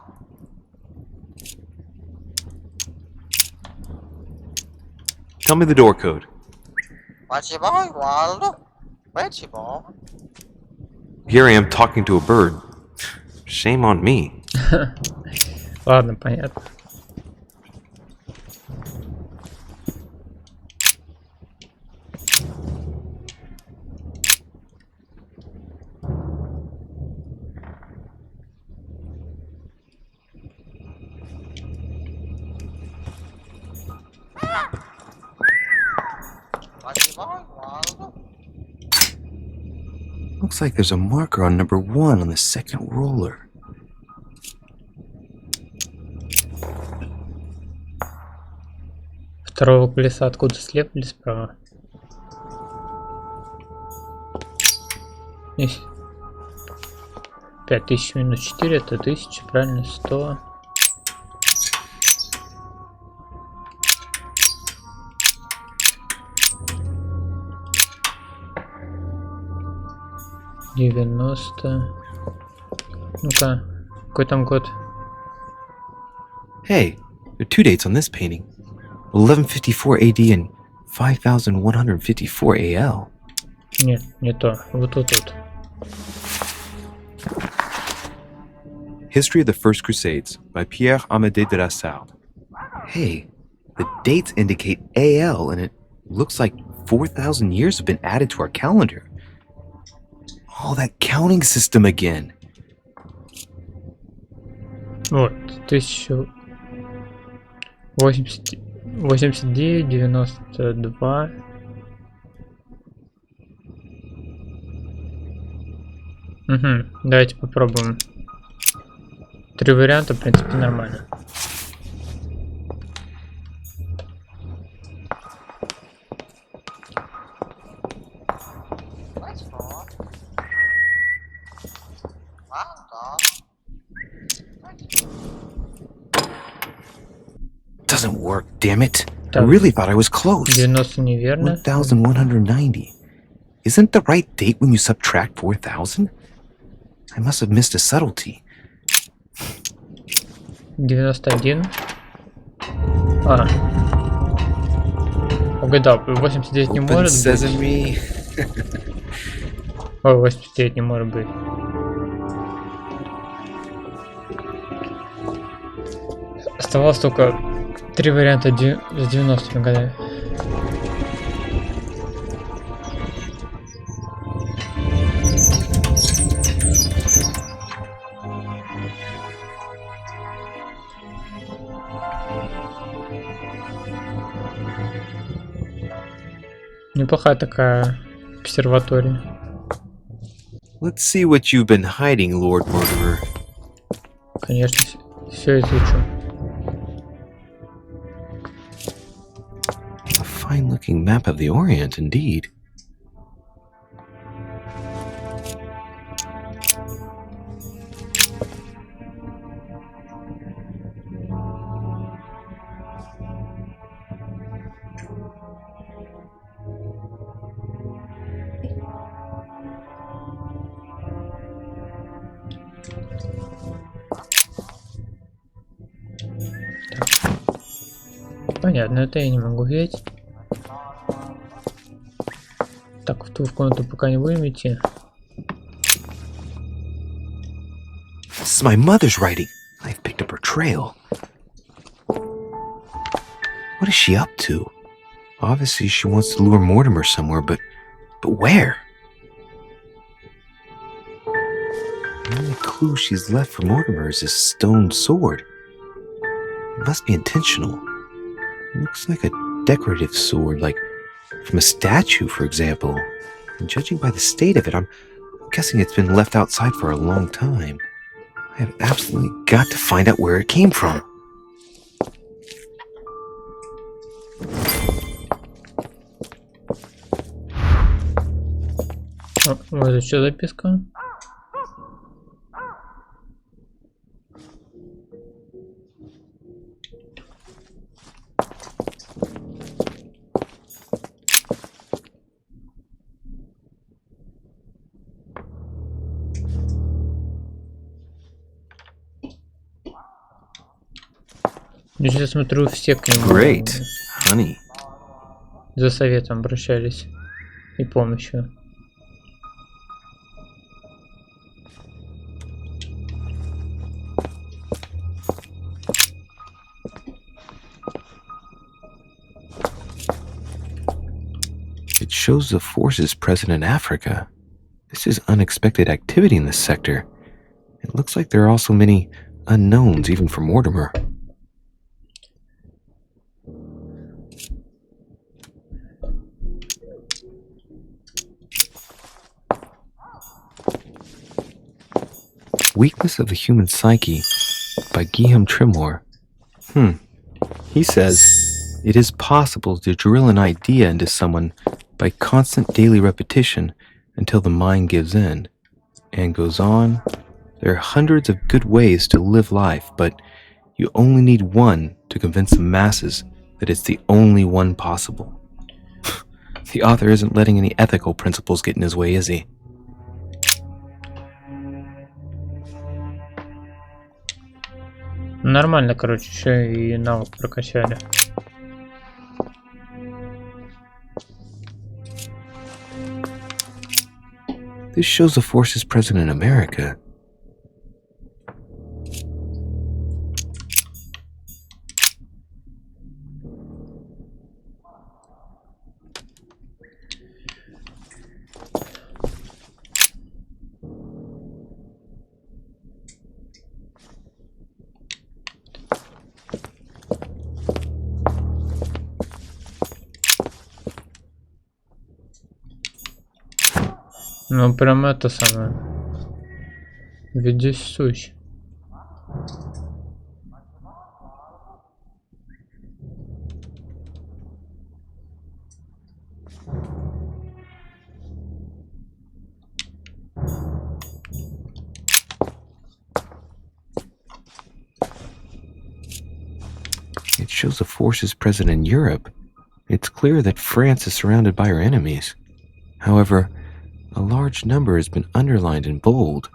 Tell me the door code. Watchy boy, Waldo? Watchy boy? Here I am talking to a bird. Shame on me. Ладно, понятно. Watchy boy, Waldo? Looks like there's a marker on number 1 on the second roller. Второго колеса откуда слева или справа? 5000 минус 4 это 1000, правильно? 100. Ну-ка, какой там год? Hey, there are 2 dates on this painting. 1154 AD and 5154 AL. Нет, не то. Вот тут. History of the First Crusades by Pierre Amédée de la Salle. Hey, the dates indicate AL and it looks like 4,000 years have been added to our calendar. Oh, that counting system again. Вот, 1089, 92. Угу, давайте попробуем. 3 варианта, в принципе, нормально. Doesn't work, damn it. I really thought I was close. 90 неверно. 1190. Isn't the right date when you subtract 4,000? I must have missed a subtlety. 91. Угадал. 89 не может быть. Ой, 89 не может быть. Оставалось только 3 варианта с 90 годами. Неплохая такая обсерватория. Let's see what you've been hiding, Lord Murderer. Конечно, все изучу. A fine-looking map of the Orient, indeed. Понятно, это я не могу видеть. Так, в ту комнату пока не будем идти. This is my mother's writing. I've picked up her trail. What is she up to? Obviously, she wants to lure Mortimer somewhere, but where? The only clue she's left for Mortimer is this stone sword. It must be intentional. It looks like a decorative sword, like from a statue, for example. And judging by the state of it, I'm guessing it's been left outside for a long time. I have absolutely got to find out where it came from. Вот еще записка. Я сейчас смотрю, все к нему Great, honey. за советом обращались и помощью. It shows the forces present in Africa. This is unexpected activity in this sector. It looks like there are also many unknowns, even for Mortimer. Weakness of the Human Psyche by Guillaume Trimore. He says, it is possible to drill an idea into someone by constant daily repetition until the mind gives in. And goes on, there are hundreds of good ways to live life, but you only need one to convince the masses that it's the only one possible. The author isn't letting any ethical principles get in his way, is he? Нормально, короче, еще и навык прокачали. This shows the forces present in America. Ну, прям это самое. Вездесущ. It shows the forces present in Europe. It's clear that France is surrounded by her enemies. However, a large number has been underlined in bold.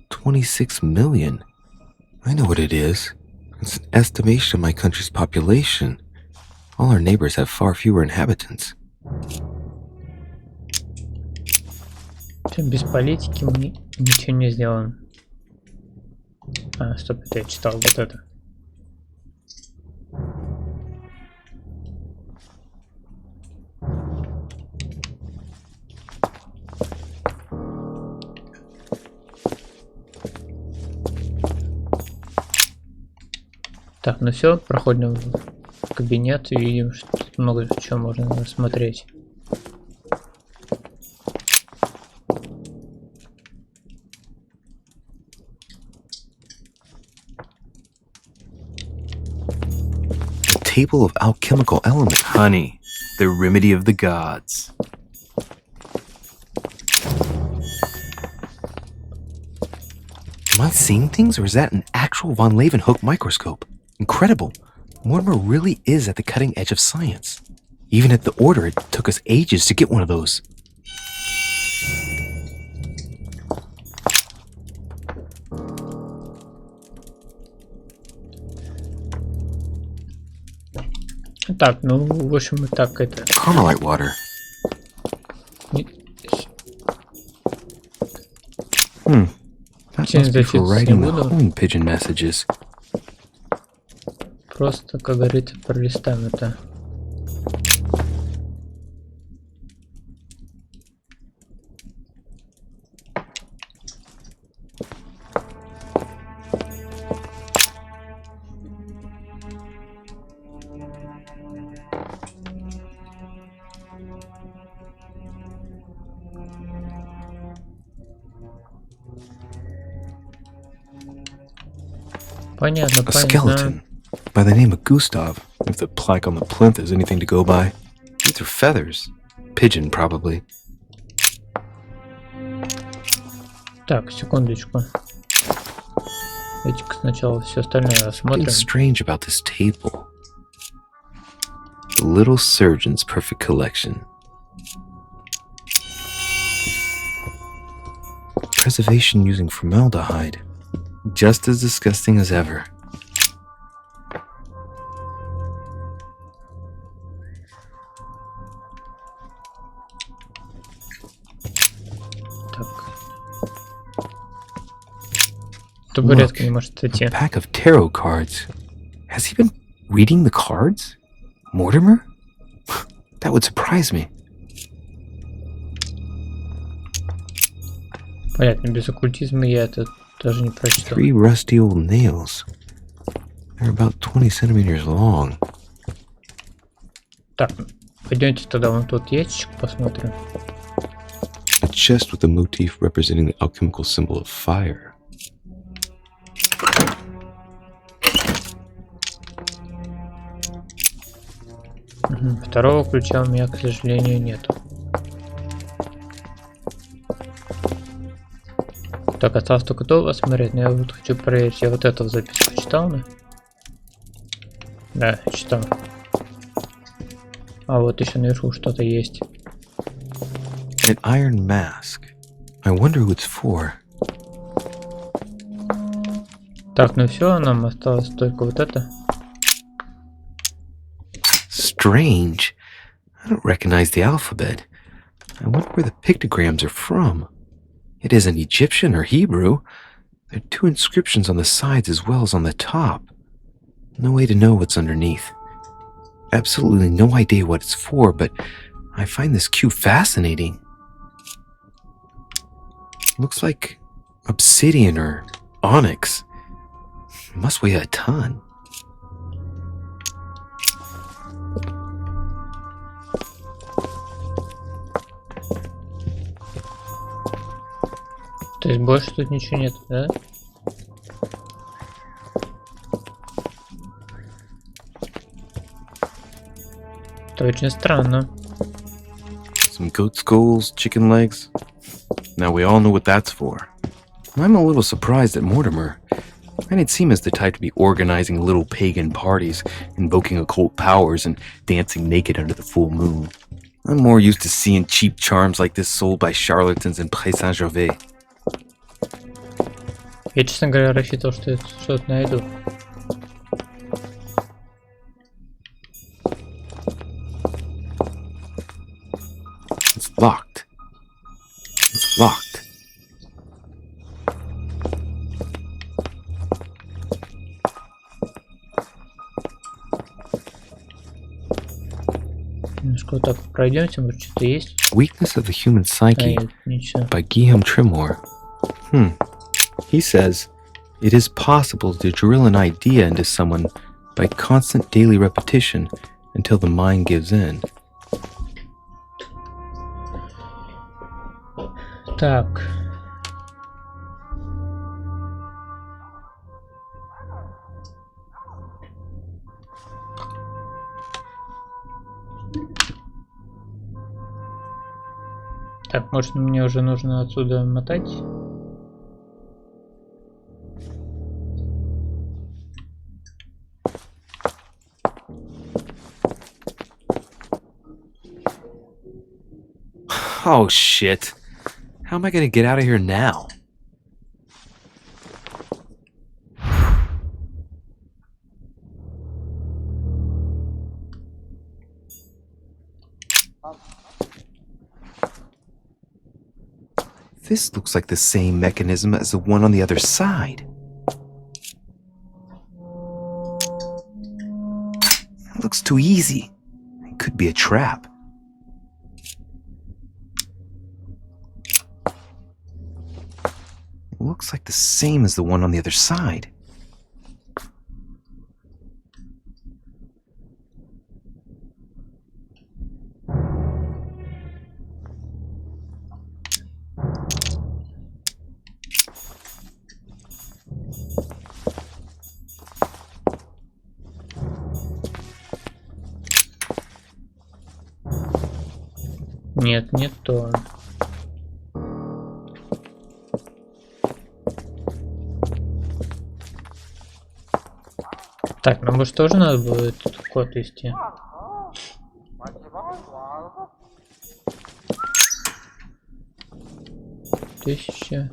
26 million. I know what it is. It's an estimation of my country's population. All our neighbors have far fewer inhabitants. Без политики мы ничего не сделаем. А, стоп, это я читал вот это. Так, ну все, проходим в кабинет и видим, что тут много чего можно рассмотреть. A table of alchemical elements. Honey, the remedy of the gods. Am I seeing things, or is that an actual von Leeuwenhoek microscope? Incredible. Mortimer really is at the cutting edge of science. Even at the Order, it took us ages to get one of those. Так, ну, в общем, и так это... Carmelite water. That must be for writing the homing pigeon messages. Просто, как говорится, пролистаем это. Понятно, A skeleton by the name of Gustav, if the plaque on the plinth is anything to go by. These are feathers. Pigeon, probably. Так, секундочку. Давайте-ка сначала все остальное рассмотрим. Something strange about this table. The Little Surgeon's Perfect Collection. Preservation using formaldehyde. Just as disgusting as ever. Так. Табуретка не может A идти. pack of tarot cards. Has he been reading the cards? Mortimer? That would surprise me. Понятно, без оккультизма я это даже не прочитал. 3 rusty old nails. They're about 20 centimeters long. Так, пойдемте тогда вон тот ящичек посмотрим. A chest with a motif representing the alchemical symbol of fire. Второго ключа у меня, к сожалению, нету. Так, осталось только то посмотреть, но я вот хочу проверить. Я вот эту записку читал, да? Да, читал. А вот еще наверху что-то есть. An iron mask. I wonder who it's for. Так, ну все, нам осталось только вот это. Strange. I don't recognize the alphabet. I wonder where the pictograms are from. It isn't Egyptian or Hebrew. There are 2 inscriptions on the sides as well as on the top. No way to know what's underneath. Absolutely no idea what it's for, but I find this cube fascinating. Looks like obsidian or onyx. Must weigh a ton. То есть больше тут ничего нет, да? Это очень странно. Some goat skulls, chicken legs. Now we all know what that's for. I'm a little surprised at Mortimer. I didn't seem as the type to be organizing little pagan parties, invoking occult powers, and dancing naked under the full moon. I'm more used to seeing cheap charms like this sold by charlatans in Pré Saint-Gervais. Я, честно говоря, рассчитывал, что я что-то найду. It's locked. It's locked. Немножко вот так пройдемте, может что-то есть. Weakness of the Human Psyche ничего. by Guillaume Tremor. He says, it is possible to drill an idea into someone by constant daily repetition until the mind gives in. Так. Так, может мне уже нужно отсюда мотать? Oh shit. How am I gonna get out of here now? This looks like the same mechanism as the one on the other side. It looks too easy. It could be a trap. It looks like the same as the one on the other side. Нет, не то. Так, нам может тоже надо было этот код ввести. 1000.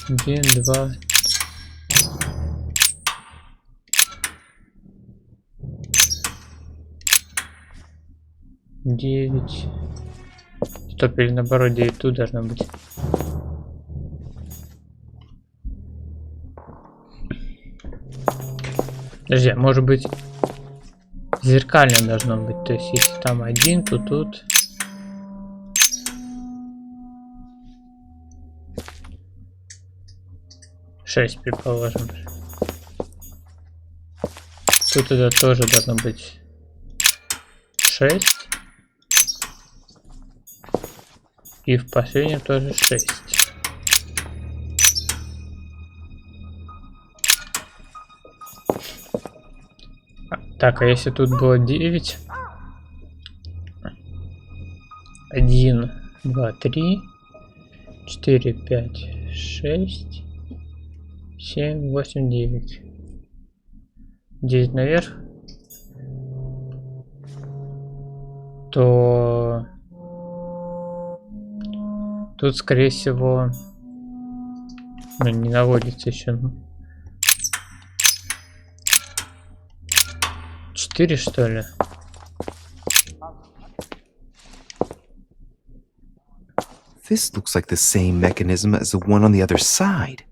1, 2. Девять. Стоп, или наоборот, 9 тут должно быть. Подожди, может быть зеркально должно быть. То есть если там 1, то тут. Шесть, предположим. Тут это тоже должно быть 6. И в последнем тоже 6. Так, а если тут было 9? 1, 2, 3, 4, 5, 6, 7, 8, 9. 9 наверх. То тут, скорее всего, не наводится еще. 4, что ли? This looks like the same mechanism as the one on the other side.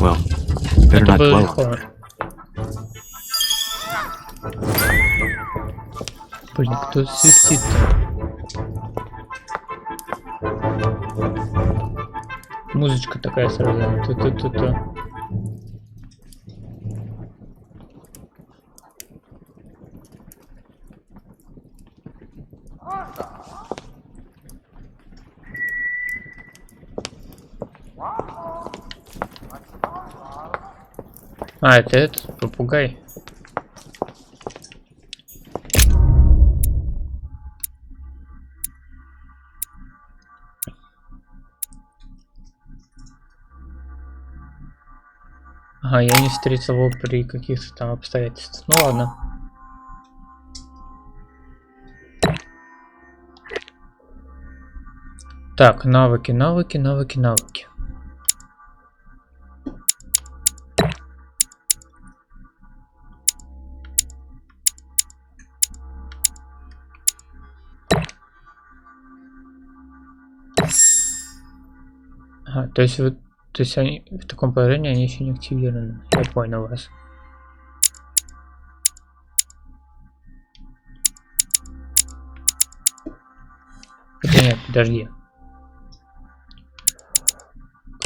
Well, better not dwell on it. Блин, кто свистит-то? Музычка такая сразу. Ту-ту-ту-ту. А, это этот попугай. Ага, я не встретил его при каких-то там обстоятельствах. Ну ладно. Так, навыки, навыки, навыки, навыки. Ага, то есть вот, то есть они в таком положении они еще не активированы. Я понял вас. Хотя нет, подожди.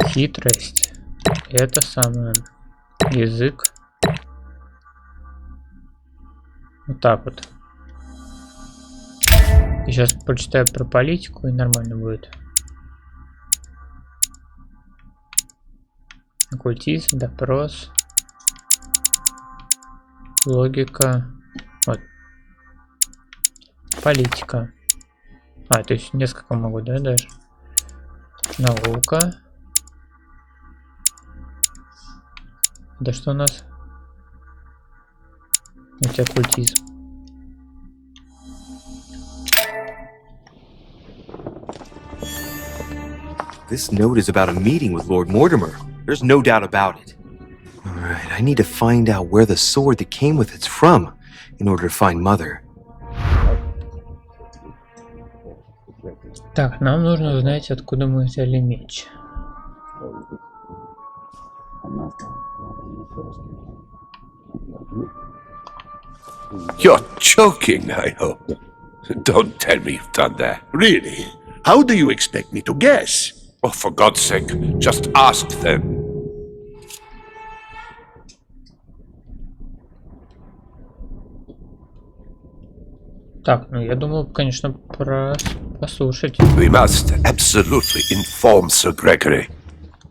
Хитрость. Это самое. Язык. Вот так вот. И сейчас прочитаю про политику и нормально будет. Оккультизм, допрос, логика, вот, политика. А, то есть несколько могу, да, даже. Наука. Да что у нас? Это оккультизм. This note is about a meeting with Lord Mortimer. There's no doubt about it. Alright, I need to find out where the sword that came with it's from in order to find Mother. Так, нам нужно узнать, откуда мы взяли меч. You're joking, I hope. Don't tell me you've done that. Really? How do you expect me to guess? Oh, for God's sake, just ask them. Так, ну я думал, конечно, послушать. We must absolutely inform Sir Gregory.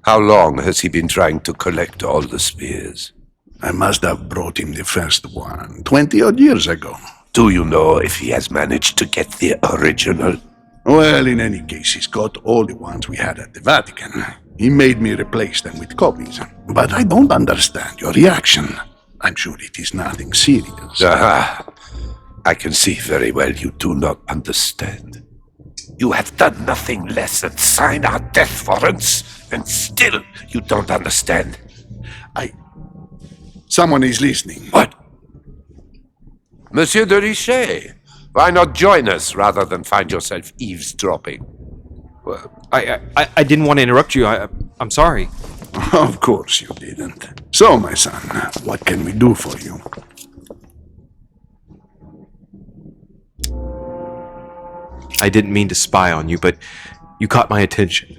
How long has he been trying to collect all the spears? I must have brought him the first one 20 odd years ago. Do you know if he has managed to get the original? Well, in any case, he's got all the ones we had at the Vatican. He made me replace them with copies. But I don't understand your reaction. I'm sure it is nothing serious. I can see very well you do not understand. You have done nothing less than sign our death warrants, and still you don't understand. Someone is listening. What? Monsieur de Richet, why not join us rather than find yourself eavesdropping? I didn't want to interrupt you. I'm sorry. Of course you didn't. So, my son, what can we do for you? I didn't mean to spy on you, but you caught my attention.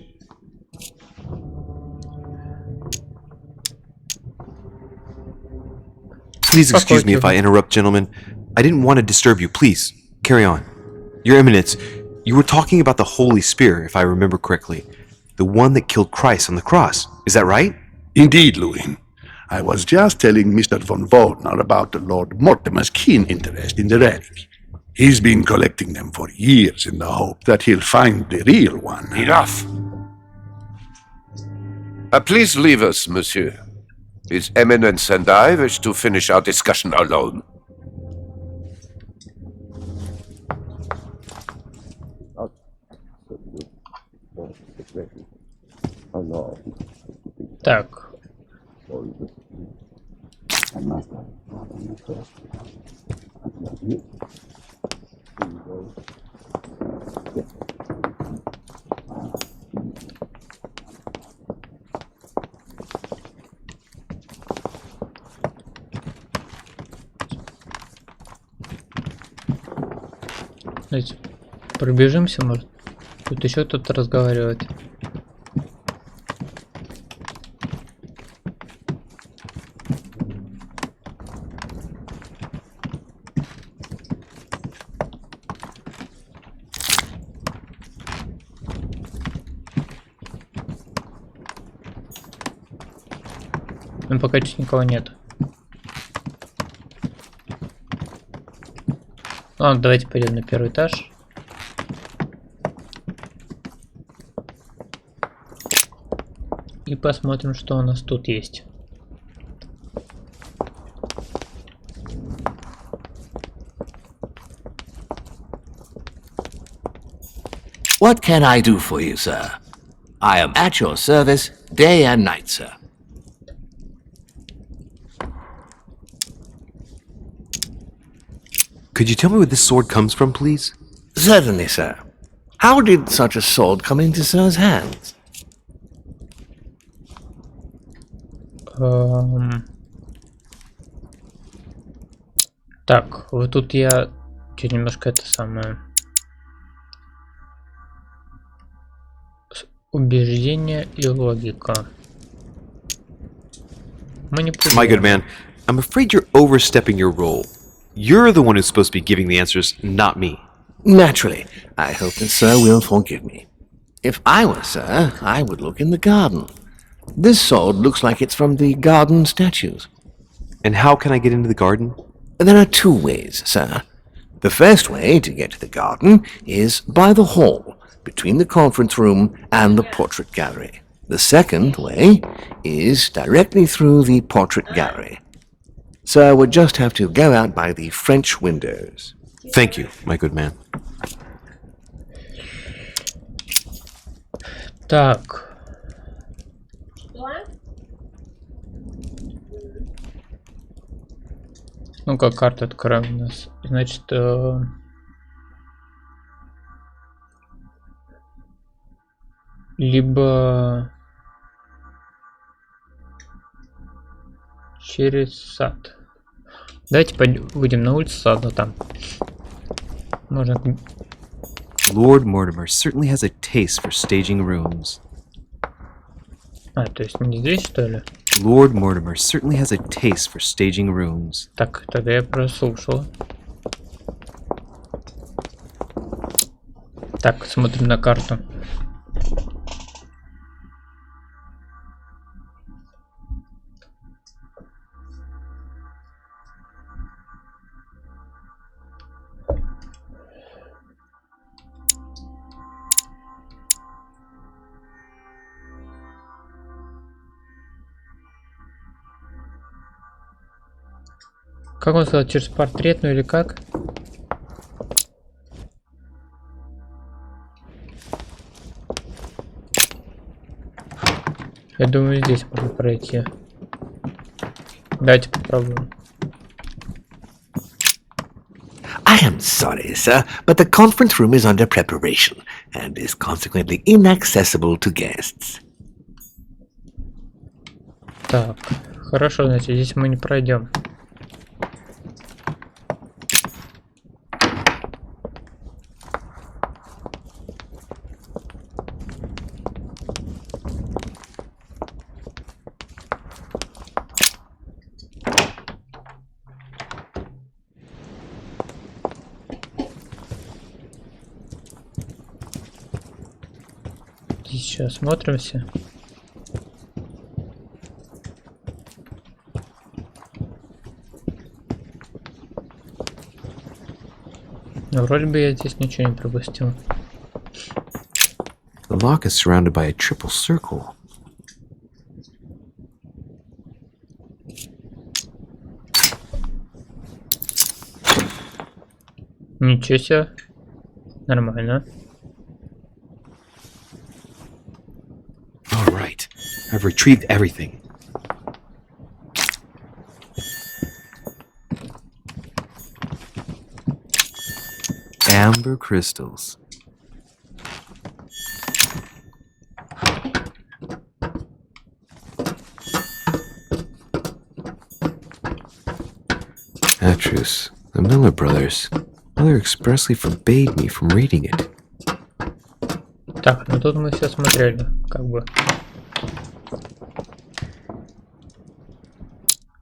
Please excuse me if I interrupt, gentlemen. I didn't want to disturb you. Please, carry on. Your Eminence, you were talking about the Holy Spear, if I remember correctly. The one that killed Christ on the cross. Is that right? Indeed, Louis. I was just telling Mr. von Waldner about Lord Mortimer's keen interest in the relic. He's been collecting them for years in the hope that he'll find the real one. Enough! Please leave us, monsieur. His Eminence and I wish to finish our discussion alone. Так. Давайте пробежимся, может. Тут еще кто-то разговаривает. Но пока чуть никого нет. Ладно, давайте пойдем на первый этаж. И посмотрим, что у нас тут есть. What can I do for you, sir? I am at your service day and night, sir. Could you tell me where this sword comes from, please? Certainly, sir. How did such a sword come into sir's hands? Так, вот тут я чуть немножко это самое... Убеждение и логика. My good man, I'm afraid you're overstepping your role. You're the one who's supposed to be giving the answers, not me. Naturally. I hope that sir will forgive me. If I were sir, I would look in the garden. This sword looks like it's from the garden statues. And how can I get into the garden? There are two ways, sir. The first way to get to the garden is by the hall, between the conference room and the portrait gallery. The second way is directly through the portrait gallery. Sir would just have to go out by the French windows. Thank you, my good man. Так. Ну-ка, карту откроем у нас. Значит, либо через сад. Давайте выйдем на улицу, саду там. Можно... Lord Mortimer certainly has a taste for staging rooms. А, то есть не здесь, что ли? Lord Mortimer certainly has a taste for staging rooms. Так, тогда я прослушал. Так, смотрим на карту. Как он сказал, через портретную или как? Я думаю, здесь можно пройти. Давайте попробуем. I am sorry, sir, but the conference room is under preparation and is consequently inaccessible to guests. Так, хорошо, значит, здесь мы не пройдем. Сейчас осмотримся. Но вроде бы я здесь ничего не пропустил. The lock is surrounded by a triple circle. Ничего себе. Нормально. All right, I've retrieved everything. Amber crystals. Atrus, the Miller brothers. Mother expressly forbade me from reading it. Так, ну тут мы все смотрели, как бы.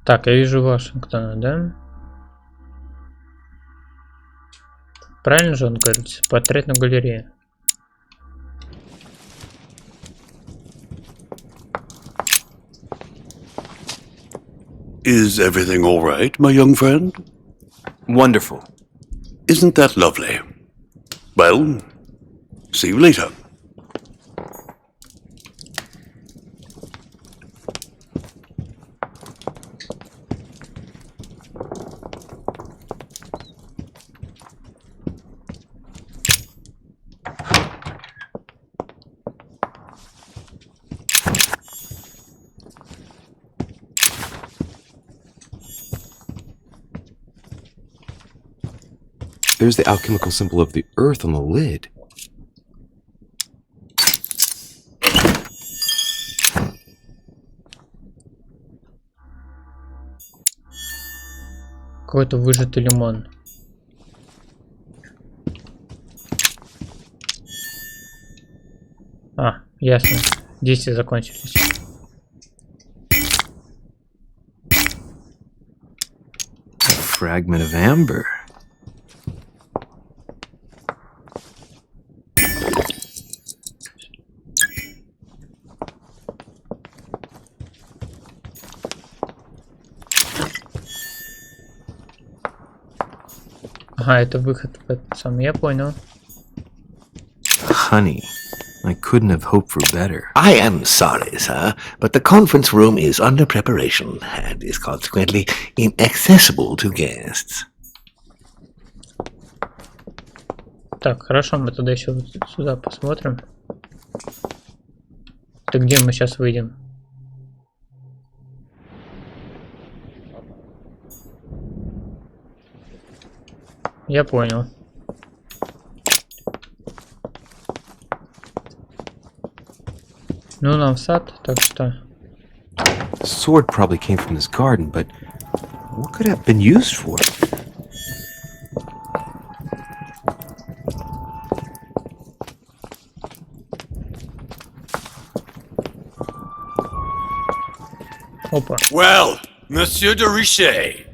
Так, я вижу Вашингтона, да? Правильно же он говорит? Портрет на галерее. Is everything all right, my young friend? Wonderful. Isn't that lovely? Well, see you later. There's the alchemical symbol of the earth on the lid. Какой-то выжатый лимон. А, ясно. Действия закончились. A fragment of amber. Ага, это выход в этот сам, я понял. Honey, I couldn't have hoped for better. I am sorry, sir, but the conference room is under preparation and is consequently inaccessible to guests. Так, хорошо, мы тогда еще вот сюда посмотрим. Так где мы сейчас выйдем? Я понял. Ну, нам в сад, так что... The sword probably came from this garden, but what could it have been used for? Опа. Well, Monsieur de Richet,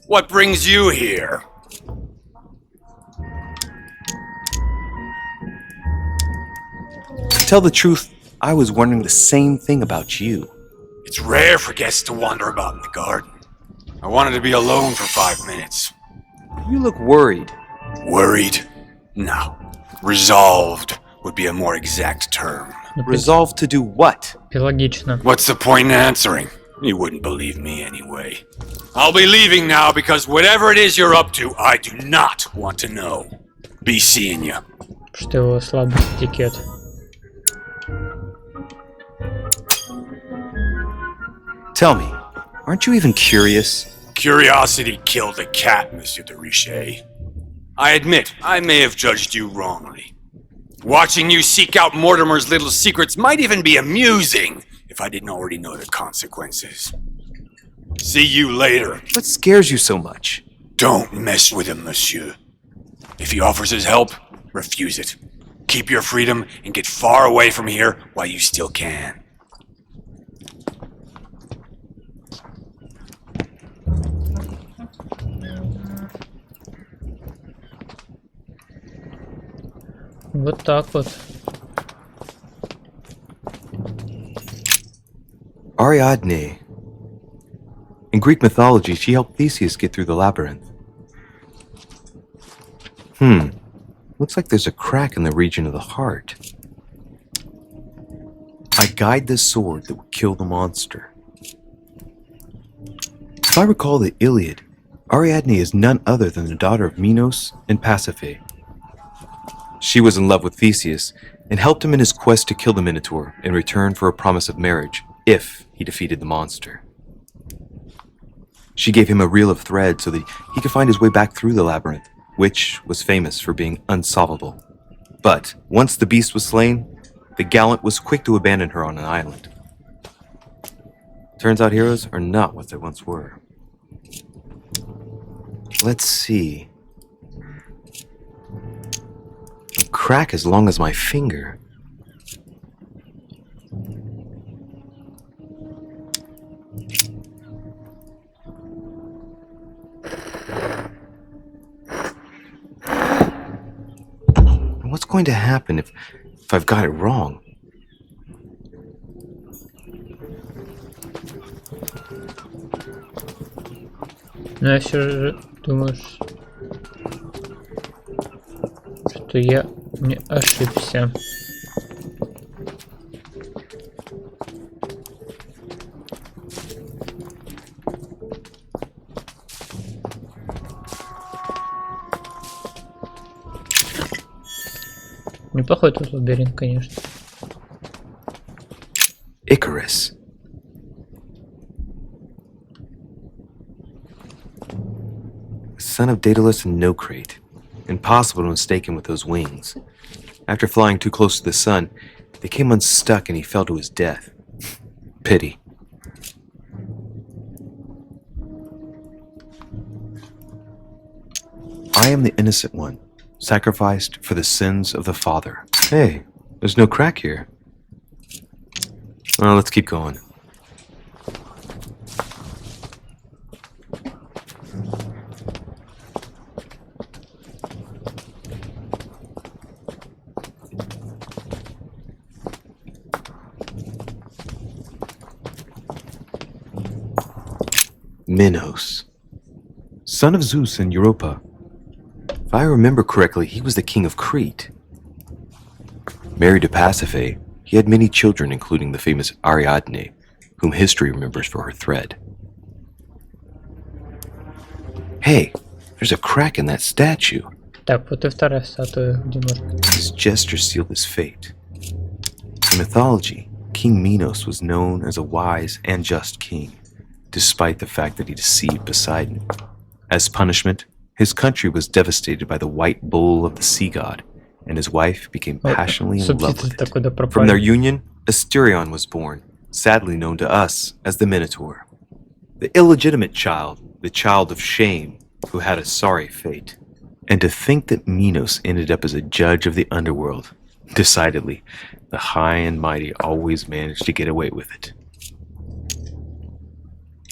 what brings you here? To tell the truth, I was wondering the same thing about you. It's rare for guests to wander about in the garden. I wanted to be alone for 5 minutes. You look worried. Worried? No. Resolved would be a more exact term. Resolved to do what? Логично. What's the point in answering? You wouldn't believe me anyway. I'll be leaving now because whatever it is you're up to, I do not want to know. Be seeing you. Что его слабый этикет. Tell me, aren't you even curious? Curiosity killed the cat, Monsieur de Richet. I admit, I may have judged you wrongly. Watching you seek out Mortimer's little secrets might even be amusing if I didn't already know the consequences. See you later. What scares you so much? Don't mess with him, monsieur. If he offers his help, refuse it. Keep your freedom and get far away from here while you still can. Вот так вот. Ariadne. In Greek mythology, she helped Theseus get through the labyrinth. Looks like there's a crack in the region of the heart. I guide this sword that will kill the monster. If I recall the Iliad, Ariadne is none other than the daughter of Minos and Pasiphae. She was in love with Theseus and helped him in his quest to kill the Minotaur in return for a promise of marriage if he defeated the monster. She gave him a reel of thread so that he could find his way back through the labyrinth, which was famous for being unsolvable. But once the beast was slain, the gallant was quick to abandon her on an island. Turns out heroes are not what they once were. Let's see. A crack as long as my finger. What's going to happen if I've got it wrong? Но я все же думаю, что я не ошибся. Неплохой тут лабиринт, конечно. Icarus. Son of Daedalus and Nocrate. Impossible to mistake him with those wings. After flying too close to the sun, they came unstuck and he fell to his death. Pity. I am the innocent one, sacrificed for the sins of the father. Hey, there's no crack here. Well, let's keep going. Minos, son of Zeus and Europa. If I remember correctly, he was the king of Crete. Married to Pasiphae, he had many children, including the famous Ariadne, whom history remembers for her thread. Hey, there's a crack in that statue. Так, вот и вторая статуя, где можно... His gesture sealed his fate. In mythology, King Minos was known as a wise and just king, despite the fact that he deceived Poseidon. As punishment, his country was devastated by the white bull of the sea god, and his wife became passionately in love with it. From their union, Asterion was born, sadly known to us as the Minotaur. The illegitimate child, the child of shame, who had a sorry fate. And to think that Minos ended up as a judge of the underworld. Decidedly, the high and mighty always managed to get away with it.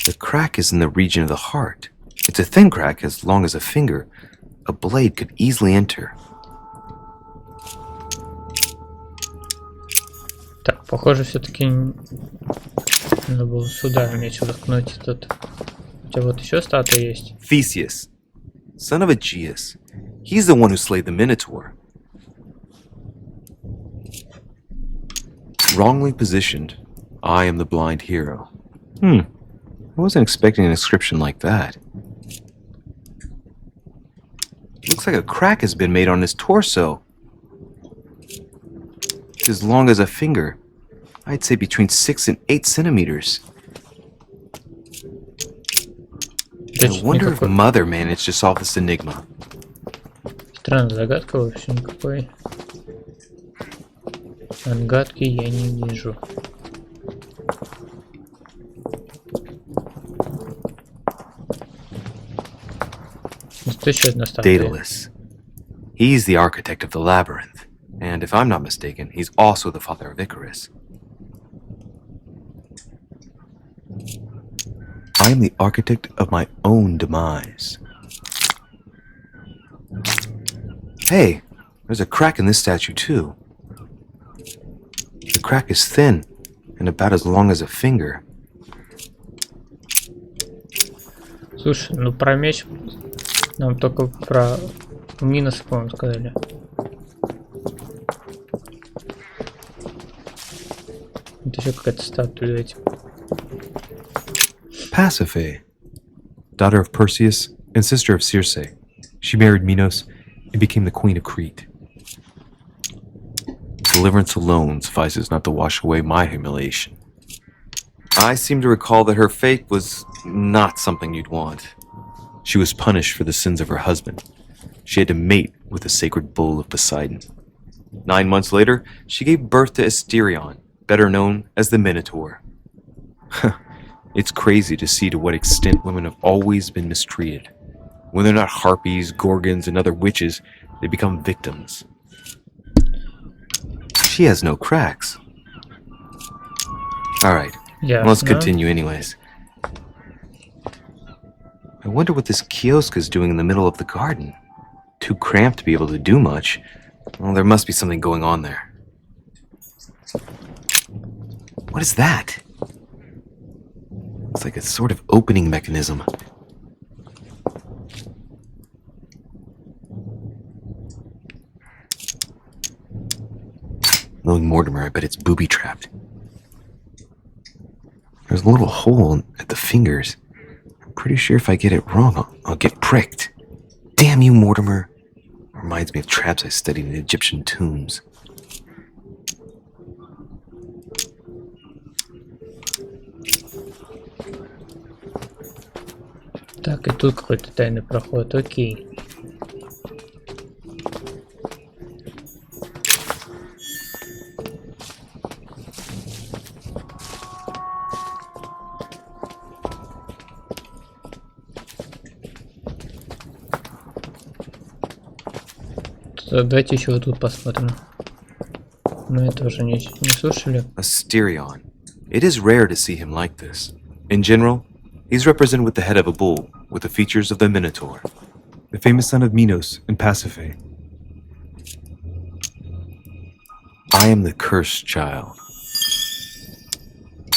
The crack is in the region of the heart. It's a thin crack as long as a finger. A blade could easily enter. Так, похоже, все-таки надо было сюда меч воткнуть. Тут у тебя вот еще статуя есть. Theseus, son of Aegeus. He's the one who slayed the Minotaur. Wrongly positioned, I am the blind hero. I wasn't expecting an inscription like that. Looks like a crack has been made on his torso. It's as long as a finger. I'd say between 6 and 8 centimeters. I wonder if Mother managed to solve this enigma. Странная загадка, вообще никакой отгадки я не вижу. Это еще одна статуя. Daedalus. He's the architect of the labyrinth, and if I'm not mistaken, he's also the father of Icarus. I am the architect of my own demise. Hey, there's a crack in this statue too. The crack is thin and about as long as a finger. Слушай, ну про меч нам только про Минос, по-моему, сказали. Это еще какая-то статуя этим. Pasiphae, daughter of Perseus and sister of Circe. She married Minos and became the queen of Crete. Deliverance alone suffices not to wash away my humiliation. I seem to recall that her fate was not something you'd want. She was punished for the sins of her husband. She had to mate with the sacred bull of Poseidon. 9 months later, she gave birth to Asterion, better known as the Minotaur. It's crazy to see to what extent women have always been mistreated. When they're not harpies, gorgons, and other witches, they become victims. She has no cracks. Alright, let's continue anyways. I wonder what this kiosk is doing in the middle of the garden. Too cramped to be able to do much. Well, there must be something going on there. What is that? It's like a sort of opening mechanism. Knowing Mortimer, I bet it's booby-trapped. There's a little hole at the fingers. I'm pretty sure if I get it wrong, I'll get pricked. Damn you, Mortimer. Reminds me of traps I studied in Egyptian tombs. Так, и тут какой-то тайный проход, окей. Давайте еще вот тут посмотрим. Мы это уже не слушали. Asterion. It is rare to see him like this. In general, he's represented with the head of a bull, with the features of the Minotaur. The famous son of Minos and Pasiphae. I am the cursed child.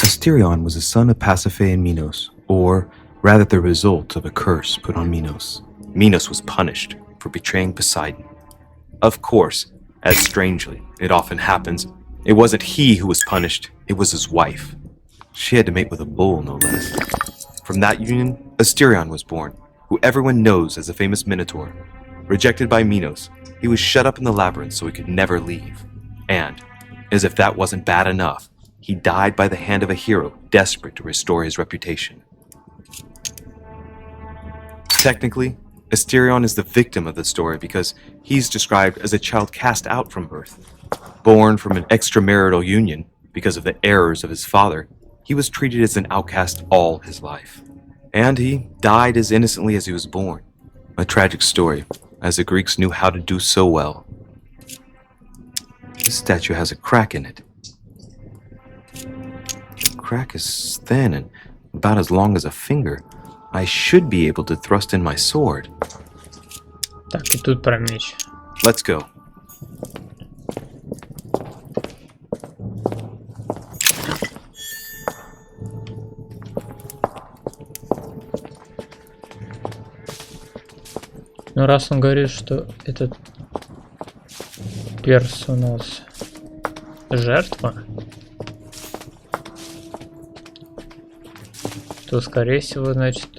Asterion was a son of Pasiphae and Minos, or rather the result of a curse put on Minos. Minos was punished for betraying Poseidon. Of course, as strangely it often happens, it wasn't he who was punished, it was his wife. She had to mate with a bull, no less. From that union, Asterion was born, who everyone knows as the famous Minotaur. Rejected by Minos, he was shut up in the labyrinth so he could never leave. And, as if that wasn't bad enough, he died by the hand of a hero desperate to restore his reputation. Technically, Asterion is the victim of the story because he's described as a child cast out from birth. Born from an extramarital union because of the errors of his father, he was treated as an outcast all his life. And he died as innocently as he was born. A tragic story, as the Greeks knew how to do so well. This statue has a crack in it. The crack is thin and about as long as a finger. I should be able to thrust in my sword. Так, и тут про меч. Let's go. Ну, раз он говорит, что этот перс у нас жертва, то, скорее всего, значит...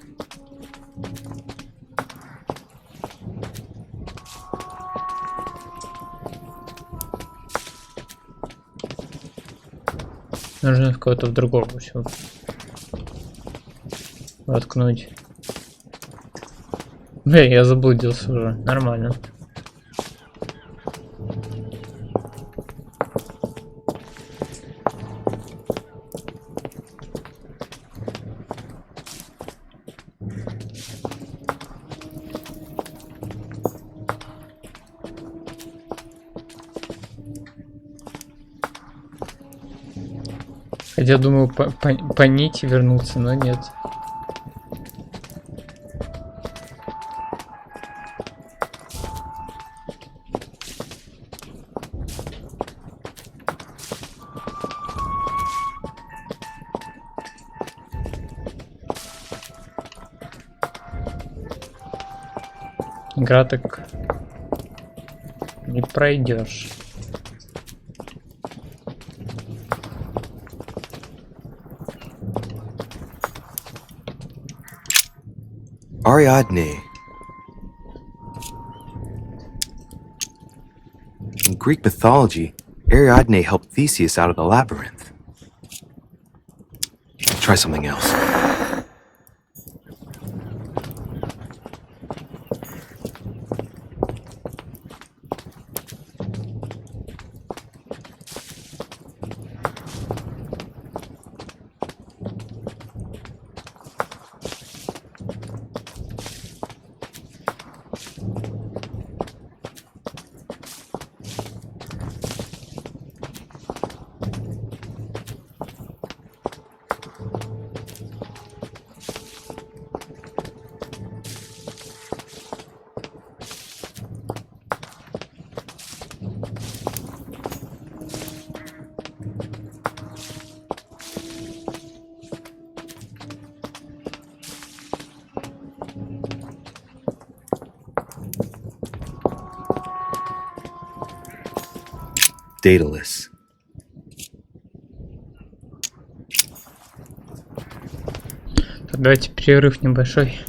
Нужно в кого-то в другого, в общем, воткнуть. Блин, я заблудился уже. Нормально. Хотя думаю по нити вернуться, но нет. Игра так не пройдешь. Ariadne. In Greek mythology, Ariadne helped Theseus out of the labyrinth. Try something else. Daedalus. Так, давайте перерыв небольшой.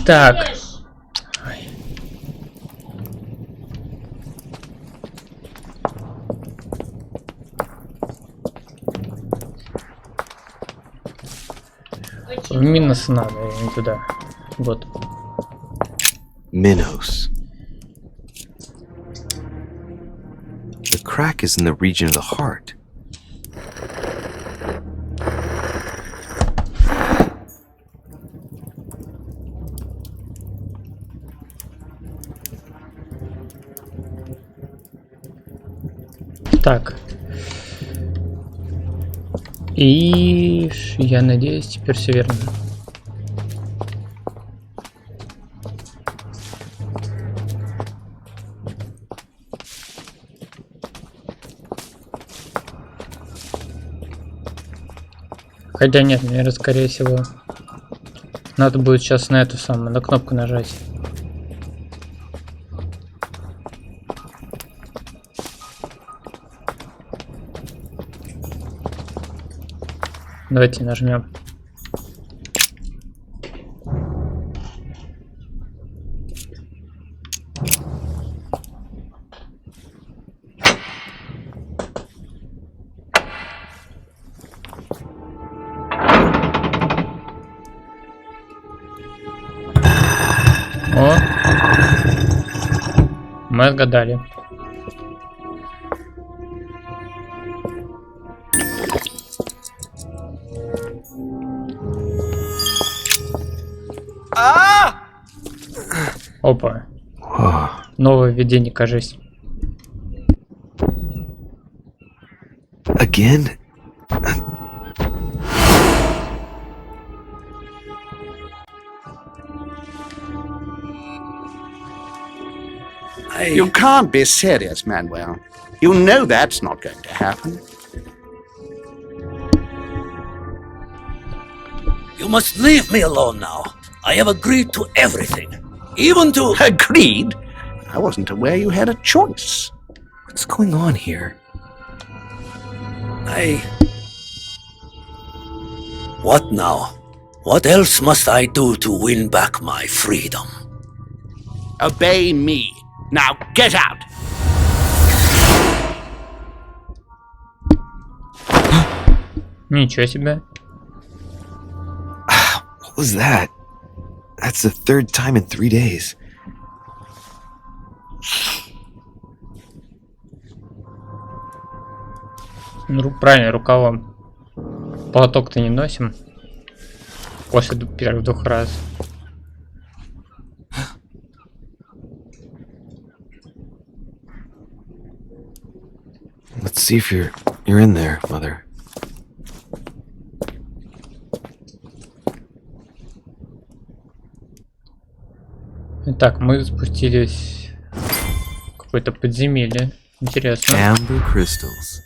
Так. В минус надо, не туда. Вот. Minos. The crack is in the region of the heart. Так. И я надеюсь, теперь все верно. Хотя нет, наверное, скорее всего, надо будет сейчас на эту самую, на кнопку нажать. Давайте нажмем. О, мы отгадали. Опа. Новое введение, кажись. Again? You can't be serious, Manuel. You know that's not going to happen. You must leave me alone now. I have agreed to everything. Even to... Agreed? I wasn't aware you had a choice. What's going on here? What now? What else must I do to win back my freedom? Obey me. Now get out! Ничего себе. What was that? That's the third time in 3 days. Ну, правильно, рукавом. Платок-то не носим. После первых 2 раз. Let's see if you're in there, Mother. Итак, мы спустились в какое-то подземелье. Интересно. Amber crystals.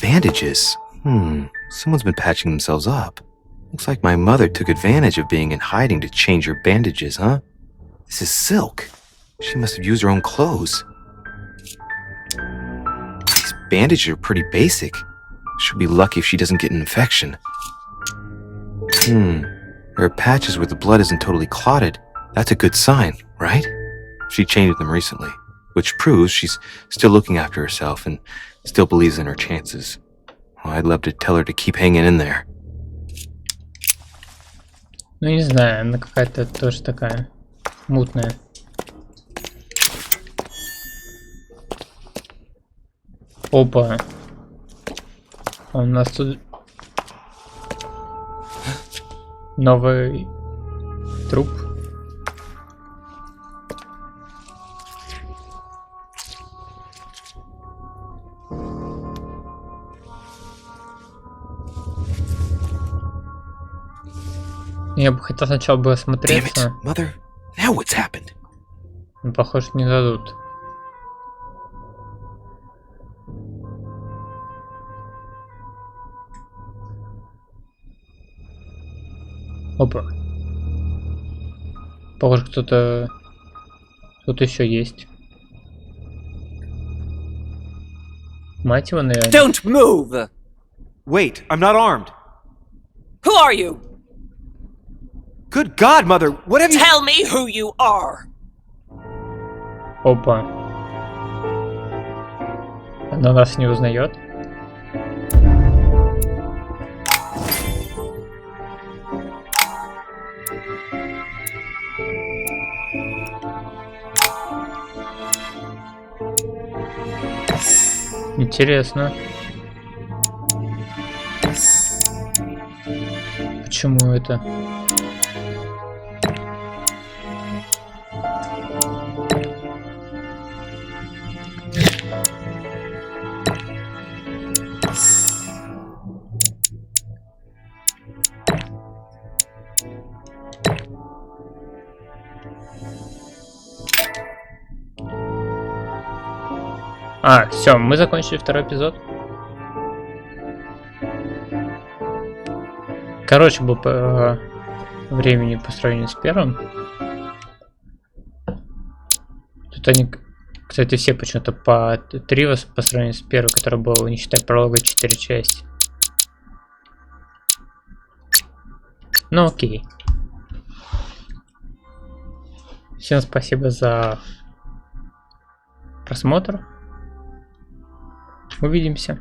Bandages. Someone's been patching themselves up. Looks like my mother took advantage of being in hiding to change her bandages, huh? This is silk. She must have used her own clothes. These bandages are pretty basic. She'll be lucky if she doesn't get an infection. There are patches where the blood isn't totally clotted. That's a good sign, right? She changed them recently, which proves she's still looking after herself and still believes in her chances. Well, I'd love to tell her to keep hanging in there. Ну, не знаю, она какая-то тоже такая мутная. Опа. У нас тут новый труп. Я бы хотел сначала бы осмотреться. Mother, now what's happened? Но, похоже, не дадут. Опа. Похоже, кто-то еще есть. Мать его, наверное. Don't move! Wait, I'm not armed. Who are you? Good God, Mother, what have you... Tell me who you are. Опа. Она нас не узнает. Интересно. Почему это? Все, мы закончили второй эпизод. Короче, был по времени по сравнению с первым. Тут они, кстати, все почему-то по 3 по сравнению с первым, который был, не считая пролога, 4 части. Ну окей. Всем спасибо за просмотр. Увидимся.